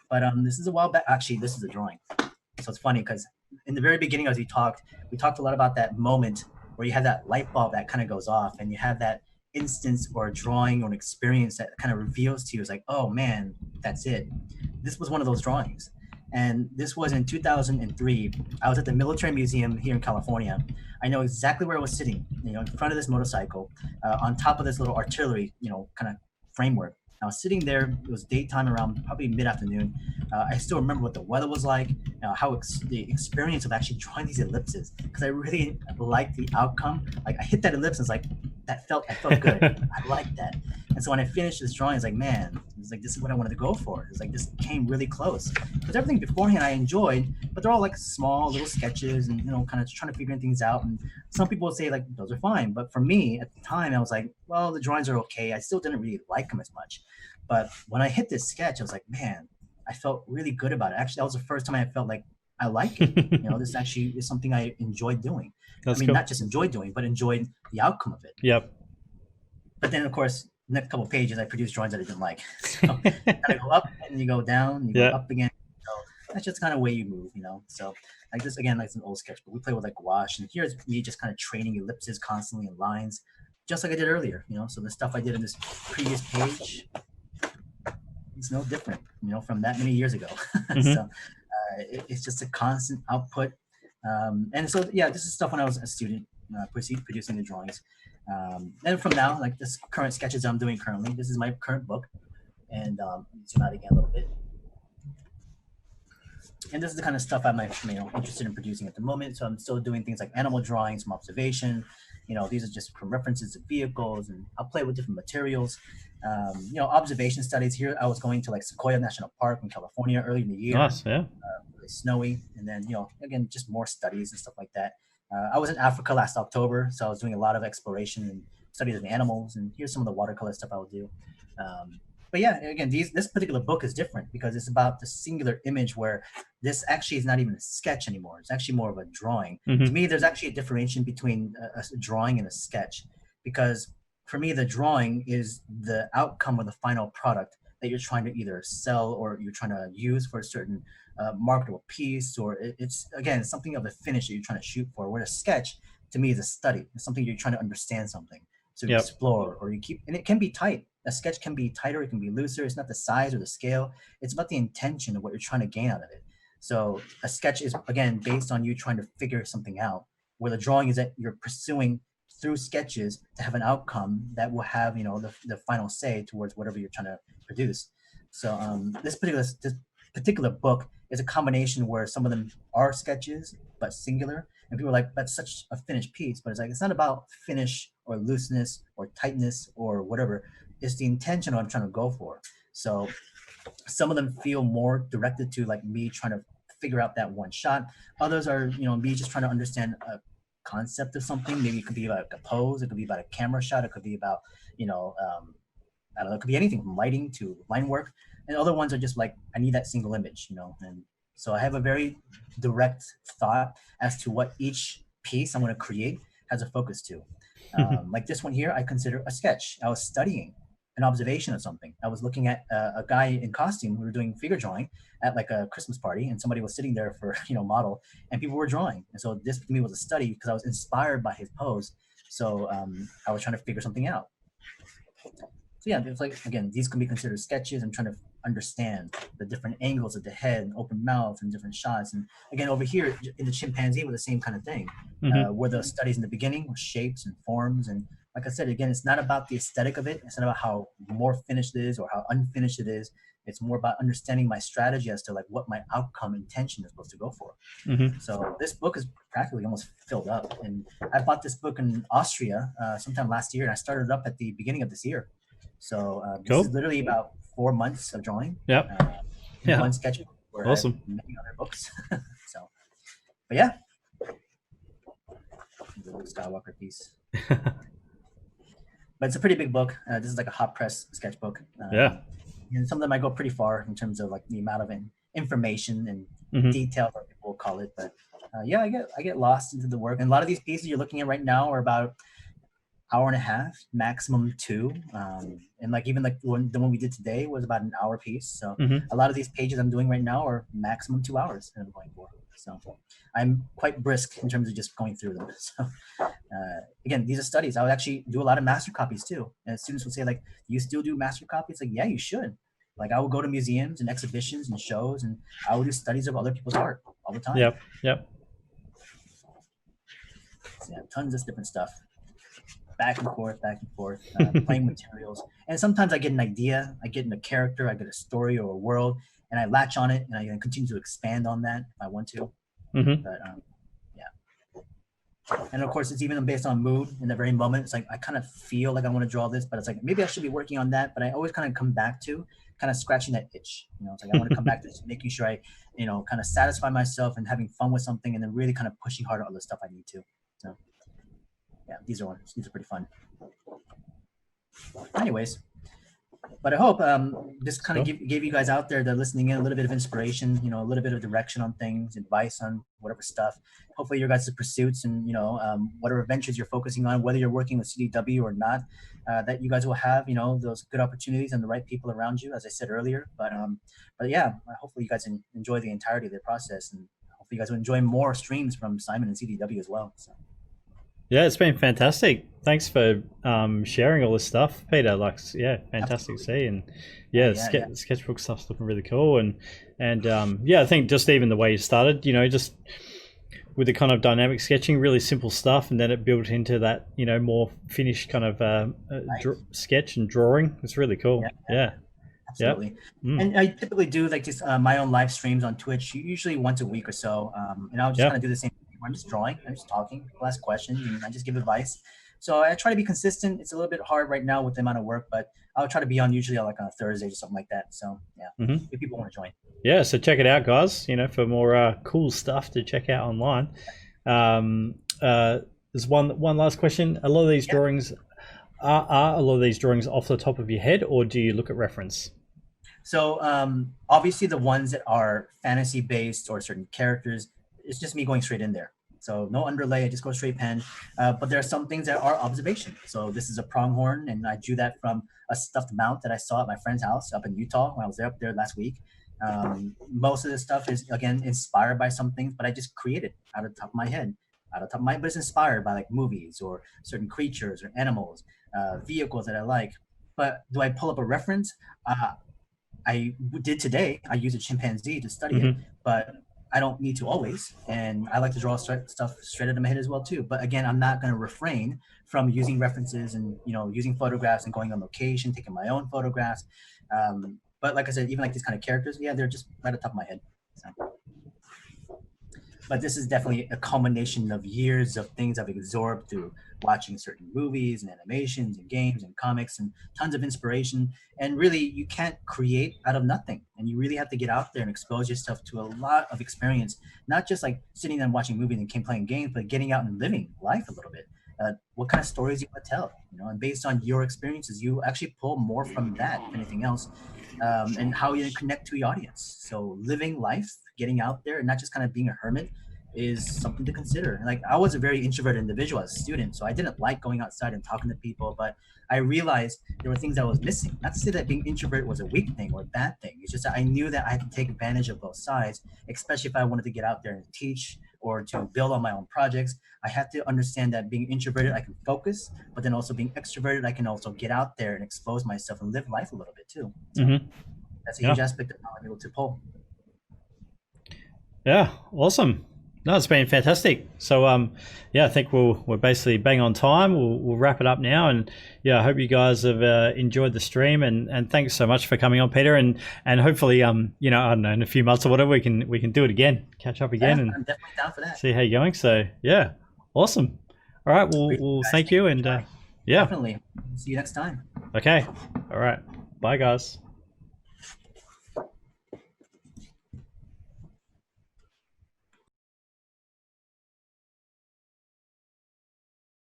But this is a while back. Actually, this is a drawing. So it's funny because in the very beginning, as we talked a lot about that moment where you have that light bulb that kind of goes off and you have that instance or a drawing or an experience that kind of reveals to you, it's like, oh man, that's it. This was one of those drawings. And this was in 2003. I was at the Military Museum here in California. I know exactly where I was sitting, in front of this motorcycle, on top of this little artillery, kind of framework. I was sitting there. It was daytime around probably mid-afternoon. I still remember what the weather was like, how the experience of actually drawing these ellipses, because I really liked the outcome. Like I hit that ellipse and it's like, I felt good. I liked that. And so when I finished this drawing, it's like, man, it's like, this is what I wanted to go for. It's like, this came really close. Because everything beforehand I enjoyed, but they're all like small little sketches and, kind of trying to figure things out. And some people would say like, those are fine. But for me at the time, I was like, well, the drawings are okay. I still didn't really like them as much. But when I hit this sketch, I was like, man, I felt really good about it. Actually, that was the first time I felt like I like it. This actually is something I enjoyed doing. That's cool. Not just enjoyed doing, but enjoyed the outcome of it. Yep. But then, of course, next couple of pages, I produced drawings that I didn't like. So kind of go up and you go down, you go up again. So that's just kind of way you move, So like this, again, like it's an old sketch, but we play with like gouache. And here's me just kind of training ellipses constantly in lines, just like I did earlier, So the stuff I did in this previous page, it's no different, from that many years ago. Mm-hmm. So it's just a constant output. And so, yeah, this is stuff when I was a student, producing the drawings. And from now, like this current sketches I'm doing currently, this is my current book. And zoom out again a little bit. And this is the kind of stuff I'm interested in producing at the moment. So I'm still doing things like animal drawings from observation. These are just from references to vehicles, and I'll play with different materials. Observation studies here. I was going to like Sequoia National Park in California early in the year. Nice, yeah. Really snowy. And then, again, just more studies and stuff like that. I was in Africa last October, so I was doing a lot of exploration and studies of animals. And here's some of the watercolor stuff I would do. But yeah, again, this particular book is different because it's about the singular image where this actually is not even a sketch anymore. It's actually more of a drawing. Mm-hmm. To me, there's actually a differentiation between a drawing and a sketch, because for me, the drawing is the outcome of the final product that you're trying to either sell or you're trying to use for a certain marketable piece, or it's again something of the finish that you're trying to shoot for. Where a sketch to me is a study. It's something you're trying to understand something, so you Yep. explore or you keep, and it can be tight. A sketch can be tighter, it can be looser. It's not the size or the scale. It's about the intention of what you're trying to gain out of it. So a sketch is again based on you trying to figure something out, where the drawing is that you're pursuing through sketches to have an outcome that will have the final say towards whatever you're trying to produce. So this particular book is a combination where some of them are sketches but singular, and people are like, that's such a finished piece, but it's like, it's not about finish or looseness or tightness or whatever. It's the intention I'm trying to go for. So some of them feel more directed to like me trying to figure out that one shot. Others are me just trying to understand a concept of something. Maybe it could be about a pose, it could be about a camera shot, it could be about I don't know, it could be anything from lighting to line work. And other ones are just like, I need that single image, and so I have a very direct thought as to what each piece I'm going to create has a focus to. Like this one here, I consider a sketch. I was studying an observation of something. I was looking at a guy in costume. We were doing figure drawing at like a Christmas party, and somebody was sitting there for model, and people were drawing. And so this to me was a study because I was inspired by his pose. So I was trying to figure something out. So yeah, it's like, again, these can be considered sketches. I'm trying to understand the different angles of the head and open mouth and different shots. And again, over here in the chimpanzee with the same kind of thing, where the studies in the beginning were shapes and forms. And like I said, again, it's not about the aesthetic of it. It's not about how more finished it is or how unfinished it is. It's more about understanding my strategy as to like what my outcome intention is supposed to go for. So this book is practically almost filled up. And I bought this book in Austria sometime last year, and I started it up at the beginning of this year. So this is literally about 4 months of drawing. Yep. One sketchbook. Where Awesome. I have many other books. So, but yeah, the Luke Skywalker piece. But it's a pretty big book. This is like a hot press sketchbook. And some of them I go pretty far in terms of like the amount of information and detail, what people will call it. But yeah, I get lost into the work. And a lot of these pieces you're looking at right now are about hour and a half, maximum 2. And like even like the one we did today was about an hour piece. So a lot of these pages I'm doing right now are maximum 2 hours that I'm going for. So I'm quite brisk in terms of just going through them. So again, these are studies. I would actually do a lot of master copies too. And students would say like, do you still do master copies? Like, yeah, you should. Like I will go to museums and exhibitions and shows, and I will do studies of other people's art all the time. Yep. So, yeah, tons of different stuff. Back and forth, playing materials. And sometimes I get an idea, I get in a character, I get a story or a world, and I latch on it, and I can continue to expand on that if I want to. But yeah. And of course, it's even based on mood in the very moment. It's like, I kind of feel like I want to draw this, but it's like, maybe I should be working on that. But I always kind of come back to kind of scratching that itch. It's like, I want to come back to making sure I, kind of satisfy myself and having fun with something, and then really kind of pushing hard on other stuff I need to. So yeah, these are pretty fun. Anyways, but I hope this kind of gave you guys out there that are listening in a little bit of inspiration, a little bit of direction on things, advice on whatever stuff. Hopefully your guys' pursuits and, whatever ventures you're focusing on, whether you're working with CDW or not, that you guys will have, those good opportunities and the right people around you, as I said earlier. But yeah, hopefully you guys enjoy the entirety of the process, and hopefully you guys will enjoy more streams from Simon and CDW as well. So. Yeah, it's been fantastic. Thanks for sharing all this stuff, Peter. Like, yeah, fantastic to see. And yeah, the sketchbook stuff's looking really cool. And yeah, I think just even the way you started, just with the kind of dynamic sketching, really simple stuff, and then it built into that, more finished kind of sketch and drawing. It's really cool. Yeah. Absolutely. And I typically do like just my own live streams on Twitch, usually once a week or so. And I'll just kind of do the same. I'm just drawing, I'm just talking, people ask questions, and I just give advice. So I try to be consistent. It's a little bit hard right now with the amount of work, but I'll try to be on usually like on a Thursday or something like that. So yeah, if people want to join. Yeah, so check it out, guys. For more cool stuff to check out online. There's one last question. A lot of these drawings are a lot of these drawings off the top of your head, or do you look at reference? So obviously the ones that are fantasy based or certain characters, it's just me going straight in there. So no underlay, I just go straight pen. But there are some things that are observation. So this is a pronghorn, and I drew that from a stuffed mount that I saw at my friend's house up in Utah when I was there up there last week. Most of this stuff is again inspired by some things, but I just created out of the top of my head, out of the top of my head, but it's inspired by like movies or certain creatures or animals, vehicles that I like. But do I pull up a reference? I did today. I use a chimpanzee to study it, but I don't need to always. And I like to draw stuff straight out of my head as well too. But again, I'm not going to refrain from using references and using photographs and going on location, taking my own photographs. But like I said, even like these kind of characters, yeah, they're just right at the top of my head. So. But this is definitely a culmination of years of things I've absorbed through watching certain movies and animations and games and comics and tons of inspiration. And really, you can't create out of nothing. And you really have to get out there and expose yourself to a lot of experience, not just like sitting and watching movies and playing games, but getting out and living life a little bit. What kind of stories you want to tell, and based on your experiences, you actually pull more from that than anything else. And how you connect to the audience. So living life, getting out there, and not just kind of being a hermit is something to consider. Like I was a very introverted individual as a student, so I didn't like going outside and talking to people, but I realized there were things I was missing. Not to say that being introvert was a weak thing or a bad thing. It's just that I knew that I had to take advantage of both sides, especially if I wanted to get out there and teach or to build on my own projects. I had to understand that being introverted, I can focus, but then also being extroverted, I can also get out there and expose myself and live life a little bit too. So that's a huge aspect of how I'm able to pull. Yeah, awesome. No, it's been fantastic. So, I think we're basically bang on time. We'll wrap it up now, and I hope you guys have enjoyed the stream, and thanks so much for coming on, Peter, and hopefully, I don't know, in a few months or whatever, we can do it again, catch up again, and I'm definitely down for that. See how you're going. So, awesome. All right, we'll thank you, and definitely see you next time. Okay. All right. Bye, guys.